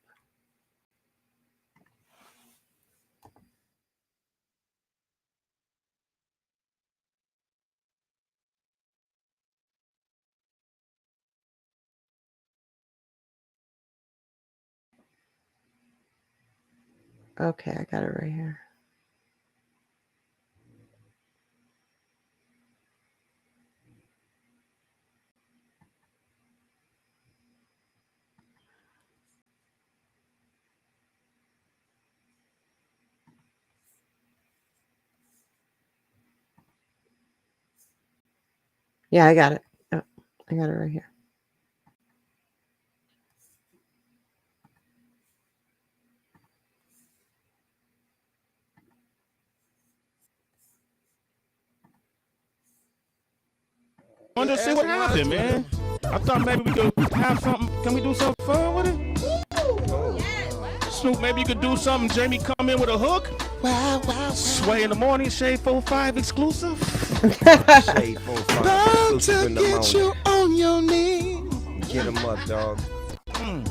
Okay, I got it right here. Yeah, I got it. Oh, I got it right here. I wanted to see what happened, man. I thought maybe we could have something. Can we do something fun with it? Snoop, maybe you could do something. Jamie come in with a hook. Wow. Sway in the morning, Shade 45 exclusive. Shade 45 Bound exclusive to in the get you morning. on your knees. Get him up, dog.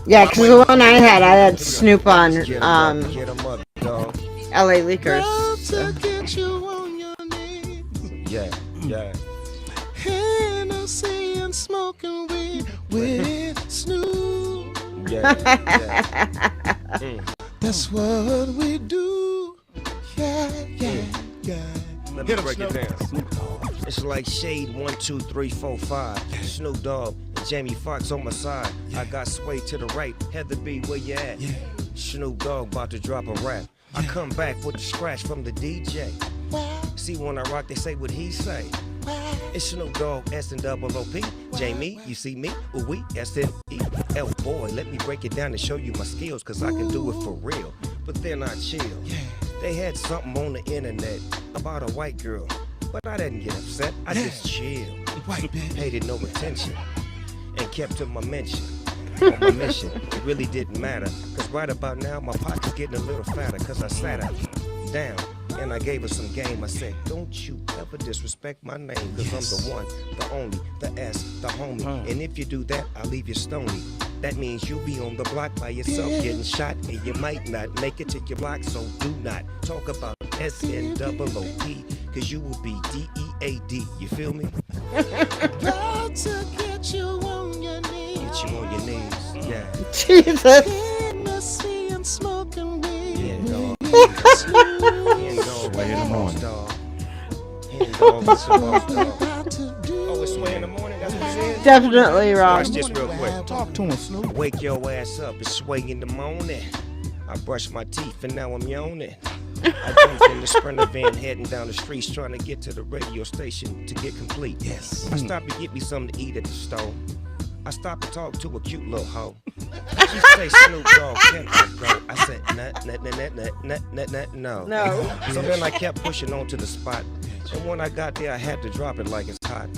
Yeah, because the one I had Snoop on Get him up, dog. LA Leakers. Bound to get you on your knees. Yeah. Hennessy and smoking weed with Snoop. Yeah. That's what we do. Yeah. Let me break it down. It's like Shade 1, 2, 3, 4, 5. Snoop Dogg and Jamie Foxx on my side. I got Sway to the right. Heather B, where you at? Snoop Dogg about to drop a rap. I come back with the scratch from the DJ. See, when I rock, they say what he say. It's Snoop Dogg, S-N-double-O-P. Jamie, you see me? Ooh, we, S-N-E-L. Boy, let me break it down and show you my skills, cause I can do it for real. But then I chill. They had something on the internet about a white girl, but I didn't get upset. I just chilled. Paid no attention and kept to my mention. On my mission, it really didn't matter. Cause right about now, my pocket's getting a little fatter. Cause I sat her down and I gave her some game. I said, don't you ever disrespect my name. Cause I'm the one, the only, the S, the homie. And if you do that, I'll leave you stony. That means you'll be on the block by yourself getting shot. And you might not make it to your block. So do not talk about S-N-double-O-P. Cause you will be D-E-A-D. You feel me? Bound to get you on your knees. Get you on your knees. Yeah. Jesus. Hennessy and smoking weed. Yeah, dog. Sway in the morning. Oh, it's Sway in the morning? That's what it is? Definitely wrong. Watch this real quick. Talk to him, Snoop. Wake your ass up, it's Sway in the morning. I brushed my teeth and now I'm yawning. I jumped in the Sprinter van heading down the streets trying to get to the radio station to get complete. Yes. I stopped to get me something to eat at the store. I stopped to talk to a cute little hoe. She say, Snoop Dogg, can I go? I said, no. No. So then I kept pushing on to the spot. And when I got there, I had to drop it like it's hot.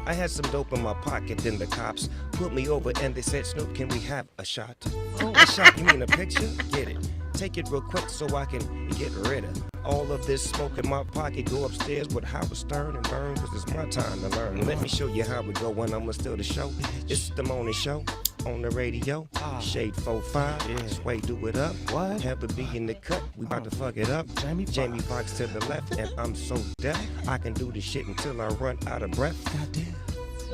I had some dope in my pocket, then the cops put me over and they said, Snoop, can we have a shot? A shot, you mean a picture? Get it. Take it real quick so I can get rid of all of this smoke in my pocket. Go upstairs with Howard Stern and burn, cause it's my time to learn. Let me show you how we go when I'ma steal the show. It's the morning show on the radio. Shade 45, Sway do it up. What? Have a B in the cut, we about to fuck it up. Jamie Foxx to the left, and I'm so deaf. I can do this shit until I run out of breath.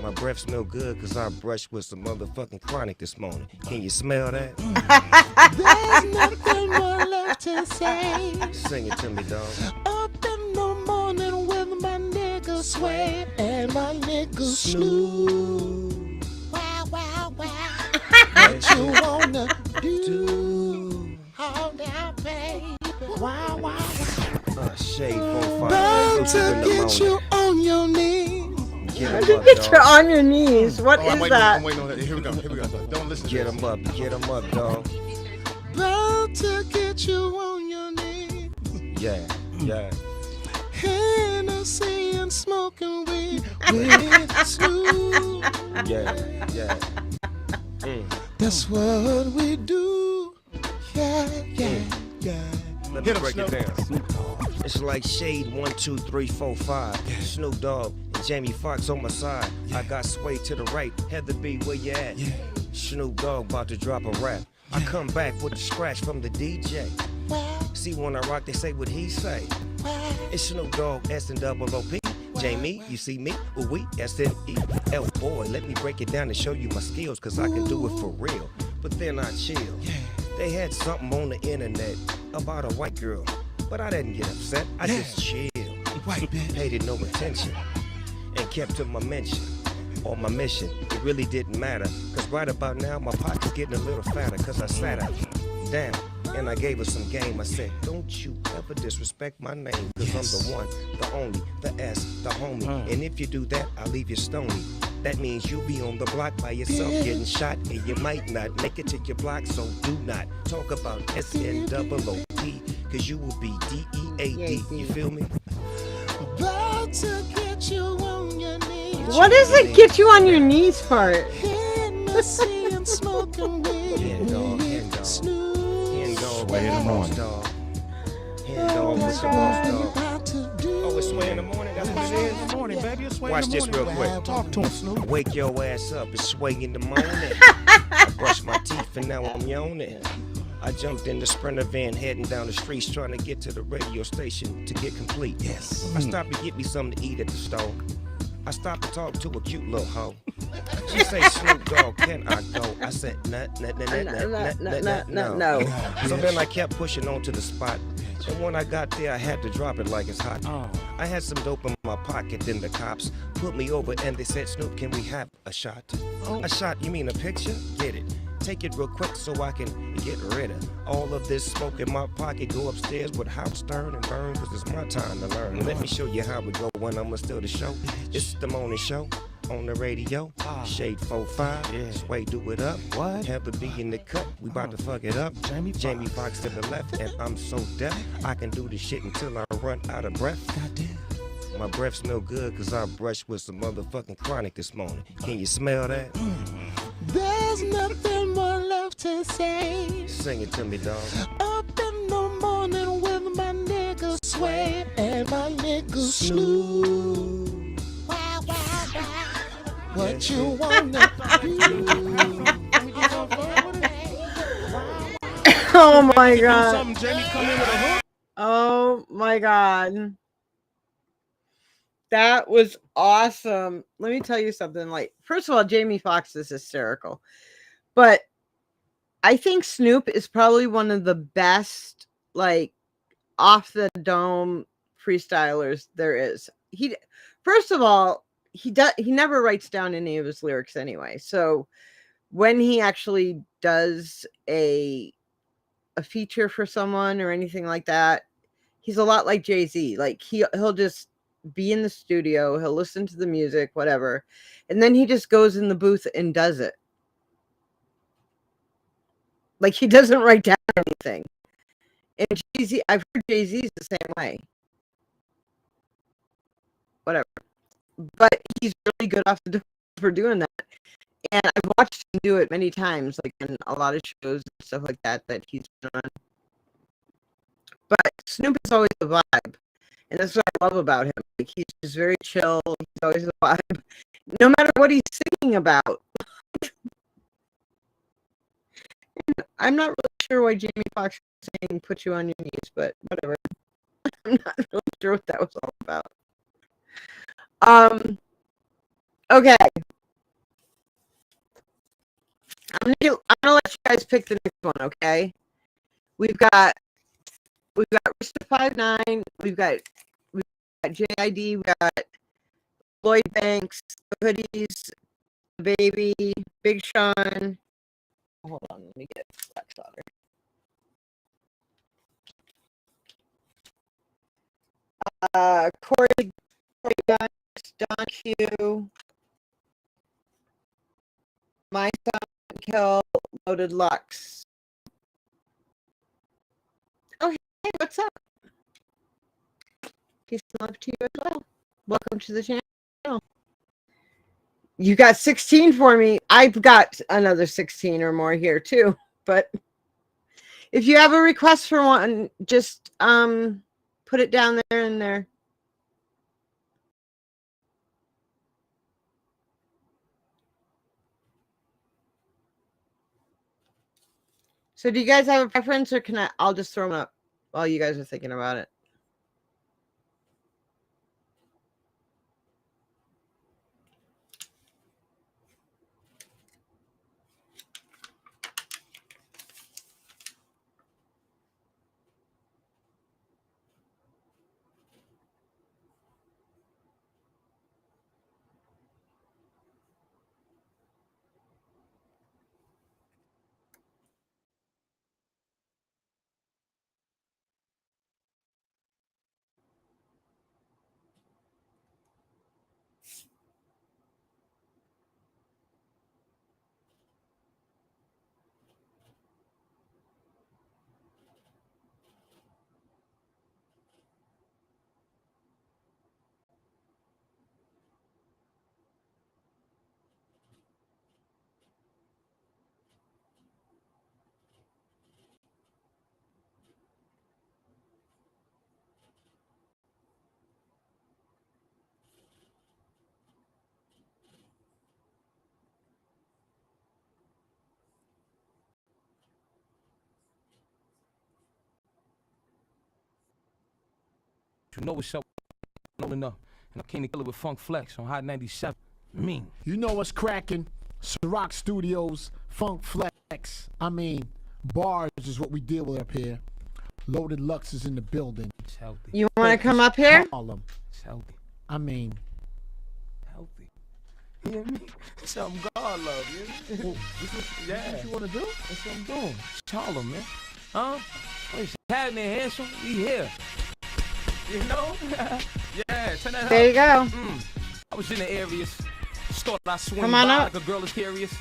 My breath smell good cause I brushed with some motherfucking chronic this morning. Can you smell that? There's nothing more left to say. Sing it to me, dog. Up in the morning with my nigga Sway and my nigga Snoop. Wow. What you wanna do? Hold down, baby. Wow. Shade 45. Bound to get you on your knees. Get How 'em do you up, get dog. you on your knees? What is I'm waiting, that? I'm waiting on that. Here we go. Don't listen Get to him up, dog. Bound to get you on your knees. Yeah. Hennessy and smoking weed with Snoop. Yeah. That's what we do. Yeah. Let me break it down. It's like Shade 1, 2, 3, 4, 5. Snoop Dogg and Jamie Foxx on my side. I got Sway to the right. Heather B, where you at? Snoop Dogg about to drop a rap. I come back with the scratch from the DJ. See, when I rock, they say what he say. It's Snoop Dogg, S-N-double-O-P. Jamie, you see me? Ooh, we, S-N-E-L. Boy, let me break it down and show you my skills, cause I can do it for real. But then I chill. They had something on the internet about a white girl, but I didn't get upset. I just chilled. Paid no attention and kept to my mention. On my mission, it really didn't matter. Cause right about now, my pocket's getting a little fatter. Cause I sat her down And I gave her some game. I said, don't you ever disrespect my name, cause I'm the one, the only, the S, the homie. And if you do that, I'll leave you stony. That means you'll be on the block by yourself getting shot, and you might not make it to your block, so do not talk about SNOOP, cause you will be DEAD. You feel me? About to get you on your knees. What does it get you on your knees part? Hennessy and smoking weed. Hen dog, hen dog. Hen dog, Sway in the morning. dog. Hen dog with the boss dog. Oh, it's Sway in the morning? That's what it is? Morning, baby. It's Sway Watch in the this real morning. quick. Talk to him, Snoop. Wake your ass up, it's Sway in the morning. I brushed my teeth and now I'm yawning. I jumped in the Sprinter van heading down the streets trying to get to the radio station to get complete. Yes. I stopped to get me something to eat at the store. I stopped to talk to a cute little hoe. She say, Snoop Dogg, can I go? I said, no. So then I kept pushing on to the spot. And when I got there, I had to drop it like it's hot. I had some dope in my pocket, then the cops put me over and they said, Snoop, can we have a shot? A shot, you mean a picture? Get it. Take it real quick so I can get rid of all of this smoke in my pocket. Go upstairs with Howard Stern and burn, cause it's my time to learn. Let me show you how we go when I'ma steal the show. It's the morning show on the radio. Shade 4-5, Sway do it up. What? Have the B in the cut, we about to fuck it up. Jamie Foxx to the left, and I'm so deaf. I can do this shit until I run out of breath. My breath smell good cause I brushed with some motherfucking chronic this morning. Can you smell that? There's nothing more left to say. Sing it to me, dog. Up in the morning with my nigga Sway and my nigga Snoop. What you wanna do? Oh my god. Something, Jamie, come in with a hook. Oh my god. That was awesome. Let me tell you something. Like, first of all, Jamie Foxx is hysterical. But I think Snoop is probably one of the best, like, off the dome freestylers there is. First of all, he never writes down any of his lyrics anyway. So when he actually does a feature for someone or anything like that, he's a lot like Jay-Z. Like, he'll just be in the studio, he'll listen to the music, whatever, and then he just goes in the booth and does it. Like, he doesn't write down anything. And Jay-Z, I've heard Jay-Z's the same way. Whatever. But he's really good off the dome for doing that. And I've watched him do it many times, like in a lot of shows and stuff like that he's done. But Snoop is always a vibe. And that's what I love about him. Like, he's just very chill. He's always a vibe. No matter what he's singing about. I'm not really sure why Jamie Foxx is saying put you on your knees, but whatever. I'm not really sure what that was all about. Okay. I'm gonna let you guys pick the next one, okay? We've got Rista 5'9", we've got JID, we've got Lloyd Banks, Hoodies, Baby, Big Sean. Hold on, let me get Black Slaughter. Corey Guns, Don Q, My Son Kill, Loaded Lux. Oh, hey, what's up? Peace and love to you as well. Welcome to the channel. You got 16 for me. I've got another 16 or more here too. But if you have a request for one, just put it down there in there. So do you guys have a preference, or can I'll just throw them up while you guys are thinking about it? You know what's up, rolling up. And I came to kill it with Funk Flex on Hot 97. Mean. You know what's cracking? Ciroc Studios, Funk Flex. I mean, bars is what we deal with up here. Loaded Lux is in the building. It's healthy. You want to come up here? Harlem. It's healthy. I mean, healthy. You hear me? Something God love, you know? Yeah. what you want to do? That's what I'm doing. It's Harlem, man. Huh? What's happening, handsome? We here. You know? Yeah, turn that up. There you go. I was in the areas. Thought I swing Come on by up. like a girl is curious.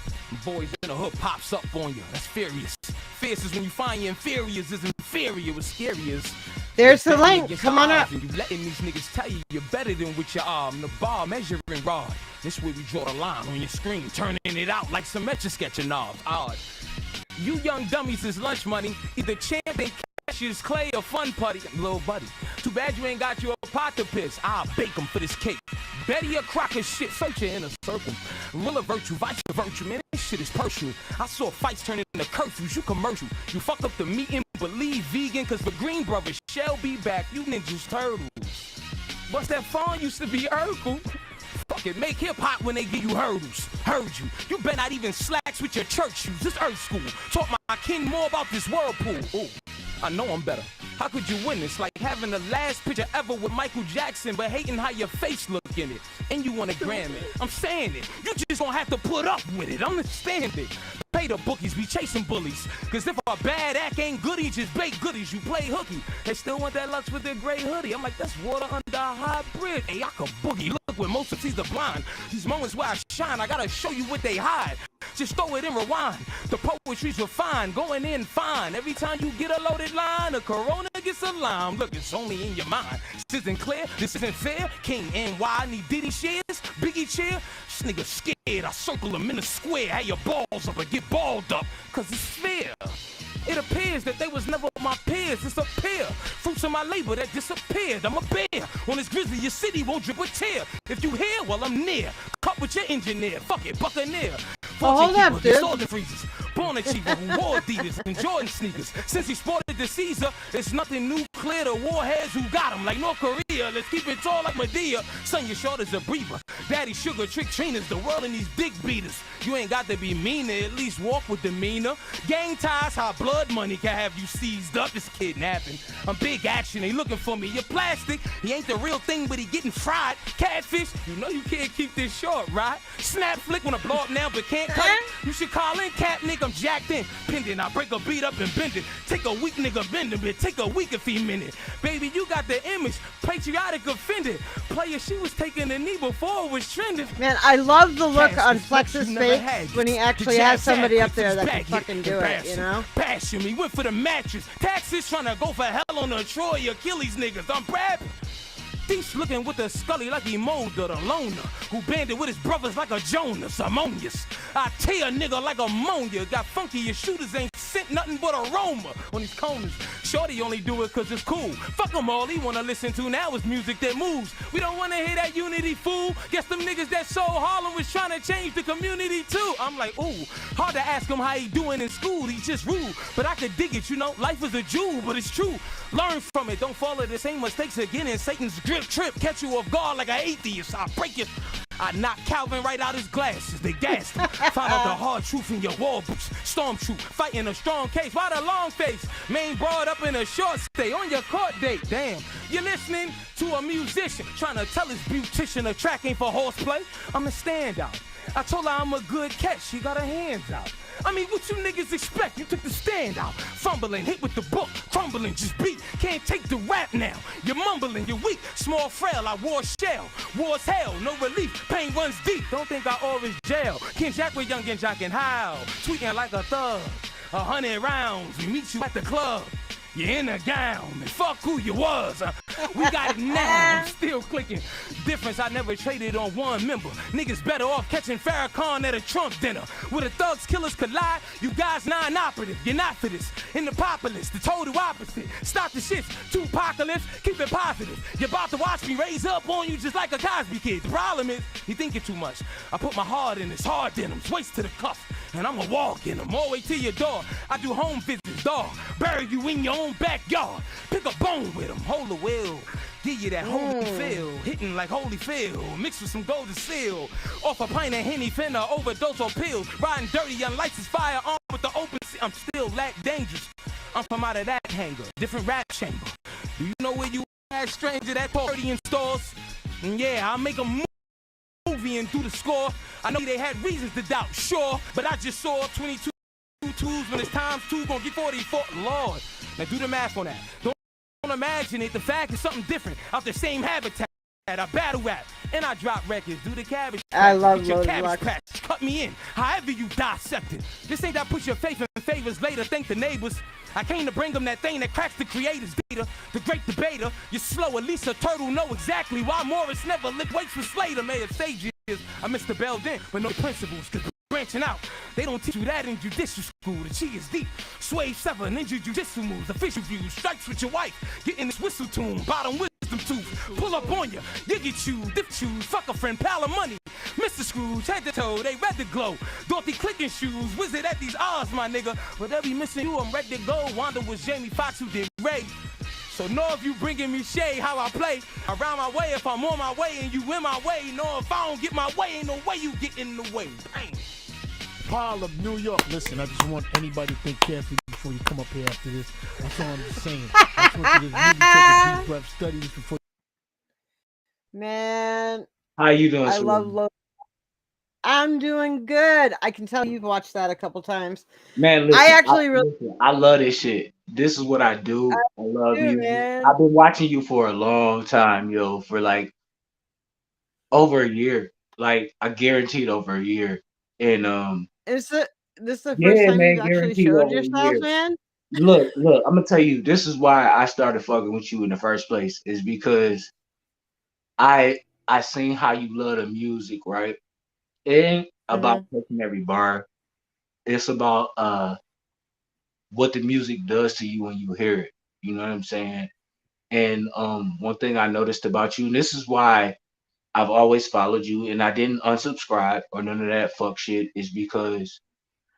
Boys in the hood pops up on you. That's furious. Fierce is when you find your inferiors is inferior. What's scary is There's the link. Come on up. and you letting these niggas tell you you're better than what you are. The bar measuring rod. This where we draw the line on your screen, turning it out like some etch-a-sketch knobs. Odd. You young dummies is lunch money. Either champ and Cassius Clay or fun putty. Little buddy. Too bad you ain't got you a pot to piss. I'll bake 'em for this cake. Betty a crock of shit, search your inner circle. Real virtue, vice virtue, man, this shit is personal. I saw fights turn into curfews, you commercial. You fuck up the meeting, believe vegan, cause the Green Brothers shall be back, you ninjas turtles. What's that phone used to be Urkel? Fuck it, make hip hop when they give you hurdles. Heard you. You better not even slacks with your church shoes. This earth school. Taught my kin more about this whirlpool. Ooh, I know I'm better. How could you win this? Like having the last picture ever with Michael Jackson, but hating how your face look in it. And you want to gram it. I'm saying it. You just gonna have to put up with it. Understand it. Pay the bookies, we chasing bullies. Cause if a bad act ain't goody, just bake goodies. You play hooky. They still want that Lux with their gray hoodie. I'm like, that's water under a high bridge. Hey, I can boogie. Look where most of these are blind. These moments where I shine, I gotta show you what they hide. Just throw it and rewind. The poetry's refined, going in fine. Every time you get a loaded line, a Corona gets a lime. Look, it's only in your mind. This isn't clear, this isn't fair. King NY need Diddy shares, Biggie chair. This nigga scared, I circle him in the square. Have your balls up and get balled up, cause it's fair. It appears that they was never my peers. It's a pair. Fruits of my labor that disappeared. I'm a bear. On this grizzly, your city won't drip a tear. If you here, well, I'm near. Cut with your engineer. Fuck it, Buccaneer. Oh, hold up, dude. Soldier freezers. Born achiever who wore Adidas and Jordan sneakers. Since he sported the Caesar, it's nothing new. Clear the warheads who got him. Like North Korea, let's keep it tall like Medea. Son, your short as a breather. Daddy sugar trick trainers, the world in these big beaters. You ain't got to be mean to at least walk with demeanor. Gang ties, how blood money can have you seized up. It's kidnapping. I'm big action, they looking for me. You're plastic, he ain't the real thing, but he getting fried. Catfish, you know you can't keep this short, right? Snap flick when I blow up now, but can't cut it. You should call in Cap, nigga, I'm jacked in. Pending, I break a beat up and bend it. Take a weak nigga, bend a bit. Take a week if he meant it. Baby, you got the image, patriotic offended. Player, she was taking a knee before it was trending. Man, I love the look on Flex's Flex's face when he actually has somebody up there that can fucking do it, you know? Passion me, went for the mattress. Taxes trying to go for hell on the Troy Achilles niggas. I'm rapping. Deesh looking with a scully like he mowed the loner who banded with his brothers like a Jonas. Ammonius. I tear a nigga like ammonia. Got funky, your shooters ain't sent nothing but aroma on these corners. Shorty only do it cause it's cool. Fuck them all, he wanna listen to now is music that moves. We don't wanna hear that unity, fool. Guess them niggas that sold Harlem was trying to change the community too. I'm like, ooh, hard to ask him how he doing in school. He just rude, but I could dig it, you know. Life is a jewel, but it's true. Learn from it, don't follow the same mistakes again in Satan's grip trip. Catch you off guard like an atheist, I'll break it. I knocked Calvin right out his glasses, they gassed him. Found out the hard truth in your war boots. Stormtroop, fighting a strong case. Why the long face? Main broad up in a short stay on your court date. Damn, you're listening to a musician trying to tell his beautician a track ain't for horseplay. I'm a standout. I told her I'm a good catch, she got her hands out. I mean, what you niggas expect? You took the stand out. Fumbling, hit with the book, crumbling, just beat. Can't take the rap now. You're mumbling, you're weak. Small frail, I wore shell. War's hell, no relief. Pain runs deep. Don't think I always jail. Ken Jack with young and Jock and Howl. Tweaking like a thug. 100 rounds, we meet you at the club. You're in a gown, and fuck who you was. We got it now, I'm still clicking. Difference, I never traded on one member. Niggas better off catching Farrakhan at a Trump dinner. Where the thugs killers collide, you guys non-operative. You're not for this. In the populace, the total opposite. Stop the shits, two-apocalypse, keep it positive. You're about to watch me raise up on you just like a Cosby kid. The problem is, you thinking too much. I put my heart in this hard denims, waist to the cuff, and I'ma walk in them all the way to your door. I do home visits, dog. Bury you in your own backyard. Pick a bone with them, hold the wheel. Give you that holy feel, hitting like Holyfield, mixed with some golden seal. Off a pint of Henny, finna overdose on pills. Riding dirty, unlicensed fire, armed with the open sea. I'm still lack dangerous. I'm from out of that hangar, different rap chamber. Do you know where you at, stranger? That party in stores. And yeah, I'll make a movie and do the score. I know they had reasons to doubt, sure, but I just saw 22 twos when it's times two, gonna get 44. Lord, now do the math on that. Don't imagine it. The fact is something different. Out the same habitat. I battle rap and I drop records. Do the cabbage. I love Get your Loaded cabbage Lux. patch. Cut me in. However you dissect it. This ain't that put your faith in favors later. Thank the neighbors. I came to bring them that thing that cracks the creator's data. The great debater. You're slow. At least a turtle know exactly why Morris never licked weights for Slater. May have saved years. I missed the bell then, but no principles. Cause branching out. They don't teach you that in judicial school. The chi is deep. Sway 7, ninja jujitsu moves. Official views. Strikes with your wife. Getting this whistle tune. Bottom wisdom tooth. Pull up on you. You get you. Dip shoes. Fuck a friend. Pile of money. Mr. Scrooge. Head to toe. They read the glow. Dorothy clicking shoes. Wizard at these odds, my nigga. But they'll be missing you. I'm ready to go. Wanda was Jamie Foxx who did Ray. So know if you bringing me shade, how I play. Around my way if I'm on my way and you in my way. Know if I don't get my way, ain't no way you get in the way. Bang. Harlem, New York. Listen, I just want anybody to think carefully before you come up here after this. That's all I'm just saying. I just want you to really take a deep breath, study this before. Man, How you doing, I love Sweetie? I'm doing good. I can tell you've watched that a couple times. Man, listen, I actually really listen, I love this shit. This is what I do. I love do, music. man. I've been watching you for a long time, yo, for like over a year. Like I guaranteed over a year. And Is it this the first yeah, time man, you've actually guaranteed showed over a yourself, year. man? Look, I'm gonna tell you, this is why I started fucking with you in the first place, is because I seen how you love the music, right? It ain't about touching every bar. It's about what the music does to you when you hear it. You know what I'm saying? And one thing I noticed about you, and this is why I've always followed you and I didn't unsubscribe or none of that fuck shit, is because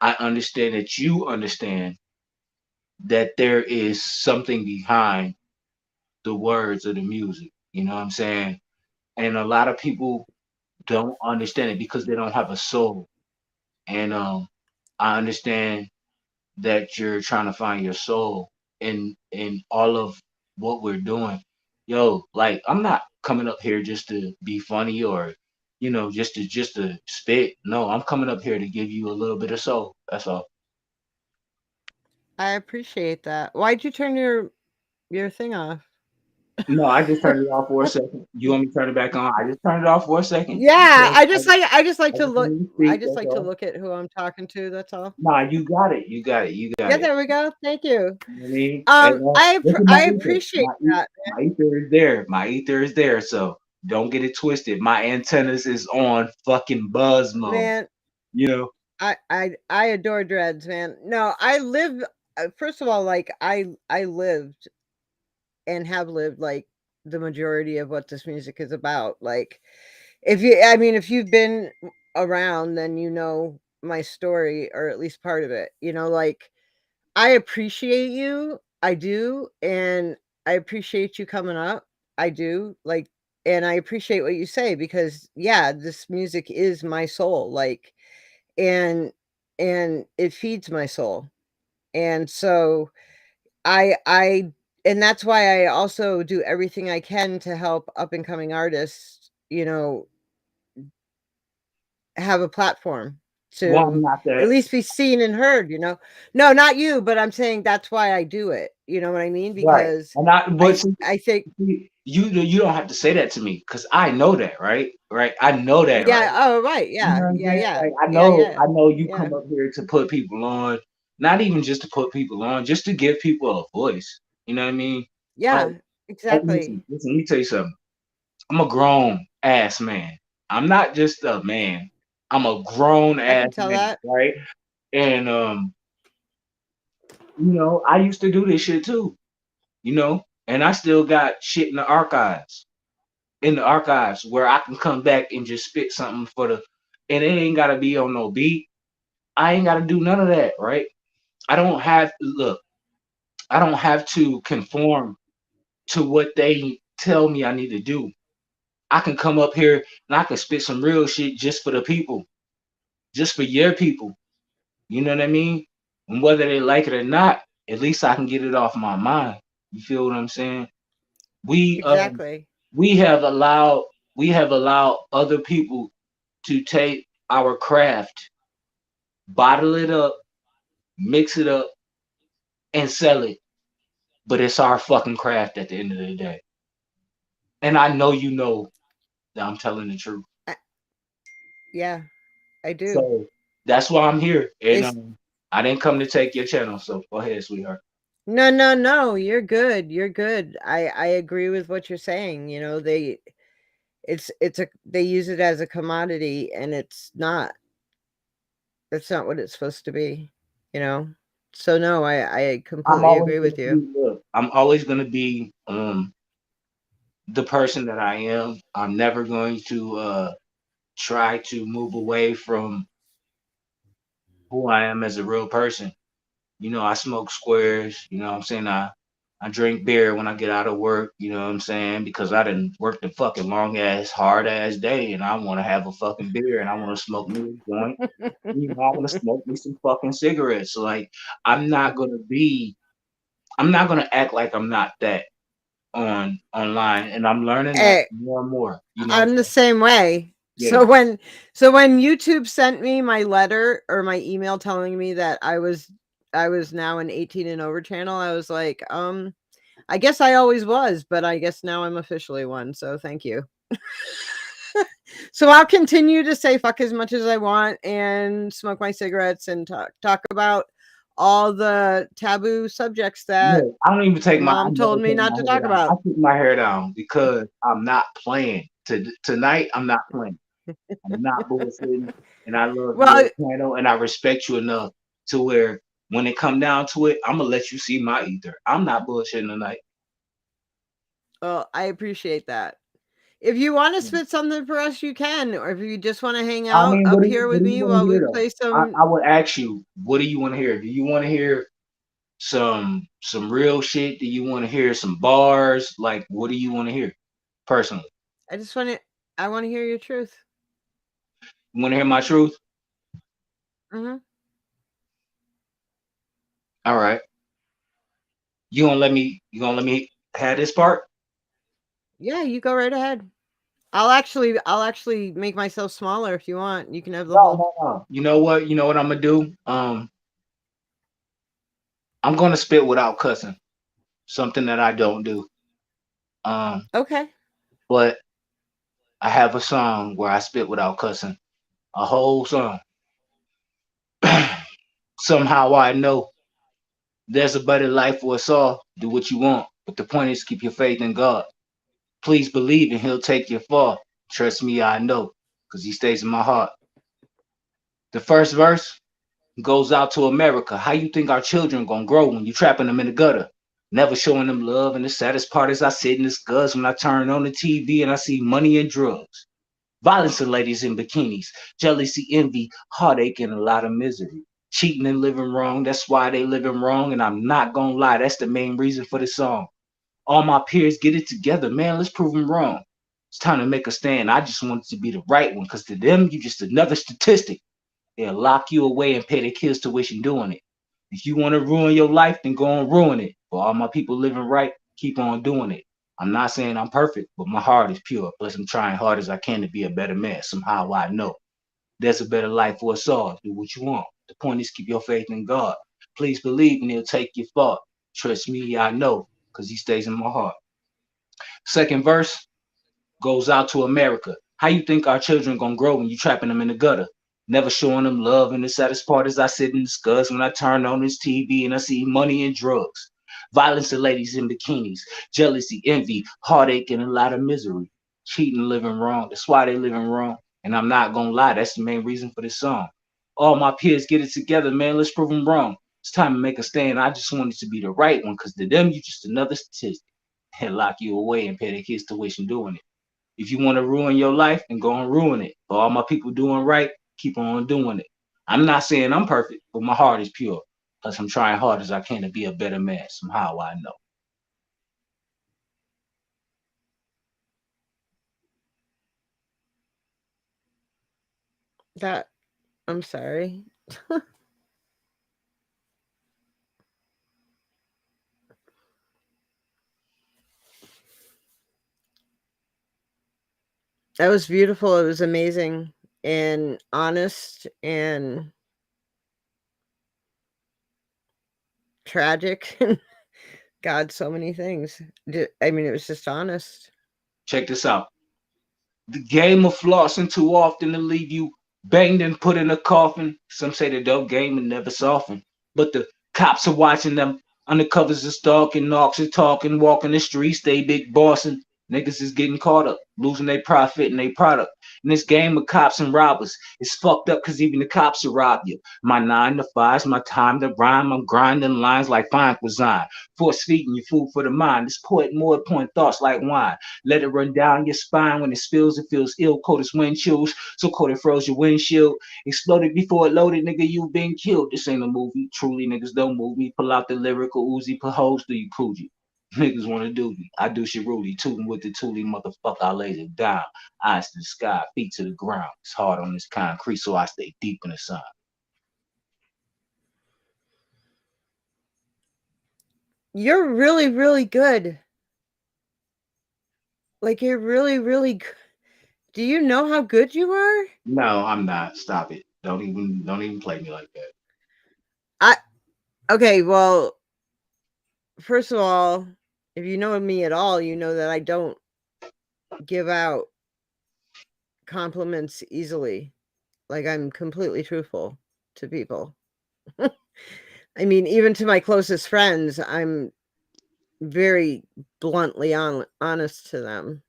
I understand that you understand that there is something behind the words of the music. You know what I'm saying? And a lot of people don't understand it because they don't have a soul. And I understand that you're trying to find your soul in all of what we're doing. Yo, like I'm not coming up here just to be funny or just to spit. No, I'm coming up here to give you a little bit of soul. That's all. I appreciate that. Why'd you turn your thing off? No, I just turned it off for a second. You want me to turn it back on? I just turned it off for a second. Yeah, because I just like to look. need to I speak, just that's like to all. look at who I'm talking to. That's all. Nah, you got it. You got Yeah, it. there we go. Thank you. You know what I mean? And, this is my I ether. appreciate that. My ether is there. My ether is there. So don't get it twisted. My antennas is on fucking buzz mode. Man, You know? I adore dreads, man. No, I live. First of all, like I lived and have lived like the majority of what this music is about. Like, if you've been around, then you know my story, or at least part of it. Like I appreciate you. I do, and I appreciate you coming up. I do, like, and I appreciate what you say because yeah, this music is my soul. Like, and it feeds my soul. And so and that's why I also do everything I can to help up and coming artists, have a platform Well, I'm to not at that. least be seen and heard. No, not you, but I'm saying that's why I do it. You know what I mean? Right. Because And but see, I think you don't have to say that to me because I know that, right? Right. I know that, yeah. right? Oh, right. You know Yeah. what I'm Yeah. saying? Yeah. Like Yeah. I know you Yeah. come up here to put people on, not even just to put people on, just to give people a voice. You know what I mean? Yeah. Like, Exactly. listen, let me tell you something. I'm a grown ass man. I'm not just a man. I'm a grown I can ass tell man, that. right? And I used to do this shit too, and I still got shit in the archives where I can come back and just spit something and it ain't gotta be on no beat. I ain't gotta do none of that, right? I don't have to conform to what they tell me I need to do. I can come up here and I can spit some real shit just for the people, just for your people. You know what I mean? And whether they like it or not, at least I can get it off my mind. You feel what I'm saying? We Exactly. we have allowed other people to take our craft, bottle it up, mix it up, and sell it. But it's our fucking craft at the end of the day. And I know you know that I'm telling the truth. Yeah, I do. So that's why I'm here. And It's I didn't come to take your channel. So go ahead, sweetheart. no. You're good. You're good. I agree with what you're saying. You know, they use it as a commodity, and it's not. That's not what it's supposed to be. You know. So no, I completely agree with you. I'm always gonna be the person that I am. I'm never going to try to move away from who I am as a real person. You know, I smoke squares, you know what I'm saying? I drink beer when I get out of work, you know what I'm saying? Because I didn't work the fucking long ass, hard ass day and I want to have a fucking beer and I want to smoke me a joint. You know, I want to smoke me some fucking cigarettes. Like I'm not gonna act like I'm not that online, and I'm learning that more and more. You know, I'm the same way. Yeah. So when YouTube sent me my letter or my email telling me that I was now an 18 and over channel, I was like, I guess I always was, but I guess now I'm officially one. So thank you. So I'll continue to say fuck as much as I want and smoke my cigarettes and talk about all the taboo subjects that I don't even take mom told me not to talk I about. keep my hair down because I'm not playing. Tonight, I'm not playing. I'm not bullshitting, and I love your channel, and I respect you enough to where when it come down to it, I'm gonna let you see my ether. I'm not bullshitting tonight. Well, I appreciate that. If you want to spit something for us, you can, or if you just want to hang out up here with me while we play some. I would ask you, what do you want to hear? Do you want to hear some real shit? Do you want to hear some bars? Like, what do you want to hear personally? I want to hear your truth. You want to hear my truth? Mm-hmm. All right. You gonna let me have this part? Yeah, you go right ahead. I'll actually make myself smaller if you want. You can have the whole. No. You know what I'm gonna do? I'm gonna spit without cussing. Something that I don't do. Okay. But I have a song where I spit without cussing. A whole song. Somehow I know there's a better life for us all. Do what you want, but the point is keep your faith in God. Please believe and he'll take you far. Trust me, I know, because he stays in my heart. The first verse goes out to America. How you think our children gonna grow when you trapping them in the gutter? Never showing them love, and the saddest part is I sit and discuss when I turn on the TV and I see money and drugs. Violence of ladies in bikinis, jealousy, envy, heartache, and a lot of misery. Cheating and living wrong, that's why they living wrong, and I'm not gonna lie, that's the main reason for the song. All my peers get it together, man, let's prove them wrong. It's time to make a stand. I just want it to be the right one, because to them, you just another statistic. They'll lock you away and pay their kids' tuition doing it. If you want to ruin your life, then go and ruin it. For all my people living right, keep on doing it. I'm not saying I'm perfect, but my heart is pure. Plus, I'm trying hard as I can to be a better man. Somehow I know there's a better life for us all. Do what you want. The point is keep your faith in God. Please believe and he'll take your thought. Trust me, I know, because he stays in my heart. Second verse goes out to America. How you think our children gonna grow when you trapping them in the gutter? Never showing them love, and the saddest part is I sit and discuss when I turn on this TV and I see money and drugs. Violence of ladies in bikinis, jealousy, envy, heartache, and a lot of misery. Cheating, living wrong. That's why they living wrong. And I'm not gonna lie, that's the main reason for this song. All my peers get it together, man. Let's prove them wrong. It's time to make a stand. I just want it to be the right one, because to them, you just another statistic. And lock you away and pay their kids' tuition doing it. If you want to ruin your life, then go and ruin it. For all my people doing right, keep on doing it. I'm not saying I'm perfect, but my heart is pure. Plus, I'm trying hard as I can to be a better man. Somehow I know. That I'm sorry. That was beautiful. It was amazing and honest and tragic. God, so many things. I mean, it was just honest. Check this out. The game of flossing too often to leave you banged and put in a coffin. Some say the dope game and never soften. But the cops are watching them. Undercovers are stalking, knocks are talking, walking the streets, they big bossing. Niggas is getting caught up, losing their profit and their product. In this game of cops and robbers, it's fucked up because even the cops will rob you. My 9 to 5's my time to rhyme. I'm grinding lines like fine cuisine. Force feeding you food for the mind. This poet more point thoughts like wine. Let it run down your spine. When it spills, it feels ill. Cold as wind chills. So cold it froze your windshield. Exploded before it loaded, nigga, you been killed. This ain't a movie. Truly, niggas don't move me. Pull out the lyrical Uzi, put holes through you, Poogie. Niggas wanna do me. I do shit Rudy, tootin' with the toolie, motherfucker. I lays it down. Eyes to the sky, feet to the ground. It's hard on this concrete, so I stay deep in the sun. You're really, really good. Like, you're really, really good. Do you know how good you are? No, I'm not. Stop it. Don't even play me like that. Okay, well, first of all, if you know me at all, you know that I don't give out compliments easily. Like, I'm completely truthful to people. I mean, even to my closest friends, I'm very bluntly honest to them.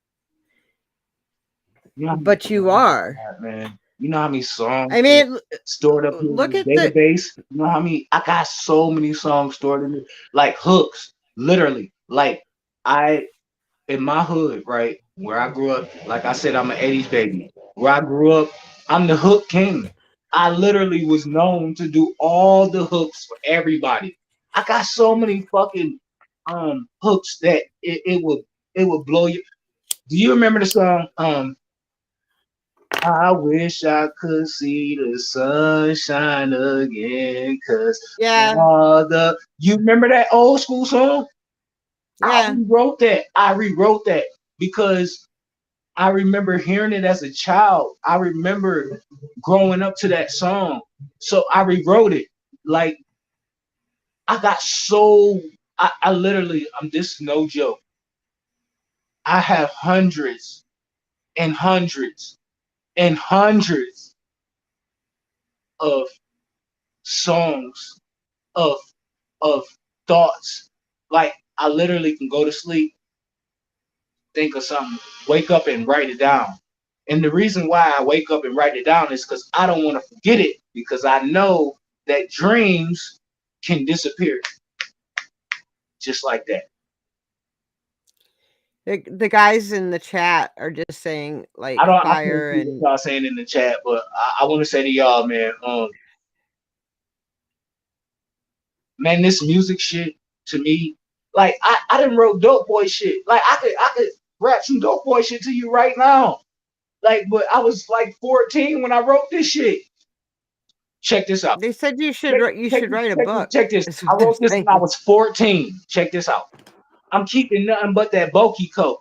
You know how But you are. man. You know how many songs I mean, stored up in look the at the database? You know how many? I got so many songs stored in it, like hooks, literally. Like in my hood, right, where I grew up, like I said, I'm an 80s baby. Where I grew up, I'm the hook king. I literally was known to do all the hooks for everybody. I got so many fucking hooks that it would blow you. Do you remember the song I wish I could see the sunshine again, cause you remember that old school song? Yeah. I rewrote that because I remember hearing it as a child. I remember growing up to that song. So I rewrote it. Like I got so I literally this is no joke. I have hundreds and hundreds and hundreds of songs of thoughts. Like I literally can go to sleep, think of something, wake up and write it down. And the reason why I wake up and write it down is because I don't want to forget it, because I know that dreams can disappear just like that. The guys in the chat are just saying like I can't fire see and what y'all saying in the chat, but I want to say to y'all, man, this music shit to me, like I done wrote dope boy shit. Like I could rap some dope boy shit to you right now. Like, but I was like 14 when I wrote this shit. Check this out. They said you should write a book. Check this. I wrote this when I was 14. Check this out. I'm keeping nothing but that Boki coke.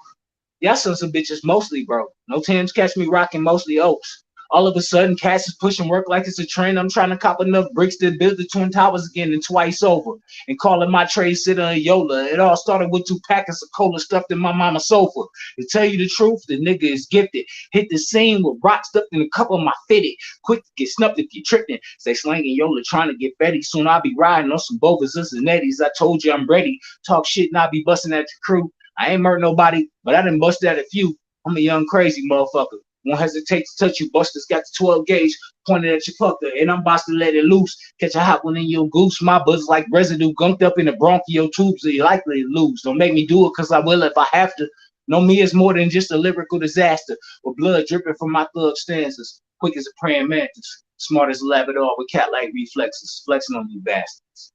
Y'all sons of bitches mostly broke. No Tims catch me rocking mostly oaks. All of a sudden, Cass is pushing work like it's a trend. I'm trying to cop enough bricks to build the Twin Towers again and twice over. And calling my trade sitter a Yola. It all started with 2 packets of cola stuffed in my mama's sofa. To tell you the truth, the nigga is gifted. Hit the scene with rock stuffed in a cup of my fitted. Quick to get snuffed if you tripping. Say slanging Yola trying to get Betty. Soon I'll be riding on some Bovas and Zanettis. I told you I'm ready. Talk shit and I'll be busting at your crew. I ain't murdered nobody, but I done busted at a few. I'm a young crazy motherfucker. Won't hesitate to touch you. Busters got the 12 gauge pointed at your fucker, and I'm about to let it loose. Catch a hot one in your goose. My buzz like residue gunked up in the bronchial tubes, so you're likely to lose. Don't make me do it, cause I will if I have to. Know me as more than just a lyrical disaster, with blood dripping from my thug stanzas. Quick as a praying mantis, smart as a Labrador with cat-like reflexes, flexing on you bastards.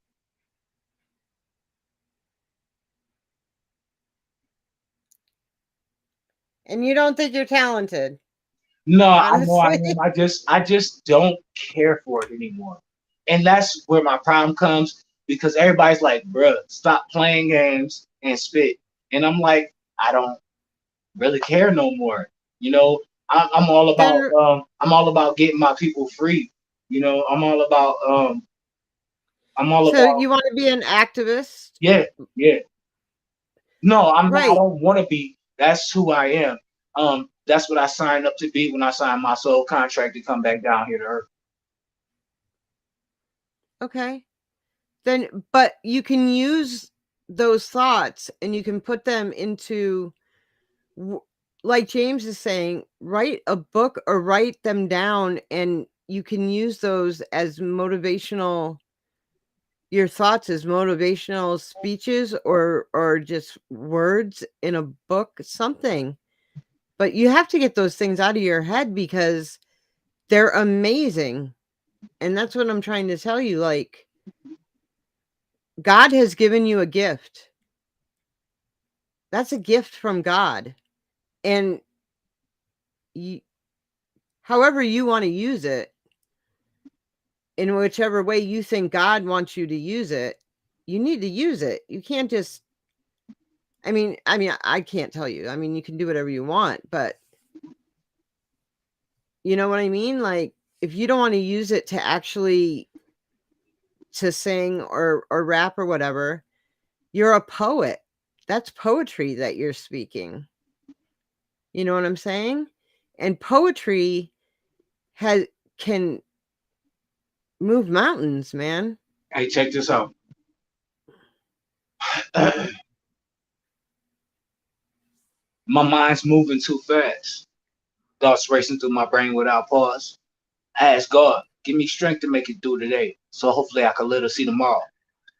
And you don't think you're talented? No, I know I honestly. am. I just don't care for it anymore. And that's where my problem comes because everybody's like, bruh, stop playing games and spit. And I'm like, I don't really care no more. You know, I'm all about Then getting my people free. You know, I'm all so about you want to be an activist? yeah, yeah. No, I'm not, I Right. don't want to be. That's who I am. That's what I signed up to be when I signed my soul contract to come back down here to earth. Okay. Then but you can use those thoughts and you can put them into like James is saying, write a book or write them down and you can use those as motivational your thoughts as motivational speeches or just words in a book, something. But you have to get those things out of your head because they're amazing. And that's what I'm trying to tell you. Like, God has given you a gift. That's a gift from God. And you, however you want to use it, in whichever way you think God wants you to use it, you need to use it. You can't just I can't tell you. I mean, you can do whatever you want, but you know what I mean? Like, if you don't want to use it to actually to sing or rap or whatever, you're a poet. That's poetry that you're speaking. You know what I'm saying? And poetry can move mountains, man. Hey, check this out. My mind's moving too fast. Thoughts racing through my brain without pause. I ask God, give me strength to make it through today, so hopefully I can live to see tomorrow.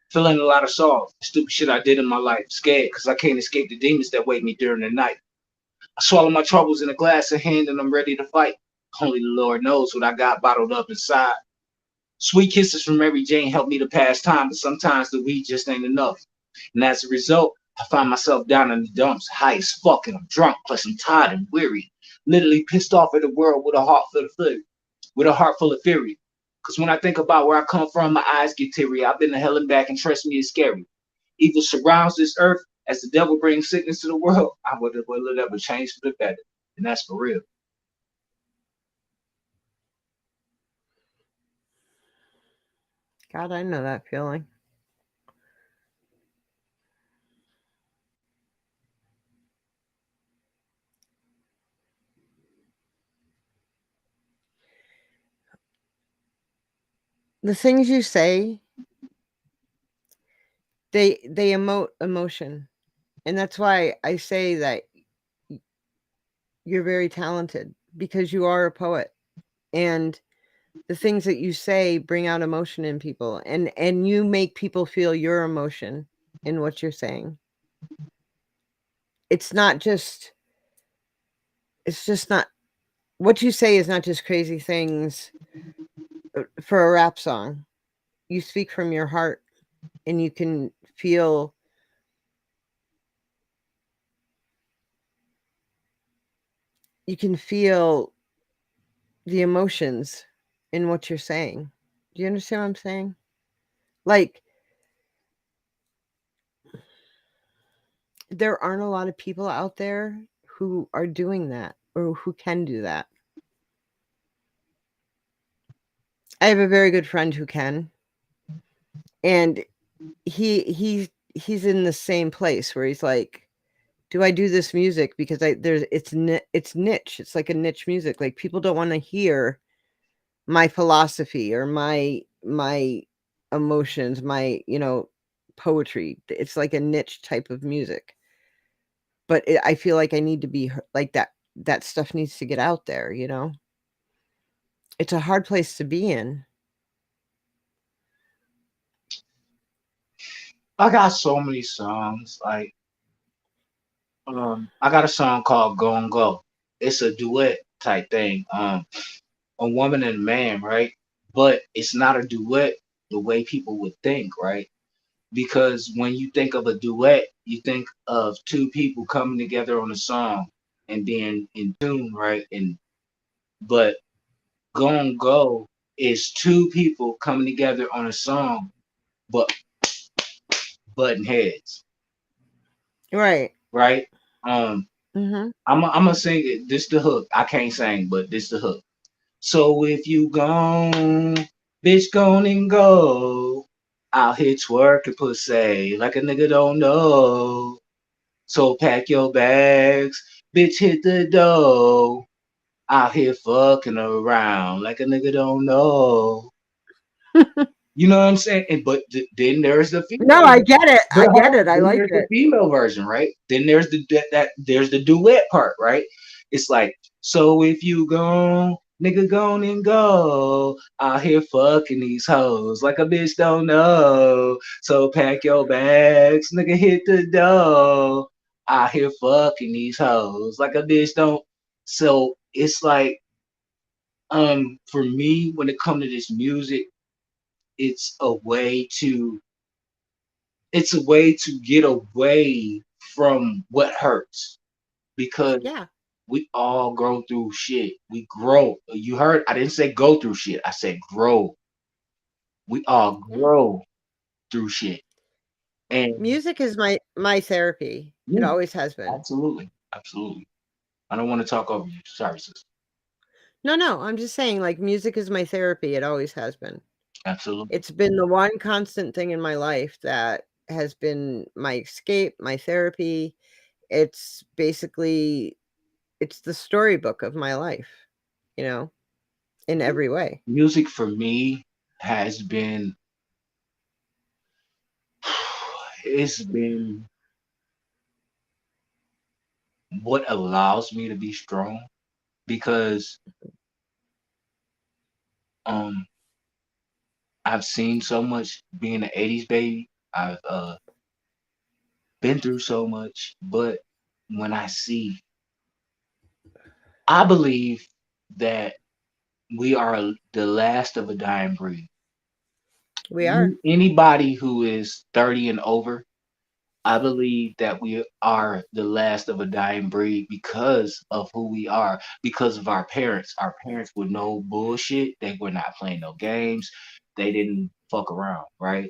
Feeling a lot of sorrow, stupid shit I did in my life. Scared because I can't escape the demons that wait me during the night. I swallow my troubles in a glass of hand and I'm ready to fight. Only the Lord knows what I got bottled up inside. Sweet kisses from Mary Jane help me to pass time, but sometimes the weed just ain't enough. And as a result, I find myself down in the dumps, high as fuck, and I'm drunk, plus I'm tired and weary. Literally pissed off at the world with a heart full of fury. Cause when I think about where I come from, my eyes get teary. I've been to hell and back, and trust me, it's scary. Evil surrounds this earth. As the devil brings sickness to the world, I will it ever change for the better. And that's for real. God, I know that feeling. The things you say, they emote emotion. And that's why I say that you're very talented because you are a poet. And the things that you say bring out emotion in people and you make people feel your emotion in what you're saying. It's just not what you say is not just crazy things for a rap song. You speak from your heart and you can feel the emotions in what you're saying. Do you understand what I'm saying? Like, there aren't a lot of people out there who are doing that or who can do that. I have a very good friend who can. And he's in the same place where he's like, do I do this music because it's niche. It's like a niche music. Like, people don't want to hear my philosophy or my emotions, my, poetry. It's like a niche type of music. But I feel like I need to be like that. That stuff needs to get out there, It's a hard place to be in. I got so many songs. Like, I got a song called "Go and Go." It's a duet type thing. A woman and a man, right? But it's not a duet the way people would think, right? Because when you think of a duet, you think of two people coming together on a song and being in tune, right? And but Gon' Go is two people coming together on a song, but butting heads. Right. Right? Mm-hmm. I'm gonna sing it. This the hook. I can't sing, but this the hook. So if you gone, bitch, gone and go. I'll hit twerk and pussy like a nigga don't know. So pack your bags, bitch, hit the door. Out here fucking around like a nigga don't know. You know what I'm saying? And, but then there's the female. No, I get it. I But get it. I then like there's the it. female version, right? Then there's there's the duet part, right? It's like, so if you gone, nigga gone and go, out here fucking these hoes like a bitch don't know. So pack your bags, nigga hit the door. Out here fucking these hoes like a bitch don't. So it's like, for me, when it comes to this music, it's a way to get away from what hurts, because we all grow through shit. We grow. You heard? I didn't say go through shit. I said grow. We all grow through shit. And Music is my therapy. It Yeah, always has been. absolutely, absolutely. I don't want to talk over you. Sorry, sis. No, I'm just saying, like, music is my therapy. It always has been. Absolutely. It's been the one constant thing in my life that has been my escape, my therapy. It's basically, it's the storybook of my life, you know, in every way. Music for me has been, it's been what allows me to be strong, because I've seen so much being an 80s baby. I've been through so much, but when I believe that we are the last of a dying breed. We are. Anybody who is 30 and over, I believe that we are the last of a dying breed because of who we are, because of our parents. Our parents were no bullshit. They were not playing no games. They didn't fuck around, right?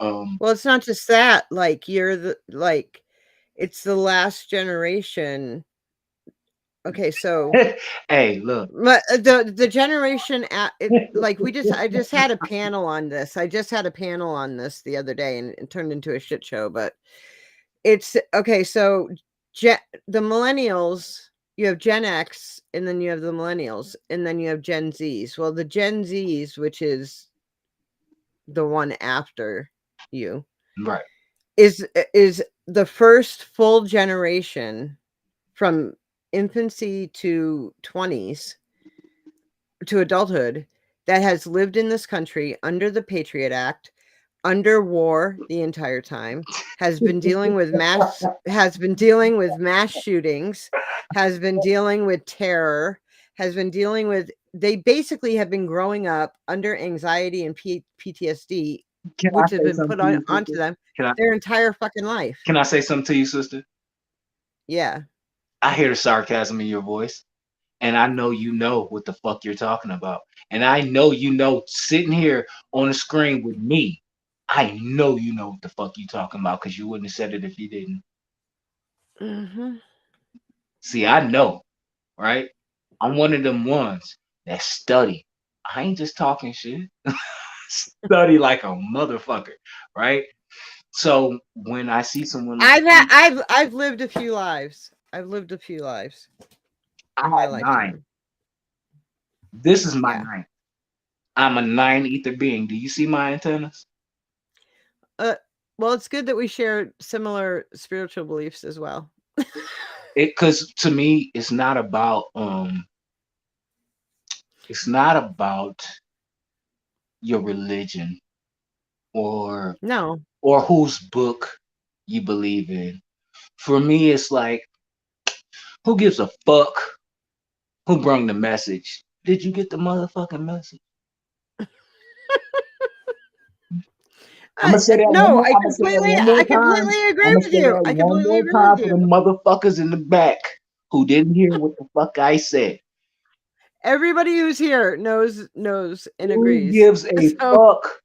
Well, it's not just that. Like, it's the last generation. Okay, so hey, look. The generation like I just had a panel on this. I just had a panel on this the other day, and it turned into a shit show. But it's okay. So the millennials, you have Gen X, and then you have the millennials, and then you have Gen Zs. Well, the Gen Zs, which is the one after you, right, is the first full generation from infancy to 20s to adulthood that has lived in this country under the Patriot Act, under war the entire time, has been dealing with mass shootings, has been dealing with terror, has been dealing with, they basically have been growing up under anxiety and PTSD, which has been put onto them their entire fucking life. Can I say something to you, sister? Yeah. I hear the sarcasm in your voice, and I know you know what the fuck you're talking about. And I know you know, sitting here on the screen with me, I know you know what the fuck you talking about, because you wouldn't have said it if you didn't. Mm-hmm. See, I know, right? I'm one of them ones that study. I ain't just talking shit. Study like a motherfucker, right? So when I see someone, I've lived a few lives. I've lived a few lives. I had 9. This is my 9. I'm a 9 ether being. Do you see my antennas? Well, it's good that we share similar spiritual beliefs as well. Because to me, it's not about your religion or whose book you believe in. For me, it's like, who gives a fuck who brung the message? Did you get the motherfucking message? I'm gonna say that. No, I completely agree with you. I completely agree with for the motherfuckers in the back who didn't hear what the fuck I said. Everybody who's here knows and Who agrees. gives a So, fuck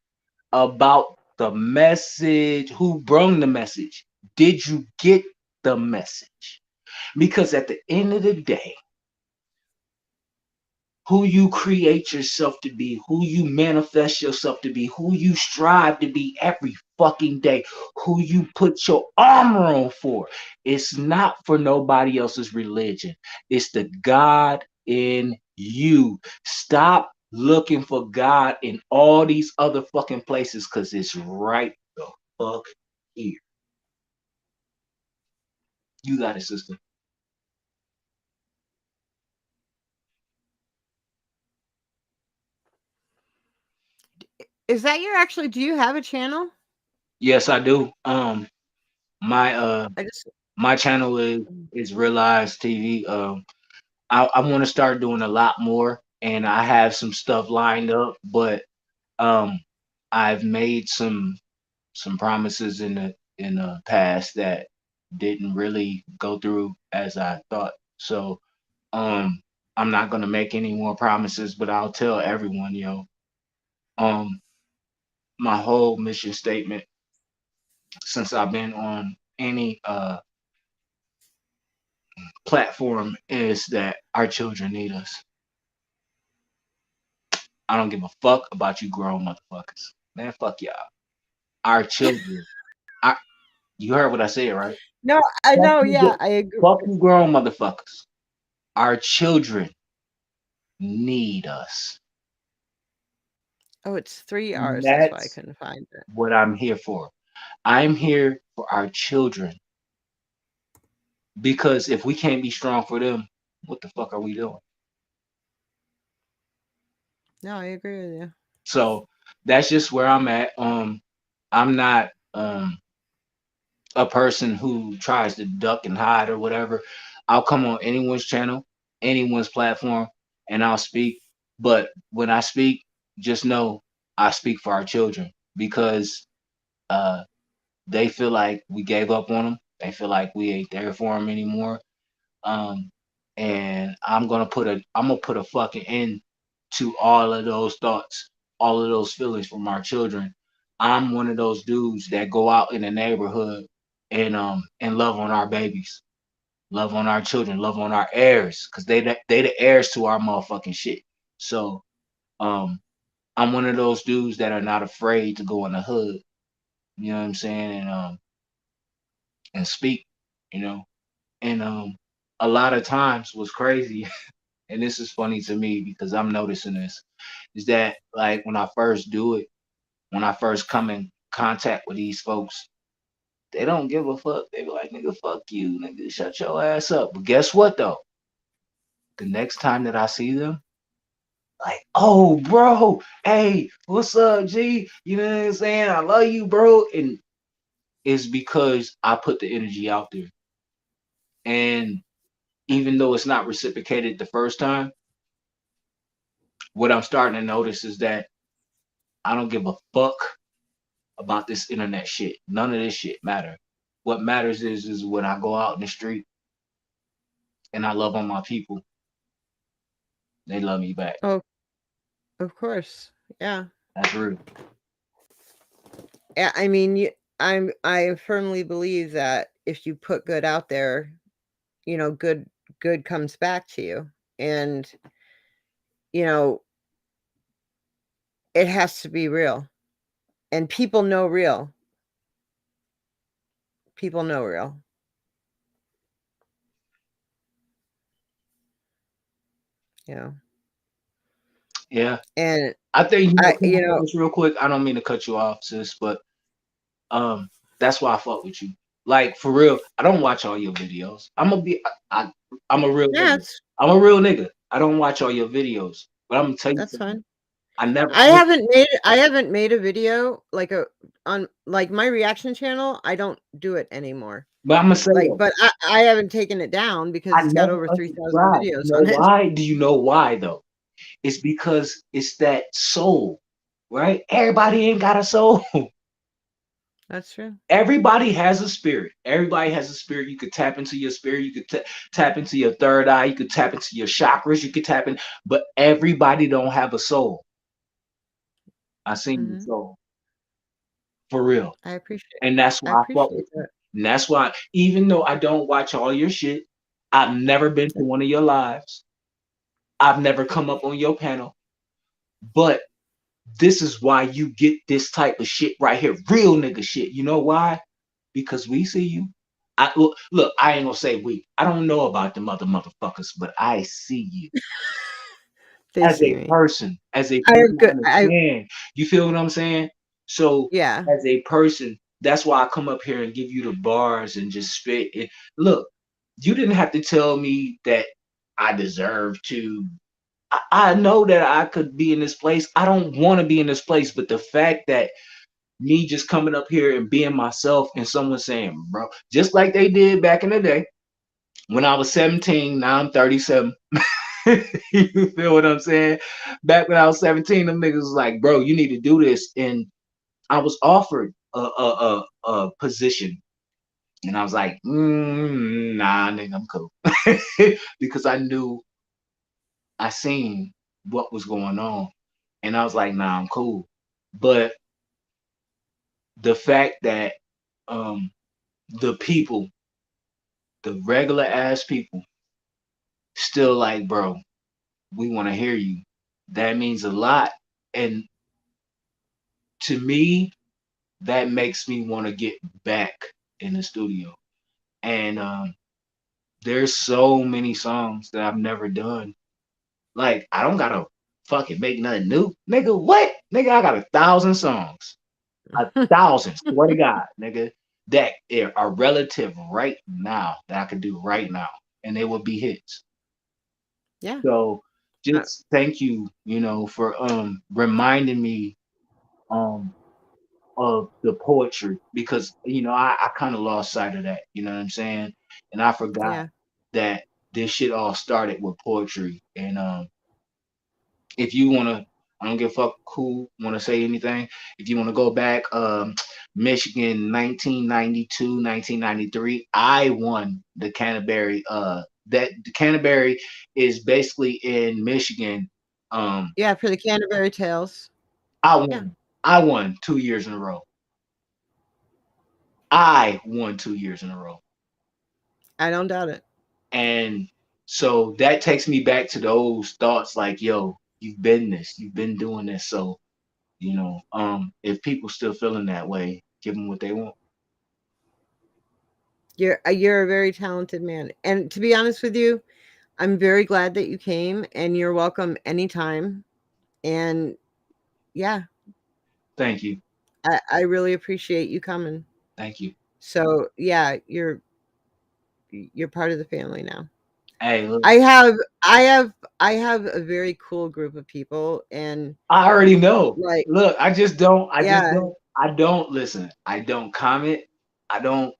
about the message? Who brung the message? Did you get the message? Because at the end of the day, who you create yourself to be, who you manifest yourself to be, who you strive to be every fucking day, who you put your armor on for, it's not for nobody else's religion. It's the God in you. Stop looking for God in all these other fucking places because it's right the fuck here. You got it, sister. is that your actually? Do you have a channel? Yes, I do. My I just my channel is Realize TV. I want to start doing a lot more, and I have some stuff lined up, but I've made some promises in the past that didn't really go through as I thought. So I'm not gonna make any more promises, but I'll tell everyone, my whole mission statement since I've been on any platform is that our children need us. I don't give a fuck about you grown motherfuckers. Man, fuck y'all. Our children. You heard what I said, right? no, I Fuck know. you, Yeah, I agree. fuck you grown motherfuckers. Our children need us. Oh, it's 3 R's. That's why I That's couldn't find it. what I'm here for. I'm here for our children. Because if we can't be strong for them, what the fuck are we doing? No, I agree with you. So that's just where I'm at. I'm not a person who tries to duck and hide or whatever. I'll come on anyone's channel, anyone's platform, and I'll speak. But when I speak, just know I speak for our children because they feel like we gave up on them. They feel like we ain't there for them anymore. And I'm gonna put a fucking end to all of those thoughts, all of those feelings from our children. I'm one of those dudes that go out in the neighborhood and love on our babies, love on our children, love on our heirs, because they the heirs to our motherfucking shit. So I'm one of those dudes that are not afraid to go in the hood, you know what I'm saying, and speak, and a lot of times what's crazy, and this is funny to me because I'm noticing this, is that like when I first do it, when I first come in contact with these folks, they don't give a fuck. They be like, nigga, fuck you, nigga, shut your ass up. But guess what though? The next time that I see them, like, oh, bro, hey, what's up, G? You know what I'm saying? I love you, bro. And it's because I put the energy out there. And even though it's not reciprocated the first time, what I'm starting to notice is that I don't give a fuck about this internet shit. None of this shit matter. What matters is when I go out in the street and I love on my people, they love me back. Oh, of course. Yeah. That's real. Yeah, I mean, I firmly believe that if you put good out there, good comes back to you. And it has to be real. And people know real. People know real. Yeah. And I think just real quick, I don't mean to cut you off, sis, but that's why I fuck with you. Like for real, I don't watch all your videos. I'm a real nigga. I'm a real nigga. I don't watch all your videos, but I'm gonna tell you that's fine. I haven't made a video on my reaction channel. I don't do it anymore. But I'm gonna say, but I haven't taken it down because it's got over 3,000 videos on it. Why? Do you know why though? It's because it's that soul, right? Everybody ain't got a soul. That's true. Everybody has a spirit. Everybody has a spirit. You could tap into your spirit. You could tap into your third eye. You could tap into your chakras. You could tap in, but everybody don't have a soul. I seen the soul for real, I appreciate. and that's I why I fuck appreciate with you. that. And that's why, even though I don't watch all your shit, I've never been to one of your lives. I've never come up on your panel, but this is why you get this type of shit right here, real nigga shit. You know why? Because we see you. Look, I ain't gonna say we. I don't know about them other motherfuckers, but I see you They as see a me. person. As a I person, have I good. understand. You feel what I'm saying? So, Yeah. as a person, that's why I come up here and give you the bars and just spit it. Look, you didn't have to tell me that I deserve to. I know that I could be in this place. I don't want to be in this place, but the fact that me just coming up here and being myself and someone saying, bro, just like they did back in the day when I was 17, now I'm 37. You feel what I'm saying? Back when I was 17, them niggas was like, bro, you need to do this. And I was offered a position. And I was like, nah, nigga, I'm cool. Because I seen what was going on. And I was like, nah, I'm cool. But the fact that the people, the regular ass people, still like, bro, we want to hear you. That means a lot. And to me, that makes me want to get back in the studio. And there's so many songs that I've never done. Like, I don't gotta fucking make nothing new. Nigga, what? Nigga, I got 1,000 songs. 1,000, swear to God, nigga, that are relative right now that I could do right now. And they would be hits. Yeah. So just thank you, for reminding me of the poetry, because I kind of lost sight of that, you know what I'm saying? And I forgot Yeah. that this shit all started with poetry. And if you wanna, I don't give a fuck who wanna say anything. If you wanna go back, Michigan 1992, 1993, I won the Canterbury. That the Canterbury is basically in Michigan. Yeah, for the Canterbury Tales. I won. I won 2 years in a row. I won 2 years in a row. I don't doubt it. And so that takes me back to those thoughts like, yo, you've been doing this. So, if people still feeling that way, give them what they want. You're a very talented man. And to be honest with you, I'm very glad that you came, and you're welcome anytime. And yeah. Thank you. I really appreciate you coming. Thank you. So yeah, you're part of the family now. Hey, look, I have a very cool group of people, and I already know. Like, look, I Yeah. don't listen. I don't comment. I don't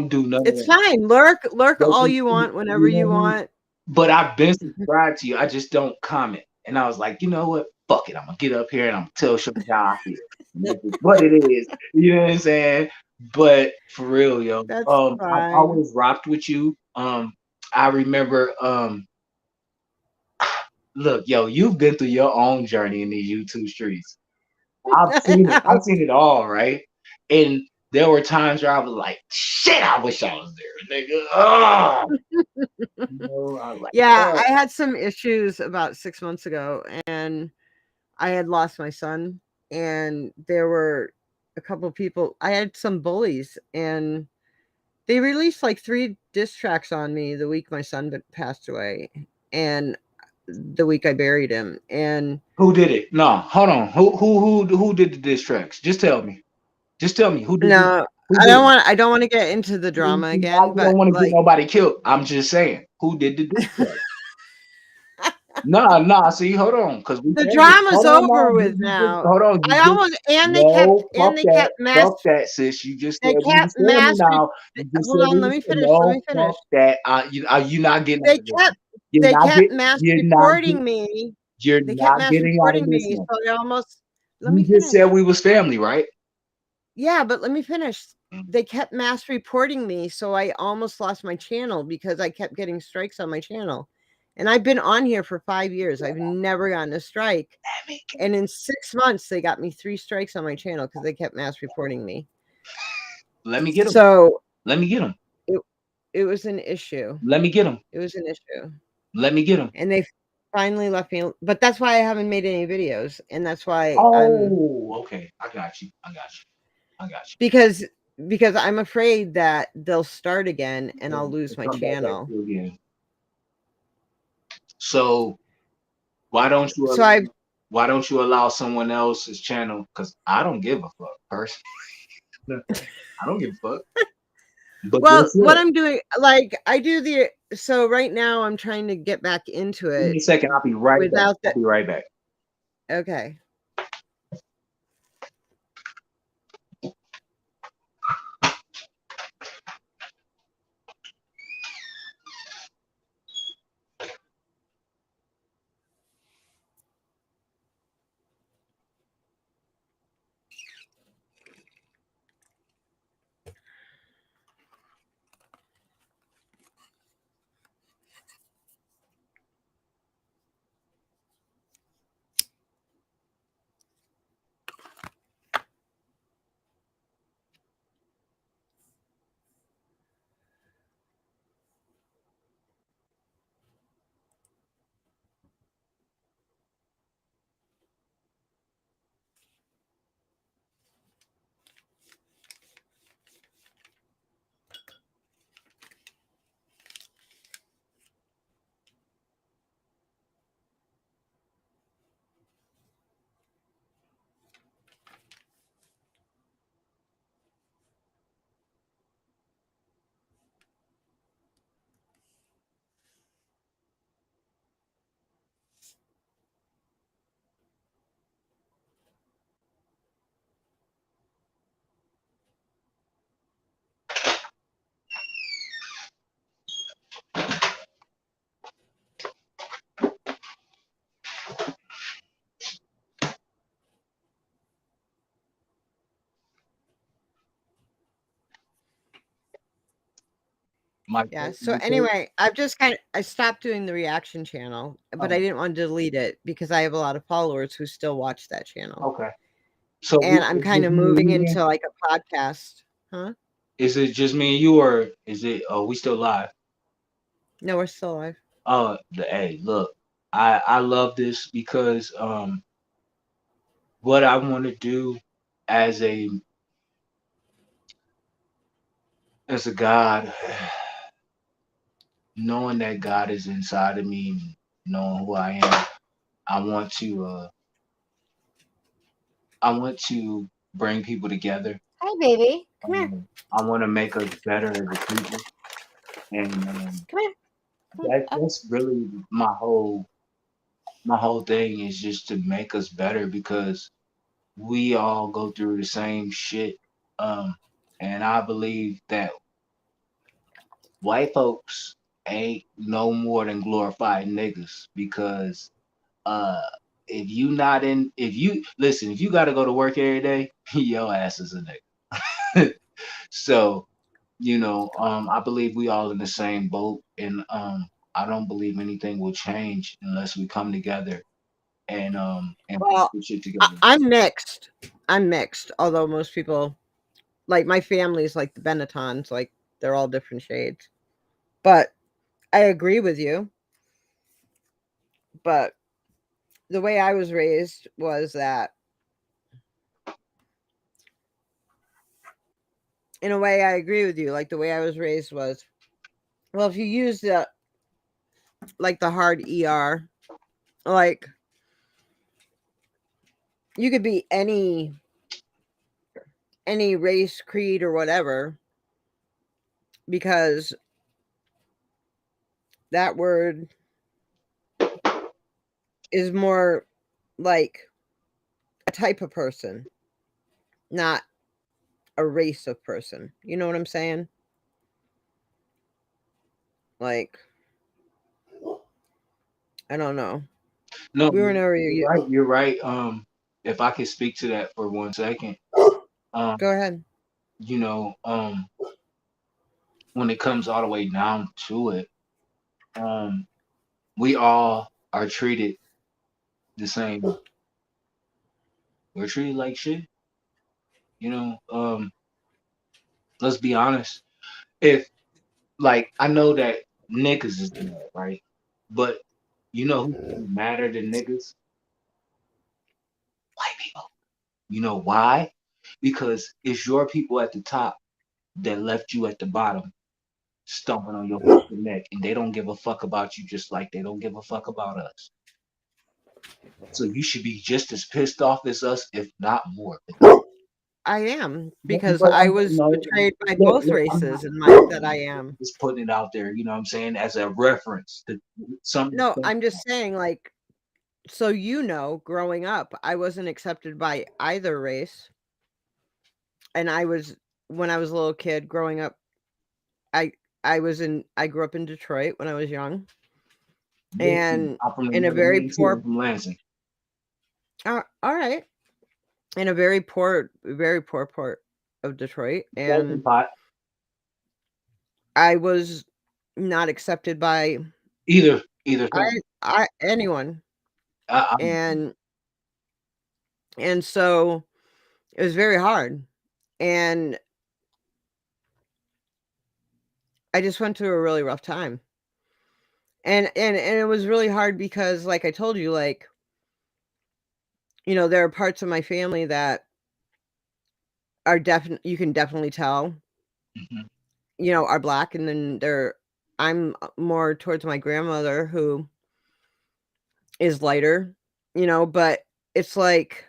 do nothing. It's fine. Lurk all you want whenever you want. But I've been subscribed to you. I just don't comment. And I was like, you know what? Fuck it. I'm gonna get up here and I'm gonna tell Sugar how I feel. And that's just what it is. You know what I'm saying? But for real, yo. That's I've fine. always rocked with you. I remember look, yo, you've been through your own journey in these YouTube streets. I've seen it. I've seen it all, right? And there were times where I was like, shit, I wish I was there, nigga. Oh. I was like, Yeah, "Fuck." I had some issues about 6 months ago, and I had lost my son, and there were a couple people. I had some bullies, and they released like 3 diss tracks on me the week my son passed away, and the week I buried him. And Who did it? No, hold on. Who did the diss tracks? Just tell me. Just tell me who did. no, who I did don't it? want. I don't want to get into the drama I again. don't But want to get like, nobody killed. I'm just saying, who did the diss track? Nah. See, hold on, because the drama's over with now. Hold on. I almost and they kept Fuck that, sis. You just They said what kept you said master. now. You just Hold said on, what let you me said. finish. No, Let me finish. fuck that. You not getting out They of this. kept You're not get- mass you're not reporting get- me. You're They kept not mass getting out of reporting this me. one. So they almost. Let You me just finish. said we was family, right? Yeah, but let me finish. They kept mass reporting me, so I almost lost my channel because I kept getting strikes on my channel. And I've been on here for 5 years. I've never gotten a strike. And in 6 months, they got me 3 strikes on my channel because they kept mass reporting me. Let me get them. So let me get them. It was an issue. Let me get them. It was an issue. Let me get them. And they finally left me. But that's why I haven't made any videos. And that's why Okay. I got you. because I'm afraid that they'll start again and I'll lose my Come back channel. at you again. So why don't you So why don't you allow someone else's channel? Because I don't give a fuck, personally. I don't give a fuck. But Well, guess what I'm doing, like I do so right now I'm trying to get back into Give me a it. second. I'll be right back. without I'll be right back. Okay. Yeah. So anyway, I've just I stopped doing the reaction channel, but I didn't want to delete it because I have a lot of followers who still watch that channel. Okay. So And I'm kind of moving into like a podcast. Huh? Is it just me and you, or is it? Oh, we still live? No, we're still live. Hey, look, I love this because what I want to do as a God, knowing that God is inside of me, knowing who I am, I want to bring people together. Hi, baby. Come here. I want to make us better as a people, and Come here. that's really my whole thing is just to make us better because we all go through the same shit. And I believe that white folks ain't no more than glorified niggas because if you gotta go to work every day, your ass is a nigga. So, I believe we all in the same boat, and I don't believe anything will change unless we come together and Well, put shit together. I'm mixed. Although most people, like my family's like the Benettons, like they're all different shades. But I agree with you. But the way I was raised was that, in a way, I agree with you. Like the way I was raised was, well, if you use the hard ER, like you could be any race, creed, or whatever, because that word is more like a type of person, not a race of person. You know what I'm saying? Like, I don't know. No, we were never. You're right. If I could speak to that for 1 second, Go ahead. You know, when it comes all the way down to it, we all are treated the same. We're treated like shit. You know, let's be honest. If like I know that niggas is mad, right? But you know who's madder than niggas? White people. You know why? Because it's your people at the top that left you at the bottom, stomping on your fucking neck, and they don't give a fuck about you just like they don't give a fuck about us. So you should be just as pissed off as us, if not more. I am, because But I I'm, was no, betrayed by look, both look, I'm not, races in my that I am. just putting it out there, you know what I'm saying, as a reference to something. No, I'm just saying, like, so you know, growing up, I wasn't accepted by either race. And when I was a little kid growing up, I grew up in Detroit when I was young. And I'm from in a very poor from Lansing. all right. In a very poor part of Detroit. And I was not accepted by either anyone. And so it was very hard. And I just went through a really rough time. And it was really hard because, like I told you, like, you know, there are parts of my family that are you can definitely tell, you know, are black. And then I'm more towards my grandmother, who is lighter, you know, but it's like,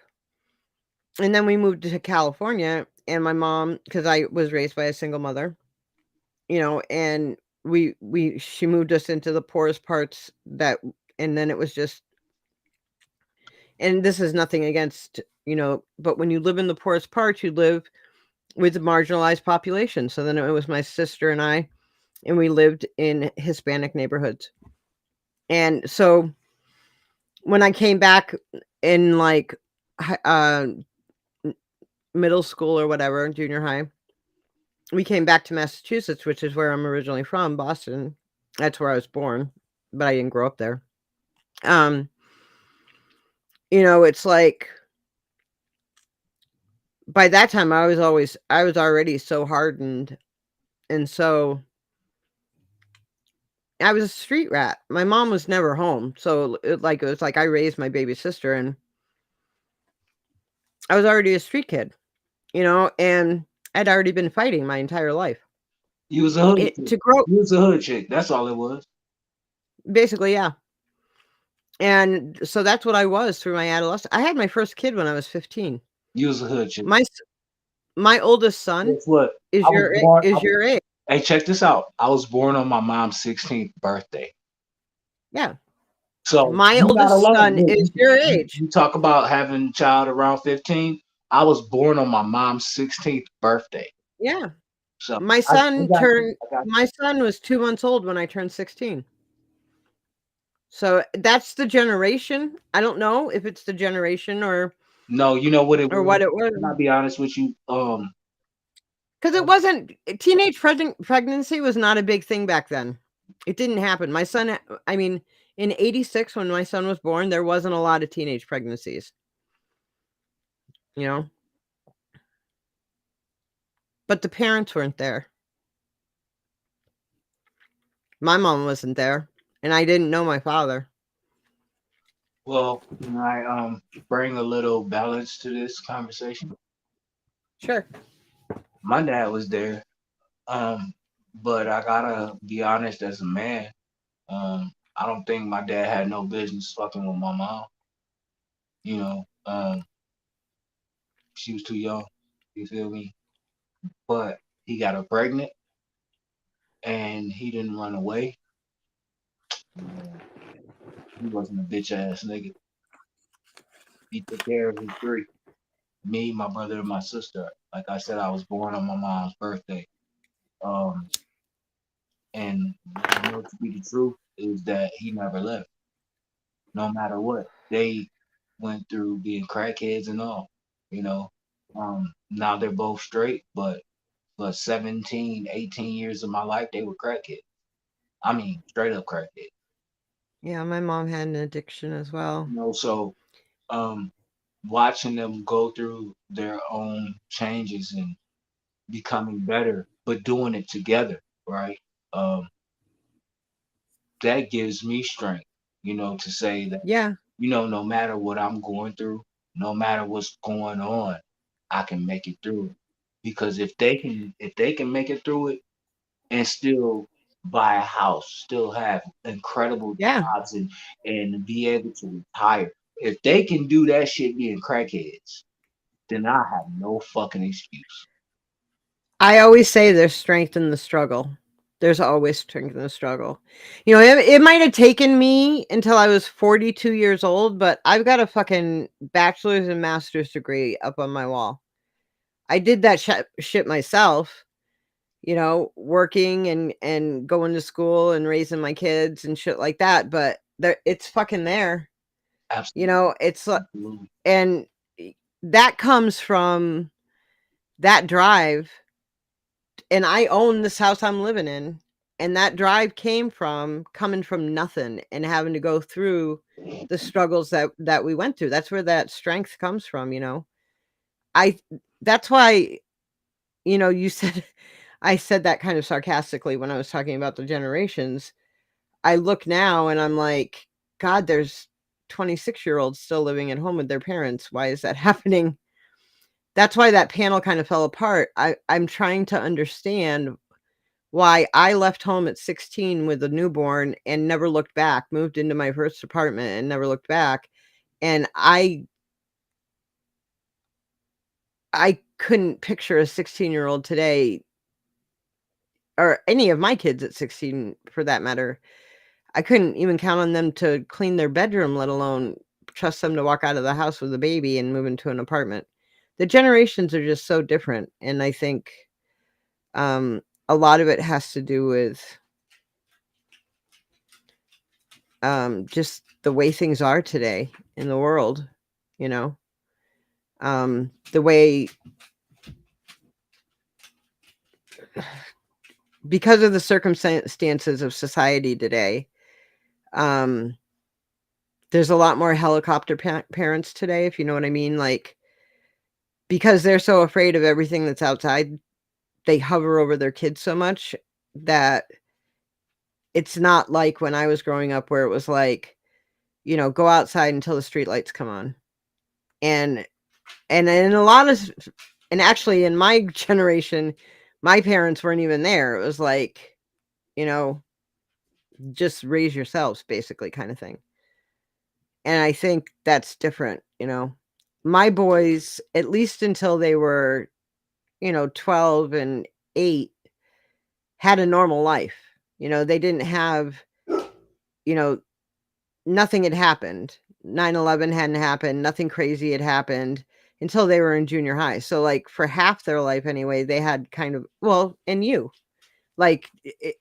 and then we moved to California, and my mom, because I was raised by a single mother, you know, and she moved us into the poorest parts and then it was just, and this is nothing against, you know, but when you live in the poorest parts, you live with a marginalized population. So then it was my sister and I, and we lived in Hispanic neighborhoods. And so when I came back in like middle school or whatever, junior high, we came back to Massachusetts, which is where I'm originally from, Boston. That's where I was born, but I didn't grow up there. You know, it's like, by that time I was already so hardened. And so I was a street rat. My mom was never home. So it was like I raised my baby sister, and I was already a street kid, you know, and I'd already been fighting my entire life. You was a hood chick. You was a hood chick. That's all it was. Basically, yeah. And so that's what I was through my adolescence. I had my first kid when I was 15. You was a hood chick. My oldest son is your age. Hey, check this out. I was born on my mom's 16th birthday. Yeah. So my oldest son is your age. You talk about having a child around 15. I was born on my mom's 16th birthday. Yeah. So my son was 2 months old when I turned 16. So that's the generation. I don't know if it's the generation or no, you know what it or was. what it was. I'll be honest with you. Because it wasn't, teenage pregnancy was not a big thing back then. It didn't happen. My son, I mean, in 86, when my son was born, there wasn't a lot of teenage pregnancies. You know? But the parents weren't there. My mom wasn't there, and I didn't know my father. Well, can I bring a little balance to this conversation? Sure. My dad was there, but I gotta be honest, as a man, I don't think my dad had no business fucking with my mom. You know, she was too young. You feel me? But he got her pregnant, and he didn't run away. He wasn't a bitch ass nigga. He took care of his three. Me, my brother, and my sister. Like I said, I was born on my mom's birthday. And you know, to be the truth is that he never left. No matter what. They went through being crackheads and all, you know. Now they're both straight, but for 17, 18 years of my life, they were crackhead. I mean, straight up crackhead. Yeah, my mom had an addiction as well. You know, so watching them go through their own changes and becoming better, but doing it together, right? Um, that gives me strength, you know, to say that, Yeah. you know, no matter what I'm going through, no matter what's going on, I can make it through it. Because if they can make it through it and still buy a house, still have incredible Yeah. jobs and be able to retire. If they can do that shit being crackheads, then I have no fucking excuse. I always say there's strength in the struggle. There's always strength in the struggle. You know, it might have taken me until I was 42 years old, but I've got a fucking bachelor's and master's degree up on my wall. I did that shit myself, you know, working and going to school and raising my kids and shit like that, but it's fucking there. Absolutely. You know, it's and that comes from that drive. And I own this house I'm living in, and that drive came from coming from nothing and having to go through the struggles that we went through. That's where that strength comes from, you know. That's why, you know, you said I said that kind of sarcastically when I was talking about the generations. I look now and I'm like, God, there's 26-year-olds still living at home with their parents. Why is that happening? That's why that panel kind of fell apart. I'm trying to understand why I left home at 16 with a newborn and never looked back, moved into my first apartment and never looked back. And I couldn't picture a 16-year-old today, or any of my kids at 16 for that matter. I couldn't even count on them to clean their bedroom, let alone trust them to walk out of the house with a baby and move into an apartment. The generations are just so different. And I think a lot of it has to do with just the way things are today in the world, you know, the way, because of the circumstances of society today, there's a lot more helicopter parents today, if you know what I mean. Like, because they're so afraid of everything that's outside, they hover over their kids so much that it's not like when I was growing up where it was like, you know, go outside until the street lights come on. And in a lot of, and actually in my generation, my parents weren't even there. It was like, you know, just raise yourselves, basically, kind of thing. And I think that's different, you know. My boys, at least until they were, you know, 12 and 8, had a normal life. You know, they didn't have, you know, nothing had happened. 9/11 hadn't happened. Nothing crazy had happened until they were in junior high. So like for half their life anyway, they had kind of, well, and you, like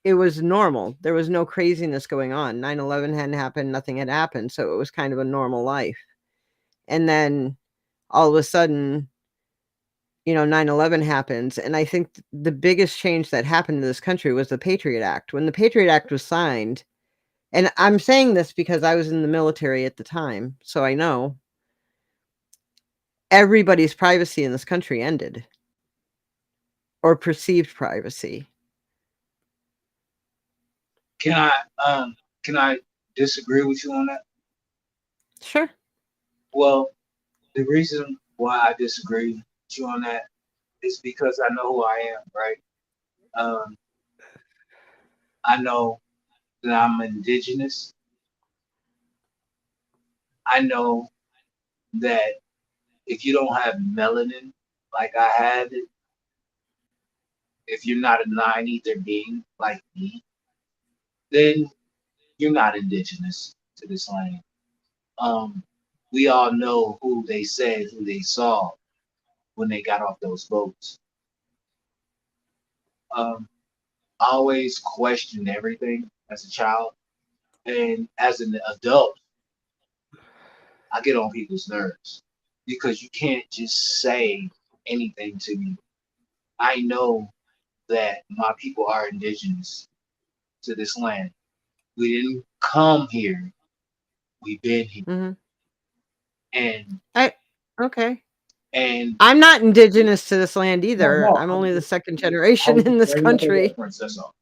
it was normal. There was no craziness going on. 9/11 hadn't happened. Nothing had happened. So it was kind of a normal life. And then all of a sudden, you know, 9/11 happens. And I think the biggest change that happened in this country was the Patriot Act. When the Patriot Act was signed, and I'm saying this because I was in the military at the time, so I know, everybody's privacy in this country ended, or perceived privacy. Can I disagree with you on that? Sure. Well, the reason why I disagree with you on that is because I know who I am, right? I know that I'm indigenous. I know that if you don't have melanin like I have it, if you're not a 9 ether being like me, then you're not indigenous to this land. We all know who they said, who they saw when they got off those boats. I always questioned everything as a child, and as an adult, I get on people's nerves because you can't just say anything to me. I know that my people are indigenous to this land. We didn't come here. We've been here. Mm-hmm. And Okay. and I'm not indigenous to this land either. no, I'm only the second I generation was in just this bringing up a country. reference, that's all.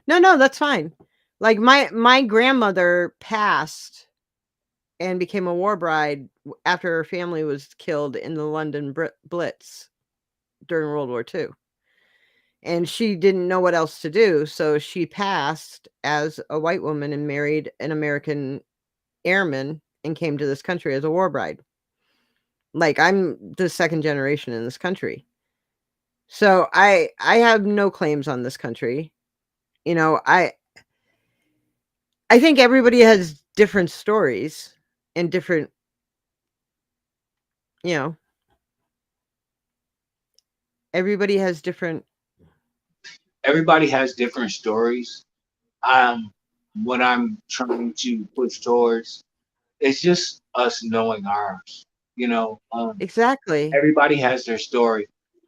No, that's fine. Like my grandmother passed and became a war bride after her family was killed in the London Blitz during World War II. And she didn't know what else to do, so she passed as a white woman and married an American airman and came to this country as a war bride. Like, I'm the second generation in this country. So I have no claims on this country. You know, I think everybody has different stories and different, you know, everybody has different. Everybody has different stories. What I'm trying to push towards is just us knowing ours. You know, Exactly. everybody has their story.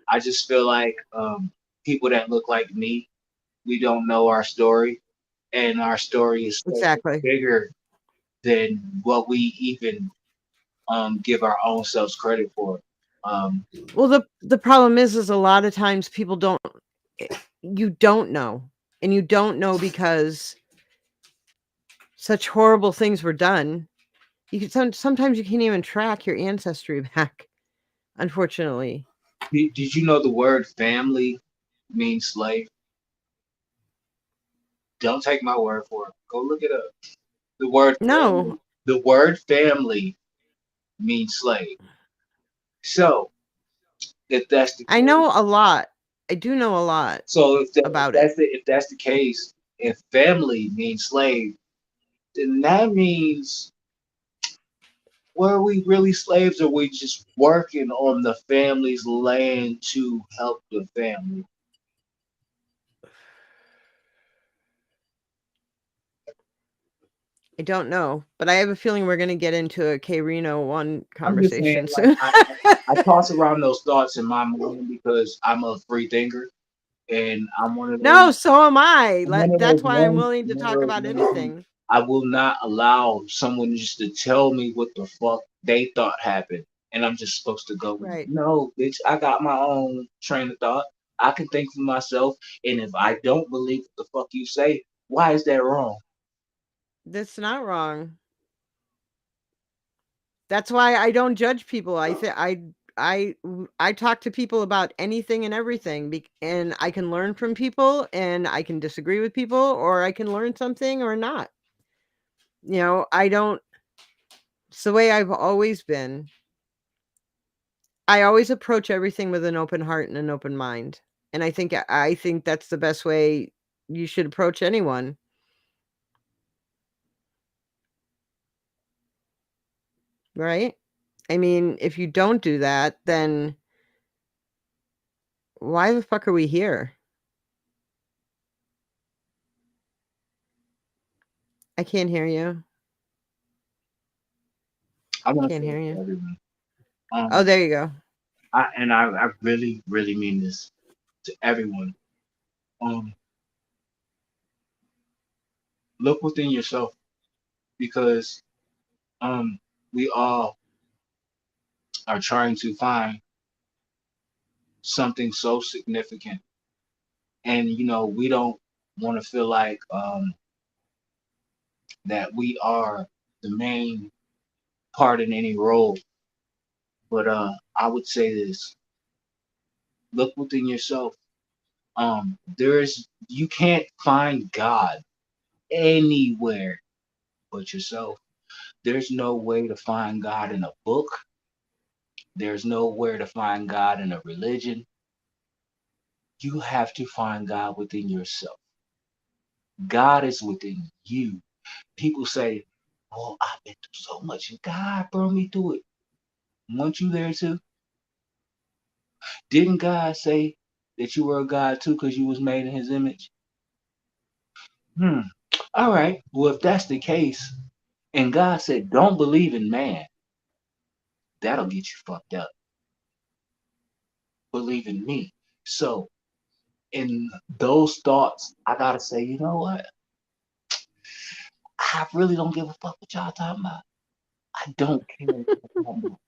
I just feel like people that look like me, we don't know our story, and our story is so much Exactly. bigger than what we even give our own selves credit for. Well, the problem is a lot of times people don't, you don't know, and you don't know because such horrible things were done. You can sometimes you can't even track your ancestry back, unfortunately. Did you know the word family means slave? Don't take my word for it. Go look it up. The word No. family means slave. So if that's the I know a lot. I do know a lot about it. If that's the case, if family means slave, then that means were we really slaves, or we just working on the family's land to help the family? I don't know, but I have a feeling we're going to get into a K Reno 1 I'm just saying, conversation soon. I toss around those thoughts in my mind because I'm a free thinker, and I'm one of those. No, so am I. I'm one of That's those why I'm ones- willing to one of talk those about ones who anything. I will not allow someone just to tell me what the fuck they thought happened, and I'm just supposed to go, Right. no, bitch, I got my own train of thought. I can think for myself, and if I don't believe what the fuck you say, why is that wrong? That's not wrong. That's why I don't judge people. I talk to people about anything and everything, and I can learn from people, and I can disagree with people, or I can learn something or not. You know, it's the way I've always been. I always approach everything with an open heart and an open mind. And I think that's the best way you should approach anyone. Right? I mean, if you don't do that, then why the fuck are we here? I can't hear you. I want to Can't say hear it to you. everyone. Oh, there you go. I really, really mean this to everyone. Look within yourself, because we all are trying to find something so significant, and you know, we don't want to feel like that we are the main part in any role. But I would say this: look within yourself. You can't find God anywhere but yourself. There's no way to find God in a book. There's nowhere to find God in a religion. You have to find God within yourself. God is within you. People say, "Oh, I've been through so much, and God brought me through it." Weren't you there too? Didn't God say that you were a God too, because you was made in His image? All right. Well, if that's the case, and God said, "Don't believe in man," that'll get you fucked up. believe in me. So in those thoughts, I gotta say, you know what? I really don't give a fuck what y'all talking about. I don't care what y'all talking about.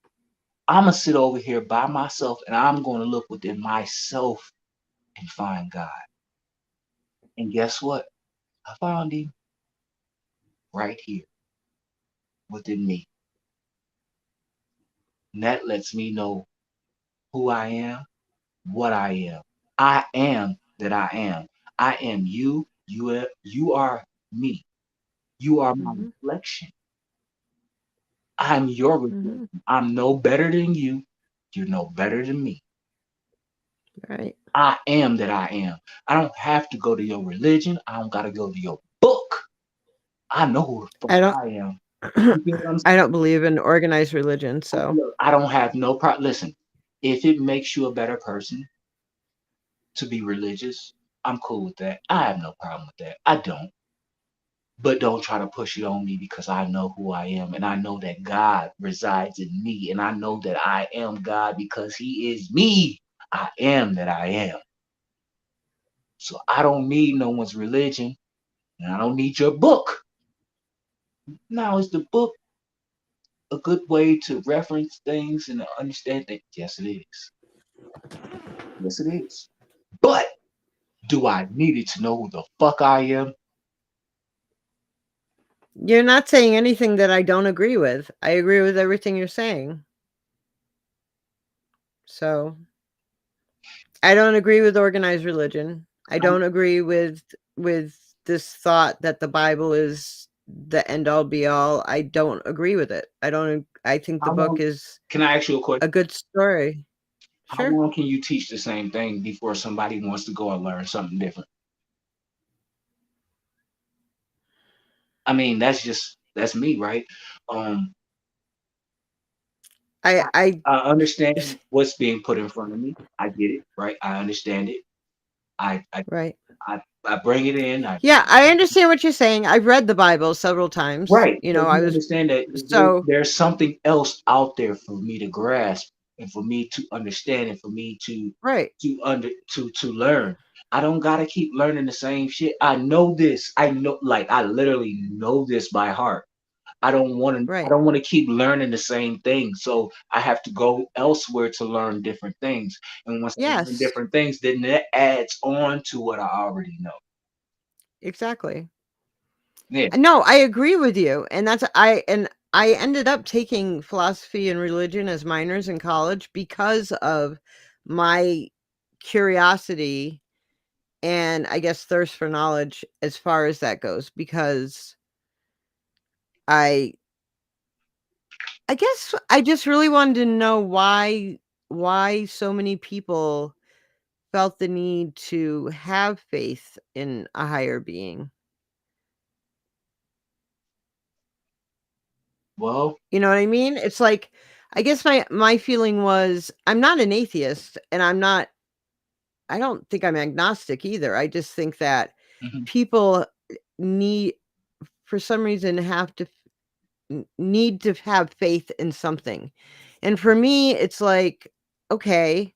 I'm gonna sit over here by myself and I'm gonna look within myself and find God. And guess what? I found him right here within me. And that lets me know who I am, what I am. I am that I am. I am you. You are me. You are my reflection. I'm your reflection. I'm no better than you. You're no better than me. Right. I am that I am. I don't have to go to your religion. I don't gotta go to your book. I know who the I fuck don't I am. You get what I'm I saying? don't believe in organized religion, so Look, I don't have no problem. Listen, if it makes you a better person to be religious, I'm cool with that. I have no problem with that. I don't. But don't try to push it on me because I know who I am and I know that God resides in me and I know that I am God because He is me. I am that I am. So I don't need no one's religion and I don't need your book. Now, is the book a good way to reference things and to understand things? Yes, it is. Yes, it is. But do I need it to know who the fuck I am? you're not saying anything that I don't agree with. I agree with everything you're saying. So I don't agree with organized religion. I don't agree with this thought that the Bible is the end all be all. I don't agree with it. I think the How book long? is Can I ask you a question? a good story. How Sure. long can you teach the same thing before somebody wants to go and learn something different? I mean, that's me, right? Um, I I understand what's being put in front of me. I get it, right? I understand it. I Right. I bring it in. Yeah, I understand what you're saying. I've read the Bible several times. Right. You So know, I you was understand that so there's something else out there for me to grasp and for me to understand and for me right. to learn. I don't gotta keep learning the same shit. I know this. I know, like, I literally know this by heart. I don't want to. I Right. don't want to keep learning the same thing. So I have to go elsewhere to learn different things. And once I learn Yes, different things, then that adds on to what I already know. exactly. Yeah. No, I agree with you. And I ended up taking philosophy and religion as minors in college because of my curiosity and I guess thirst for knowledge as far as that goes because I guess I just really wanted to know why so many people felt the need to have faith in a higher being. Well, You know what I mean? It's like I guess my feeling was I'm not an atheist and I don't think I'm agnostic either. I just think that mhm. people need for some reason have to need to have faith in something. And for me, it's like, okay,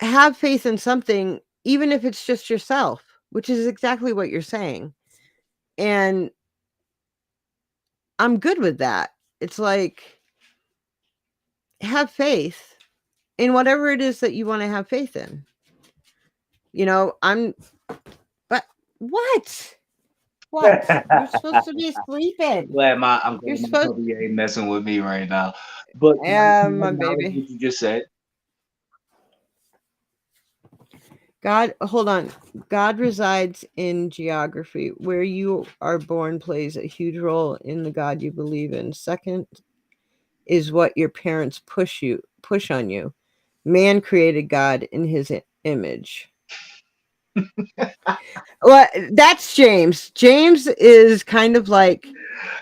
have faith in something, even if it's just yourself, which is exactly what you're saying. And I'm good with that. It's like, have faith in whatever it is that you want to have faith in. You know, but what? What? You're supposed to be sleeping. I'm You're glad my supposed puppy ain't messing with me right now. But can I my acknowledge baby. what you just said? God, hold on. God resides in geography. Where you are born plays a huge role in the God you believe in. Second is what your parents push on you. Man created God in his image. Well, that's James. James is kind of like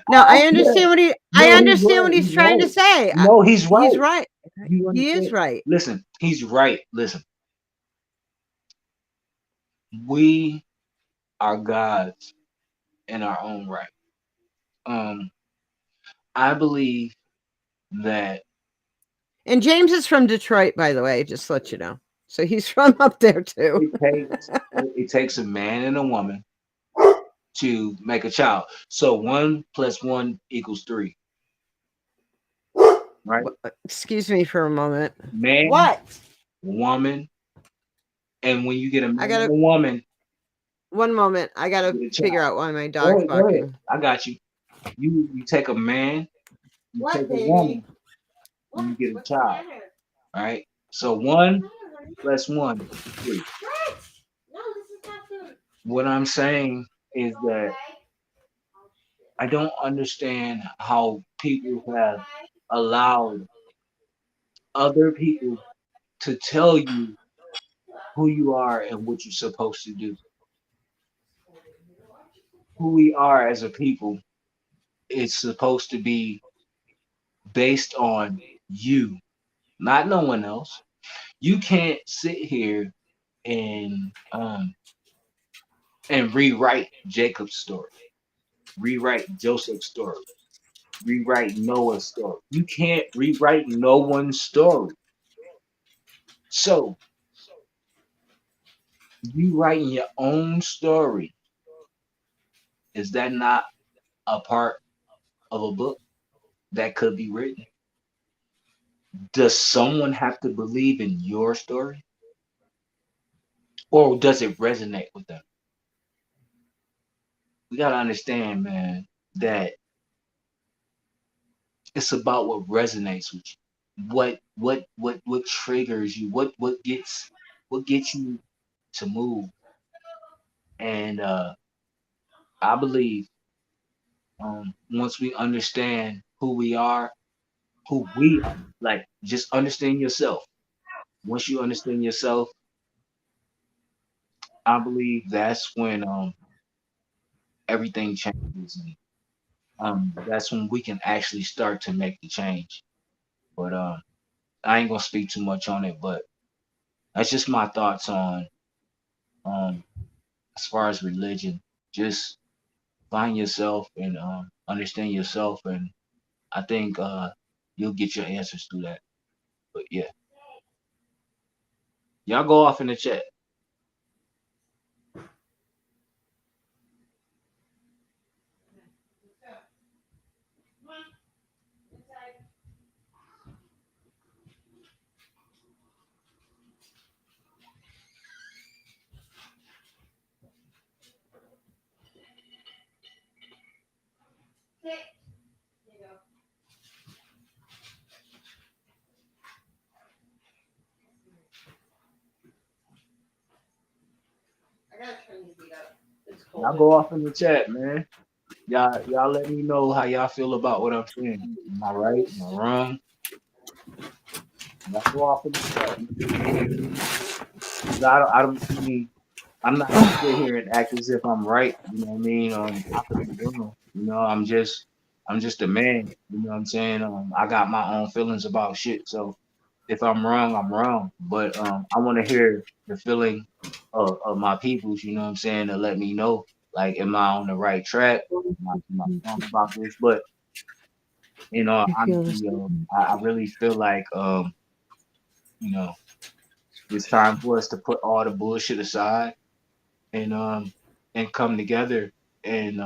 now I understand what I No, he's understand right. what he's He's trying to right. say. No, he's He's right. right. You He is understand? right. Listen, he's right. Listen, we are gods in our own right. Um, I believe that And James is from Detroit, by the way, just to let you know. So he's from up there too. It takes a man and a woman to make a child. So 1 + 1 = 3. Right? Excuse me for a moment. Man, What? woman, and when you get a man gotta- and a woman, One moment. I gotta Get a figure child. out why my Go dog's ahead, go ahead. barking. I got you. You take a man, you What, take a baby? woman, and you get a child. All right. So 1 + 1 = 3. What I'm saying is that I don't understand how people have allowed other people to tell you who you are and what you're supposed to do. Who we are as a people is supposed to be based on you, not no one else. You can't sit here and rewrite Jacob's story, rewrite Joseph's story, rewrite Noah's story. You can't rewrite no one's story. So you writing your own story, is that not a part of a book that could be written? Does someone have to believe in your story? Or does it resonate with them? We gotta understand, man, that it's about what resonates with you. What triggers you, what gets you to move. And I believe once we understand who we are, like just understand yourself. Once you understand yourself, I believe that's when everything changes, and that's when we can actually start to make the change. But I ain't gonna speak too much on it, but that's just my thoughts on as far as religion. Just find yourself and understand yourself, and I think you'll get your answers through that. But yeah, y'all go off in the chat. Y'all go off in the chat, man. Y'all let me know how y'all feel about what I'm saying. Am I right? Am I wrong? Y'all go off in the chat. Man. 'Cause I don't mean I'm not gonna sit here and act as if I'm right. You know what I mean? I could be wrong. You know, I'm just a man. You know what I'm saying? I got my own feelings about shit. So if I'm wrong, I'm wrong. But I want to hear the feeling of my peoples. You know what I'm saying? To let me know, like, am I on the right track? Am I wrong about this? But you know, I really feel like you know, it's time for us to put all the bullshit aside and come together and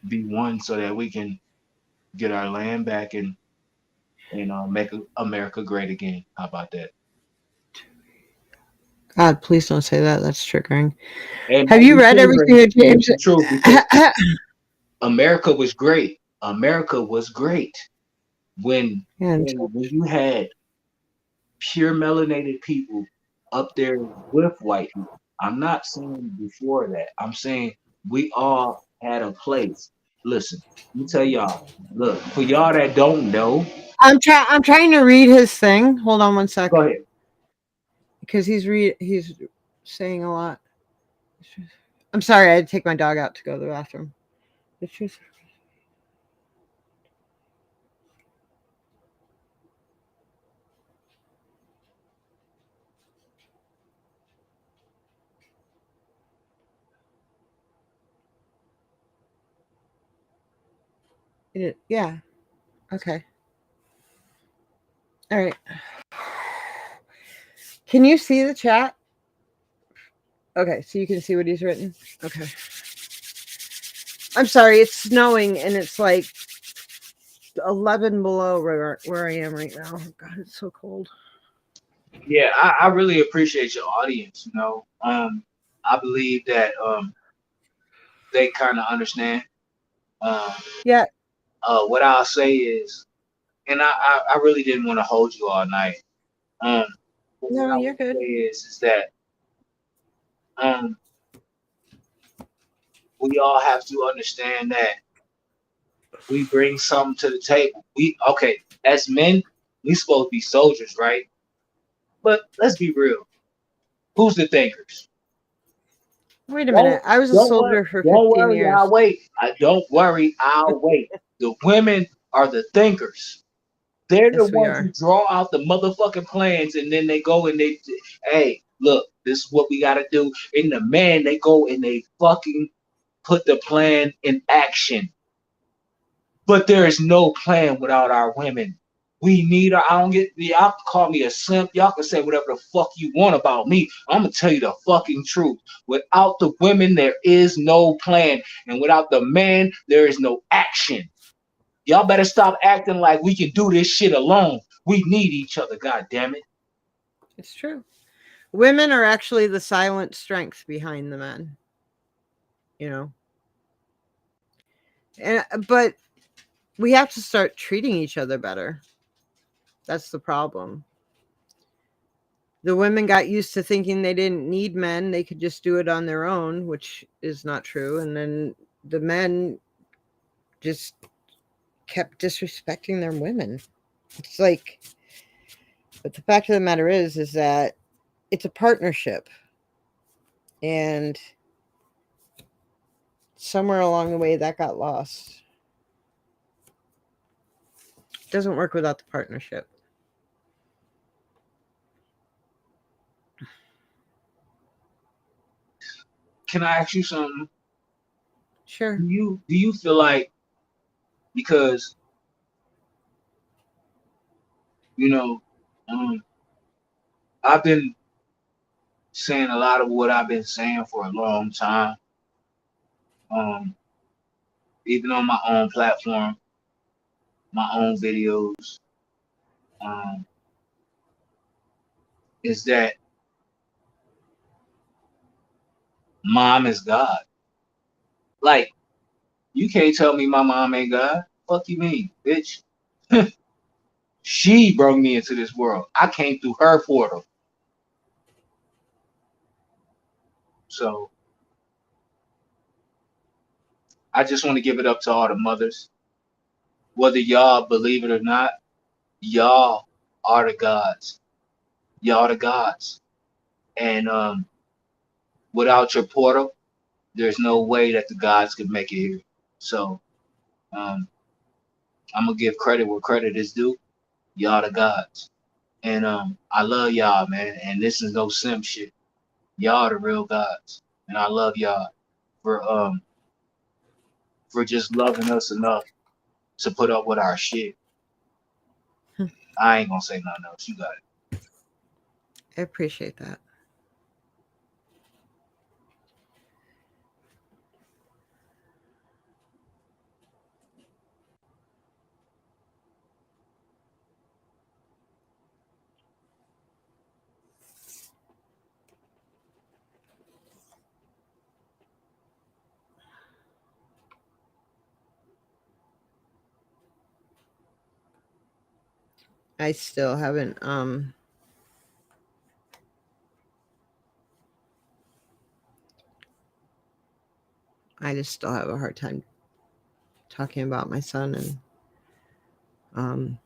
be one so that we can get our land back and make America great again. How about that? God, please don't say that. That's triggering. And Have you read everything that James? It's true, because America was great. America was great when you had pure melanated people up there with white people. I'm not saying before that. I'm saying we all had a place. Listen, let me tell y'all. Look, for y'all that don't know, I'm trying to read his thing. Hold on one second. go ahead. Because he's saying a lot. I'm sorry, I had to take my dog out to go to the bathroom. The truth. Yeah. Okay. All right. Can you see the chat? Okay, so you can see what he's written. Okay. I'm sorry, it's snowing and it's like 11 below where I am right now. Oh, God, it's so cold. Yeah, I really appreciate your audience. You know, I believe that they kind of understand. Yeah. What I'll say is, and I really didn't want to hold you all night. But what No, I you're would good. say is that we all have to understand that we bring something to the table. As men, we supposed to be soldiers, right? But let's be real. Who's the thinkers? Wait a minute. I was a soldier for 15 Don't worry, years. I'll wait. Don't worry, I'll wait. The women are the thinkers. They're the Yes, we ones are. who draw out the motherfucking plans, and then they go and hey, look, this is what we gotta do. And the man, they go and they fucking put the plan in action. But there is no plan without our women. We need her. Y'all can call me a simp. Y'all can say whatever the fuck you want about me. I'm gonna tell you the fucking truth. Without the women, there is no plan. And without the man, there is no action. Y'all better stop acting like we can do this shit alone. We need each other, god damn it. It's true. Women are actually the silent strength behind the men. You know. But we have to start treating each other better. That's the problem. The women got used to thinking they didn't need men. They could just do it on their own, which is not true. And then the men just kept disrespecting their women. It's like, but the fact of the matter is that it's a partnership. And somewhere along the way that got lost. It doesn't work without the partnership. Can I ask you something? Sure. Do you feel like, because I've been saying a lot of what I've been saying for a long time, even on my own platform, my own videos, is that mom is God. Like, you can't tell me my mom ain't God. Fuck you mean, bitch? She brought me into this world. I came through her portal. So I just want to give it up to all the mothers. Whether y'all believe it or not, y'all are the gods. Y'all the gods. And without your portal, there's no way that the gods could make it here. So I'm gonna give credit where credit is due. Y'all the gods. And I love y'all, man. And this is no sim shit. Y'all the real gods. And I love y'all for just loving us enough to put up with our shit. I ain't gonna say nothing else. You got it. I appreciate that. I still haven't I just still have a hard time talking about my son, and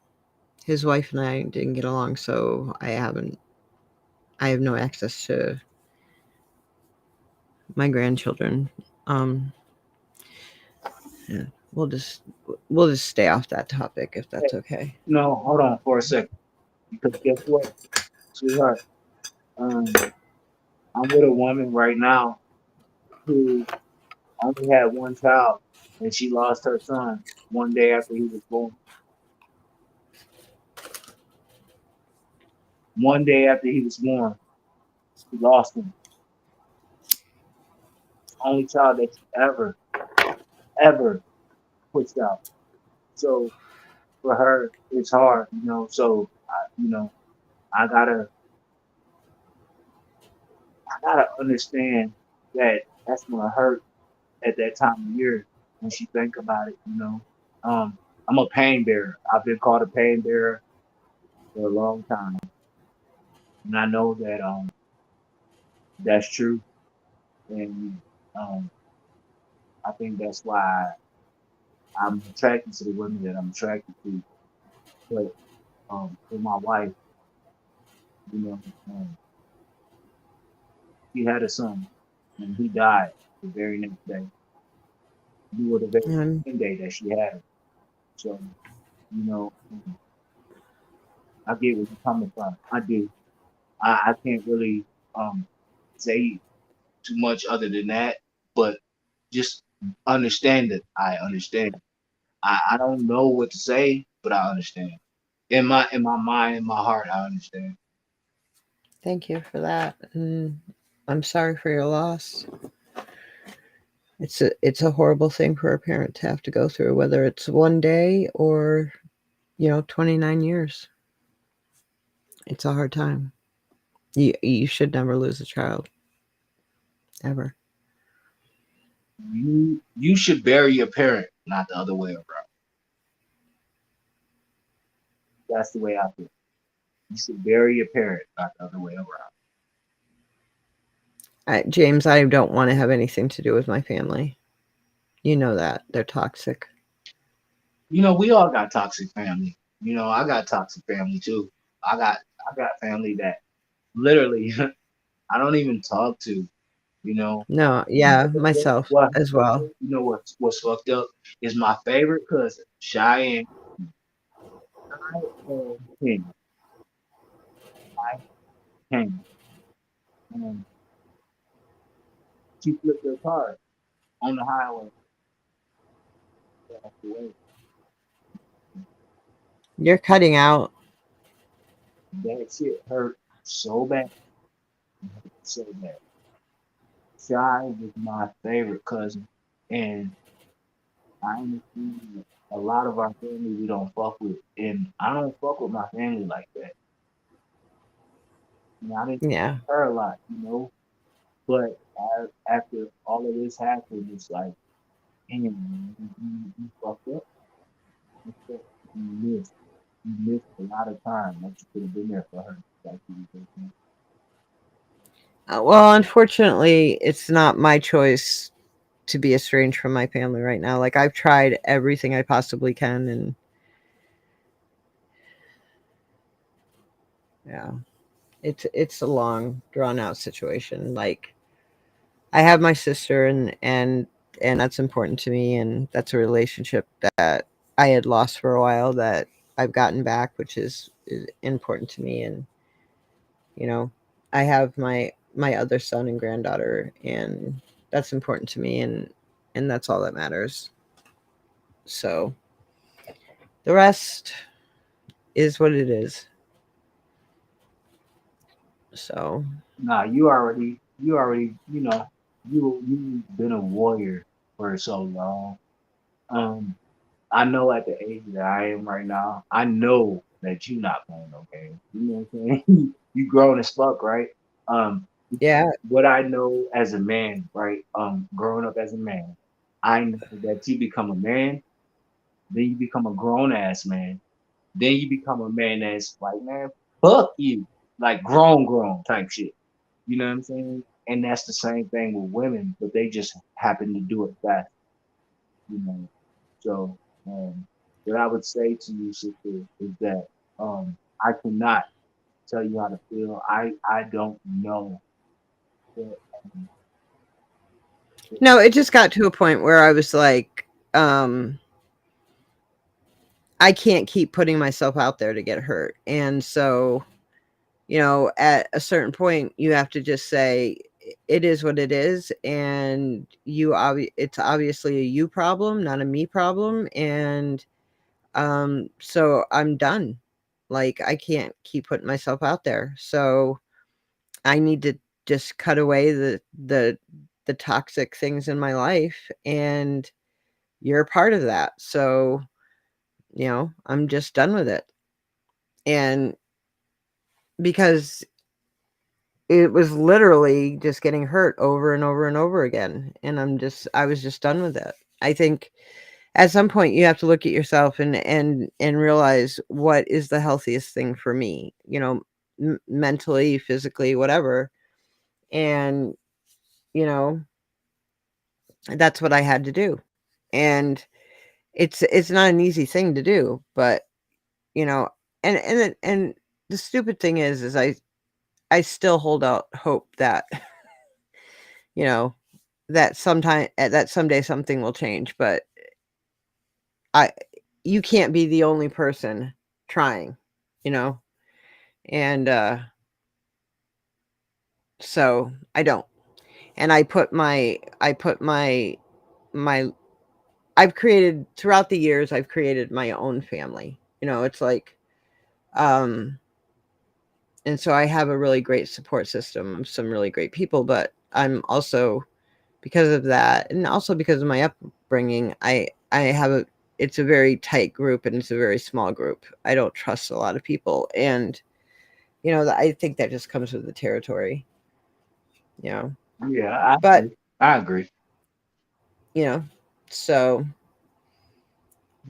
his wife and I didn't get along, so I have no access to my grandchildren. Yeah, we'll just stay off that topic if that's okay. No, hold on for a second. Because guess what, sweetheart? I'm with a woman right now who only had one child, and she lost her son one day after he was born. One day after he was born, she lost him. Only child that she ever pushed out. So for her, it's hard, you know. So I gotta understand that that's gonna hurt at that time of year when she think about it, you know. I'm a pain bearer. I've been called a pain bearer for a long time, and I know that that's true, and um, I think that's why I'm attracted to the women that I'm attracted to. But for my wife, you know, she had a son, and he died the very next day. You were the very same day that she had him. So, you know, I get where you're coming from. I do. I can't really say too much other than that, but just understand it. I understand. I don't know what to say, but I understand. In my mind, in my heart, I understand. Thank you for that. And I'm sorry for your loss. It's a horrible thing for a parent to have to go through, whether it's one day or 29 years. It's a hard time. You should never lose a child. Ever. You should bury your parent, not the other way around. That's the way I feel. You should bury your parent, not the other way around. James, I don't want to have anything to do with my family. You know that. They're toxic. You know, we all got toxic family. You know, I got toxic family too. I got family that literally I don't even talk to, you know. No, yeah, myself as well. You know what's fucked up is my favorite cousin, Cheyenne King. King. She flipped her car on the highway. You're cutting out. That shit hurt so bad. So bad. Shy was my favorite cousin, and I understand a lot of our family we don't fuck with, and I don't fuck with my family like that. You know, I didn't Yeah. her a lot, you know, but after all of this happened, it's like, damn, you fucked up. You missed a lot of time that you could have been there for her. Like you did. Well, unfortunately, it's not my choice to be estranged from my family right now. Like, I've tried everything I possibly can, and yeah, it's a long, drawn out situation. Like, I have my sister, and that's important to me, and that's a relationship that I had lost for a while that I've gotten back, which is important to me. And I have my other son and granddaughter, and that's important to me, and that's all that matters. So the rest is what it is. So Nah, you already, you know, you've been a warrior for so long. I know at the age that I am right now, I know that you're not playing no games. You know what I'm saying? You grown as fuck, right? Yeah. What I know as a man, right? Growing up as a man, I know that you become a man, then you become a grown ass man, then you become a man that's like, man, fuck you, like grown type shit. You know what I'm saying? And that's the same thing with women, but they just happen to do it fast. You know. So what I would say to you, sister, is that I cannot tell you how to feel. I don't know. But, no, it just got to a point where I was like, I can't keep putting myself out there to get hurt. And so, at a certain point, you have to just say, it is what it is. And it's obviously a you problem, not a me problem. And so I'm done. Like, I can't keep putting myself out there. So I need to just cut away the toxic things in my life, and you're a part of that. So, I'm just done with it. And because it was literally just getting hurt over and over and over again. And I was just done with it. I think at some point you have to look at yourself and realize what is the healthiest thing for me, mentally, physically, whatever. And, that's what I had to do. And it's not an easy thing to do, but, and the stupid thing is I still hold out hope that, that someday something will change, but you can't be the only person trying, and, so I don't. And I've created throughout the years, I've created my own family, it's like, and so I have a really great support system of some really great people, but I'm also, because of that, and also because of my upbringing, it's a very tight group, and it's a very small group. I don't trust a lot of people. And, I think that just comes with the territory, Yeah, but I agree. So,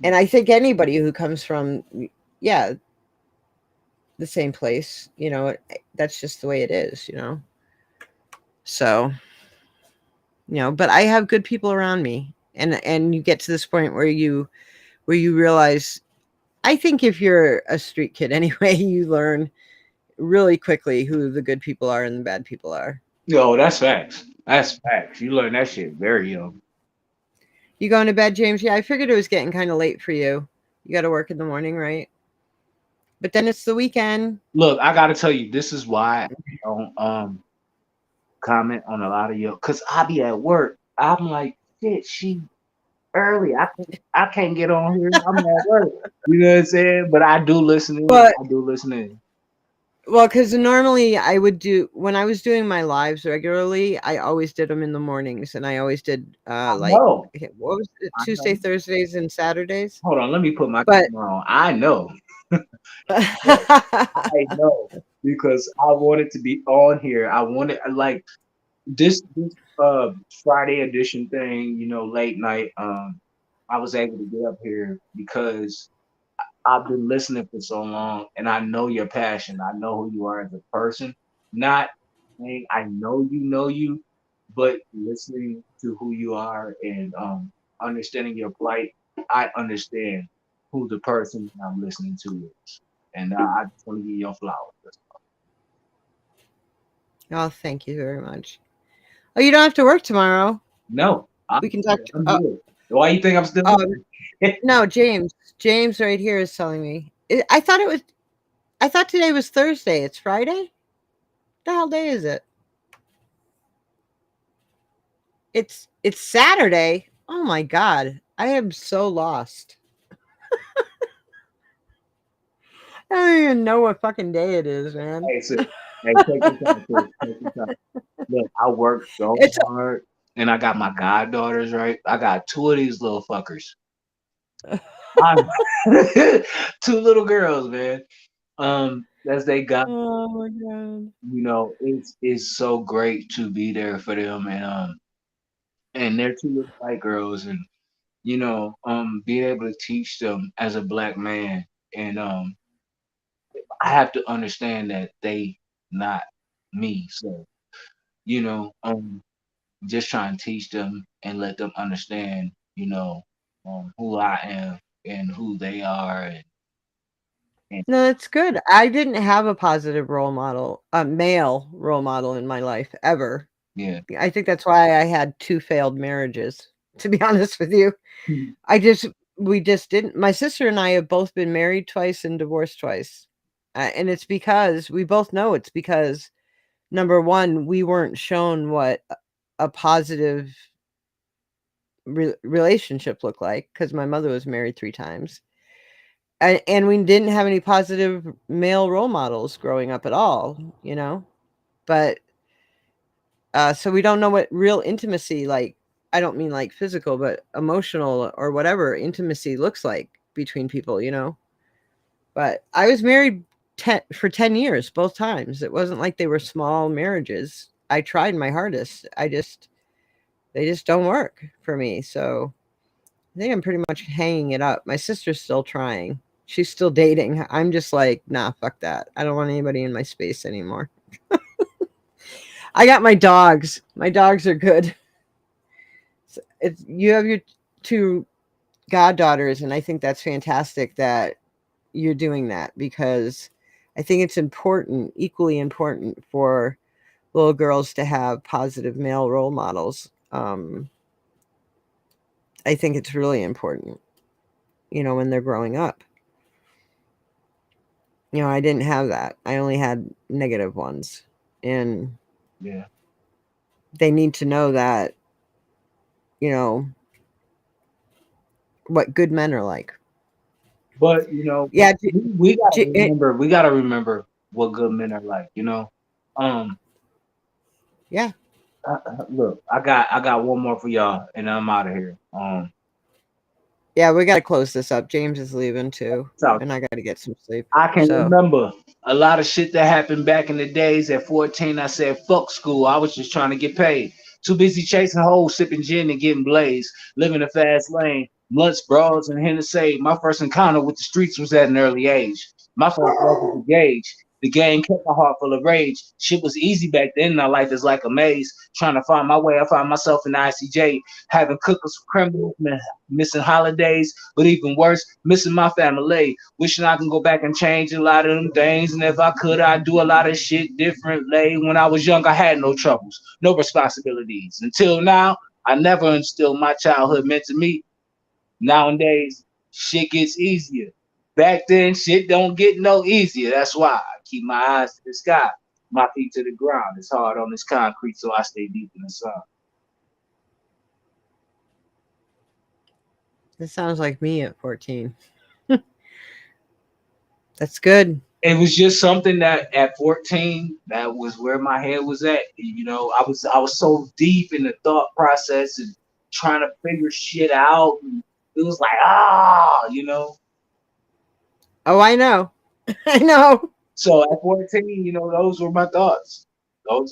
and I think anybody who comes from, the same place, that's just the way it is, so, but I have good people around me, and you get to this point where you realize, I think if you're a street kid anyway, you learn really quickly who the good people are and the bad people are. Yo, that's facts. That's facts. You learn that shit very young. You going to bed, James? Yeah, I figured it was getting kind of late for you. You got to work in the morning, right? But then it's the weekend. Look, I gotta tell you, this is why I don't comment on a lot of your, cause I be at work. I'm like, shit, she early. I can't get on here. I'm at work. You know what I'm saying? But I do listen in. But, I do listen in. Well, because normally I would when I was doing my lives regularly, I always did them in the mornings, and I always did what was it, Tuesday, Thursdays, and Saturdays. Hold on, let me put my camera on. I know. I know, because I wanted to be on here. I wanted, like, this Friday edition thing, late night. I was able to get up here because I've been listening for so long, and I know your passion. I know who you are as a person. Not saying I know you, but listening to who you are and understanding your plight, I understand who the person I'm listening to is. And I just want to give you your flowers. Oh, thank you very much. Oh, you don't have to work tomorrow. No. We can talk. Why you think I'm still No, James right here is telling me. I thought today was Thursday. It's Friday? What the hell day is it? It's Saturday. Oh my God. I am so lost. I don't even know what fucking day it is, man. Hey, take your time, Chris. Take your time. Look, I work so hard, and I got my goddaughters, right? I got two of these little fuckers. Two little girls, man. As they got, oh my God. It's so great to be there for them, and they're two little white girls, and being able to teach them as a black man, and I have to understand that they not me, so just try and teach them and let them understand, who I am and who they are. No, that's good. I didn't have a positive role model, a male role model in my life ever. Yeah. I think that's why I had 2 failed marriages, to be honest with you. We just didn't. My sister and I have both been married twice and divorced twice. And it's because we both know it's because, number one, we weren't shown what a positive relationship looked like, because my mother was married 3 times. and we didn't have any positive male role models growing up at all, but so we don't know what real intimacy, like, I don't mean like physical, but emotional or whatever intimacy looks like between people, but I was married for 10 years, both times. It wasn't like they were small marriages. I tried my hardest. They just don't work for me. So I think I'm pretty much hanging it up. My sister's still trying. She's still dating. I'm just like, nah, fuck that. I don't want anybody in my space anymore. I got my dogs. My dogs are good. You have your 2 goddaughters, and I think that's fantastic that you're doing that, because I think it's important, equally important, for little girls to have positive male role models. I think it's really important, when they're growing up. I didn't have that. I only had negative ones. And yeah, they need to know that, what good men are like. But yeah, we gotta remember what good men are like. Yeah. Look, I got one more for y'all, and I'm out of here. Yeah, we gotta close this up. James is leaving too, and I gotta get some sleep. I can remember a lot of shit that happened back in the days. At 14, I said, fuck school. I was just trying to get paid. Too busy chasing hoes, sipping gin, and getting blazed. Living a fast lane. Blunts, bras, and Hennessy. My first encounter with the streets was at an early age. My first love was the gauge. The game kept my heart full of rage. Shit was easy back then. My life is like a maze. Trying to find my way. I found myself in ICJ. Having cookers for criminals, missing holidays. But even worse, missing my family. Wishing I can go back and change a lot of them things. And if I could, I'd do a lot of shit differently. When I was young, I had no troubles. No responsibilities. Until now, I never instilled my childhood meant to me. Nowadays, shit gets easier. Back then, shit don't get no easier. That's why I keep my eyes to the sky, my feet to the ground. It's hard on this concrete, so I stay deep in the sun. This sounds like me at 14. That's good. It was just something that at 14, that was where my head was at. I was so deep in the thought process and trying to figure shit out. And it was like, Oh, I know. I know. So at 14, those were my thoughts. I'm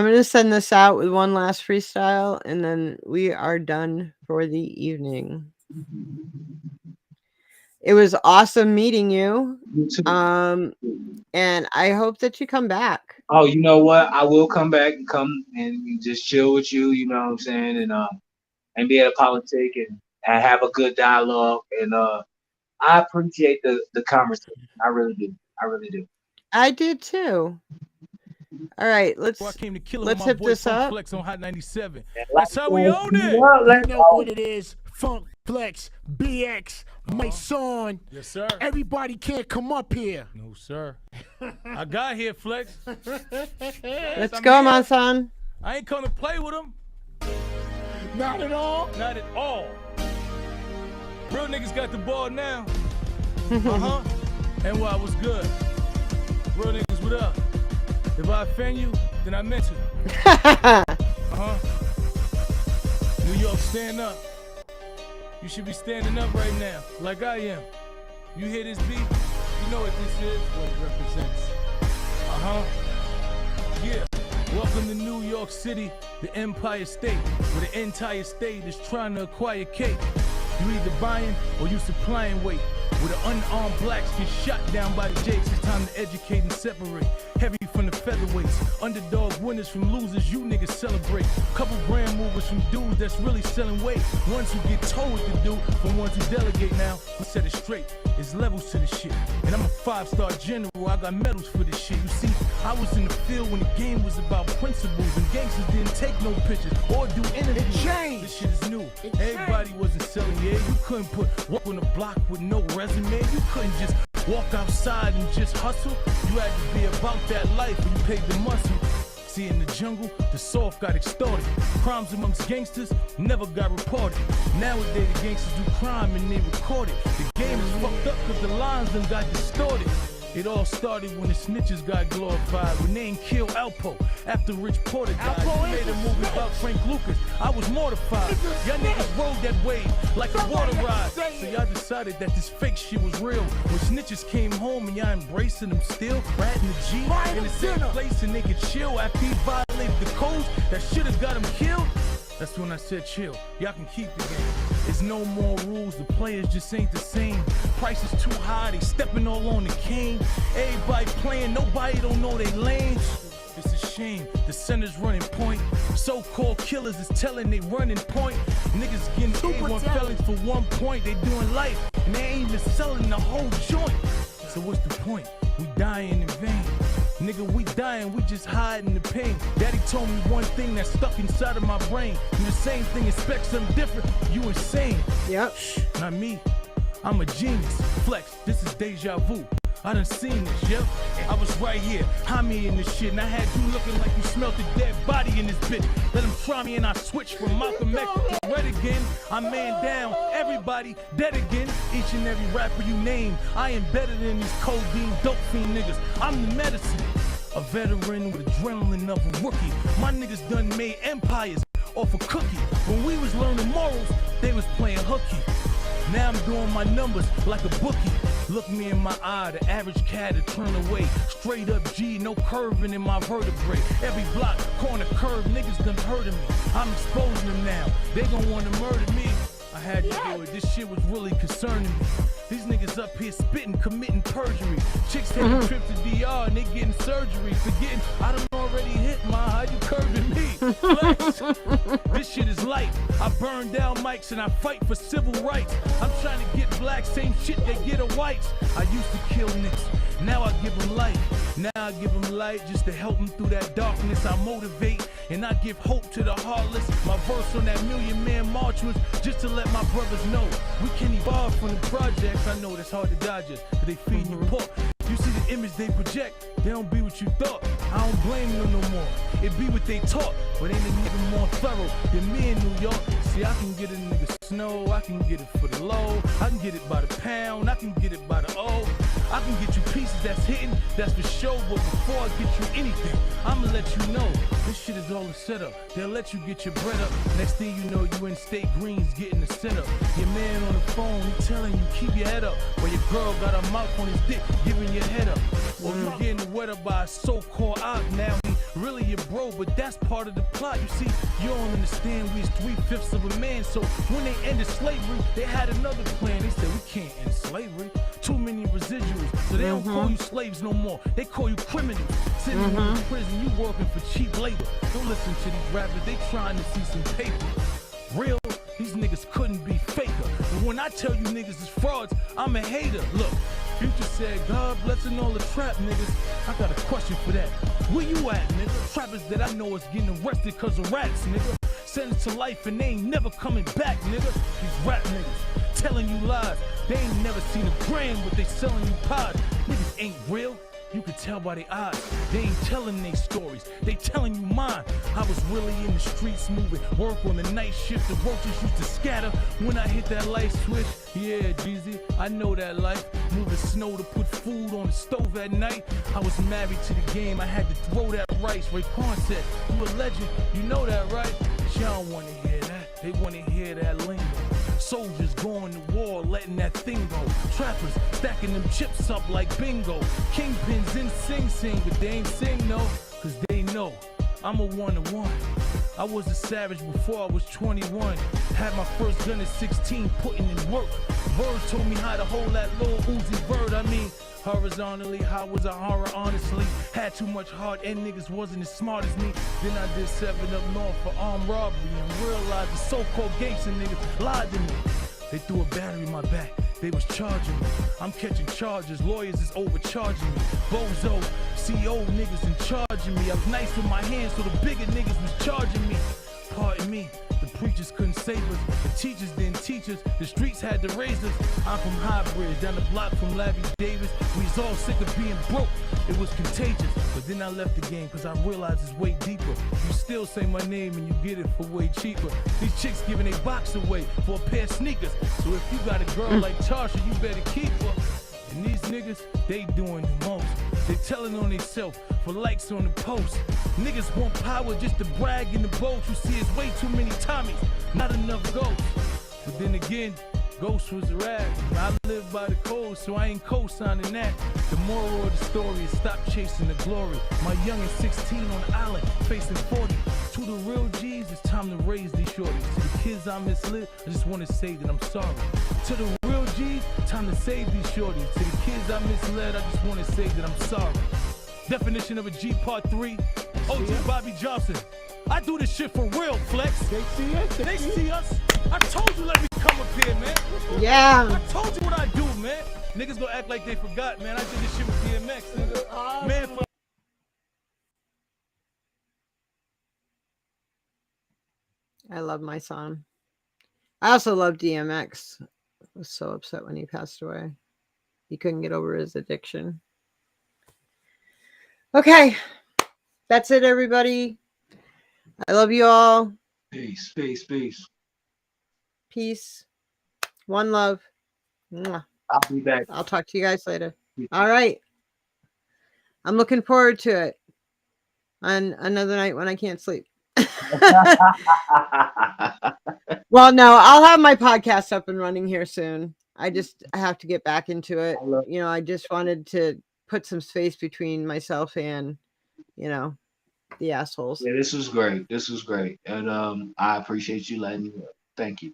going to send this out with one last freestyle, and then we are done for the evening. It was awesome meeting you. You too. And I hope that you come back. Oh, you know what? I will come back and come and just chill with you, you know what I'm saying? And be at a politic and have a good dialogue. And I appreciate the conversation. I really do. I did too. All right, let's hit this up. Flex on Hot 97. That's how we own it. You know what it is. Funk Flex, BX, my son. Yes, sir. Everybody can't come up here. No, sir. I got here, Flex. Let's go, my son. I ain't come to play with him. Not at all? Not at all. Real niggas got the ball now. Uh-huh. And why was good. Real niggas, what up? If I offend you, then I meant it. Uh-huh. New York, stand up. You should be standing up right now, like I am. You hear this beat? You know what this is, what it represents. Uh-huh. Yeah. Welcome to New York City, the Empire State, where the entire state is trying to acquire cake. You either buying or you supplying weight. Where the unarmed blacks get shot down by the jakes. It's time to educate and separate. Heavy from the featherweights. Underdog winners from losers, you niggas celebrate. Couple brand movers from dudes that's really selling weight. Ones who get told what to do from ones who delegate now. I set it straight, it's levels to this shit. And I'm a 5-star general, I got medals for this shit. You see, I was in the field when the game was about principles. And gangsters didn't take no pictures or do interviews. It changed. This shit is new. Everybody wasn't selling, yeah. You couldn't walk on the block with no resume. You couldn't just walk outside and just hustle. You had to be about that life and you paid the muscle. See, in the jungle, the soft got extorted. Crimes amongst gangsters never got reported. Nowadays, the gangsters do crime and they record it. The game is fucked up because the lines done got distorted. It all started when the snitches got glorified. When they ain't killed Alpo after Rich Porter died. We made a movie about Frank Lucas. I was mortified. Y'all niggas rode that wave like a water ride. So y'all decided that this fake shit was real. When snitches came home and y'all embracing them still. Ratting the G in the same place and they could chill after he violated the codes that should've got him killed. That's when I said chill. Y'all can keep the game. It's no more rules. The players just ain't the same. Price is too high. They stepping all on the cane. Everybody playing. Nobody don't know they lane. It's a shame. The center's running point. So-called killers is telling they running point. Niggas getting A1 felons for 1 point. They doing life and they ain't even selling the whole joint. So what's the point? We dying in vain. Nigga, we dying, we just hiding the pain. Daddy told me one thing that stuck inside of my brain. Do the same thing, expect something different. You insane. Yep. Not me. I'm a genius. Flex, this is deja vu. I done seen this, yep. I was right here, high me in this shit, and I had you looking like you smelled a dead body in this bitch. Let them try me and I switch from Malcolm X to Red again. I'm man down, everybody dead again. Each and every rapper you name, I am better than these codeine dope fiend niggas. I'm the medicine, a veteran with adrenaline of a rookie. My niggas done made empires off a cookie. When we was learning morals, they was playing hooky. Now I'm doing my numbers like a bookie. Look me in my eye, the average cat to turn away. Straight up G, no curving in my vertebrae. Every block, corner, curve, niggas done heard of me. I'm exposing them now, they gon' wanna murder me. I had to do it, this shit was really concerning me. These niggas up here spitting, committing perjury. Chicks taking a trip to DR and they getting surgery. Forgetting I done already hit my, how you curving me? Flex. This shit is light. I burn down mics and I fight for civil rights. I'm trying to get blacks, same shit they get a whites. I used to kill niggas, now I give them life. Now I give them light just to help them through that darkness. I motivate and I give hope to the heartless. My verse on that Million Man March was just to let my brothers know we can evolve from the projects. I know that's hard to digest, but they feed you pork. You see the image they project, they don't be what you thought. I don't blame them no more. It be what they taught, but ain't a nigga more thorough than me in New York. See, I can get a nigga snow, I can get it for the low, I can get it by the pound, I can get it by the O. I can get you pieces that's hitting, that's for sure, but before I get you anything, I'ma let you know, this shit is all a setup. They'll let you get your bread up. Next thing you know, you in State Greens getting the setup. Your man on the phone, he telling you keep your head up, while your girl got her mouth on his dick, giving your head up. Or you getting wet up by a so-called op. Now he really your bro, but that's part of the plot. You see, you don't understand we is 3/5 of a man. So when they ended slavery, they had another plan. They said we can't end slavery. Too many residuals, so they don't call you slaves no more. They call you criminals. Sitting in prison, you working for cheap labor. Don't listen to these rappers, they trying to see some paper. Real, these niggas couldn't be faker. But when I tell you niggas is frauds, I'm a hater. Look, Future said, God blessing all the trap niggas. I got a question for that. Where you at, nigga? Trappers that I know is getting arrested cause of rats, nigga. Sentenced to life and they ain't never coming back, nigga. These rap niggas telling you lies. They ain't never seen a gram, but they selling you pies. Niggas ain't real. You can tell by their eyes. They ain't telling their stories. They telling you mine. I was really in the streets moving. Work on the night shift. The roaches used to scatter when I hit that light switch. Yeah, Jeezy, I know that life. Moving snow to put food on the stove at night. I was married to the game. I had to throw that rice. Raekwon said, you a legend. You know that, right? But y'all don't want to hear that. They want to hear that lingo. Soldiers going to war, letting that thing go. Trappers stacking them chips up like bingo. Kingpins in Sing Sing, but they ain't sing no, cause they know I'm a one-to-one. I was a savage before I was 21. Had my first gun at 16, putting in work. Bird told me how to hold that little Uzi bird. I mean, horizontally, how was a horror, honestly? Had too much heart and niggas wasn't as smart as me. Then I did 7 up north for armed robbery and realized the so-called gangster niggas lied to me. They threw a battery in my back, they was charging me. I'm catching charges, lawyers is overcharging me. Bozo, CO niggas in charging me. I was nice with my hands, so the bigger niggas was charging me. Pardon me, the preachers couldn't save us. The teachers didn't teach us, the streets had to raise us. I'm from High Bridge, down the block from Lavie Davis. We was all sick of being broke. it was contagious. But then I left the game cause I realized it's way deeper. You still say my name and you get it for way cheaper. These chicks giving a box away for a pair of sneakers. So if you got a girl like Tarsha, you better keep her. And these niggas, they doing the most. They telling on themselves for likes on the post. Niggas want power just to brag in the boat. You see, it's way too many Tommies, not enough ghosts. But then again, Ghost was a rag. I live by the code, so I ain't co-signing that. The moral of the story is stop chasing the glory. My youngin' 16 on the island, facing 40. To the real G's, it's time to raise these shorties. To the kids I misled, I just wanna say that I'm sorry. To the real G's, time to save these shorties. To the kids I misled, I just wanna say that I'm sorry. Definition of a G part 3, OG Bobby Johnson. I do this shit for real, Flex. They see us. They see us. I told you let me come up here, man. Yeah. I told you what I do, man. Niggas gonna act like they forgot, man. I did this shit with DMX, nigga. Man, for I love my son. I also love DMX. I was so upset when he passed away. He couldn't get over his addiction. Okay. That's it, everybody. I love you all. Peace, peace, peace. Peace. One love. Mwah. I'll be back. I'll talk to you guys later. All right. I'm looking forward to it on another night when I can't sleep. Well, no, I'll have my podcast up and running here soon. I have to get back into it. You know, I just wanted to put some space between myself and, you know, the assholes. Yeah, this was great. This was great. And I appreciate you letting me know. Thank you.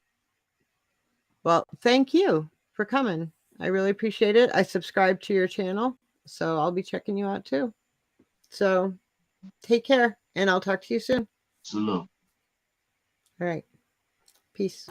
Well, thank you for coming. I really appreciate it. I subscribe to your channel, so I'll be checking you out too. So take care, and I'll talk to you soon. Salute. All right. Peace.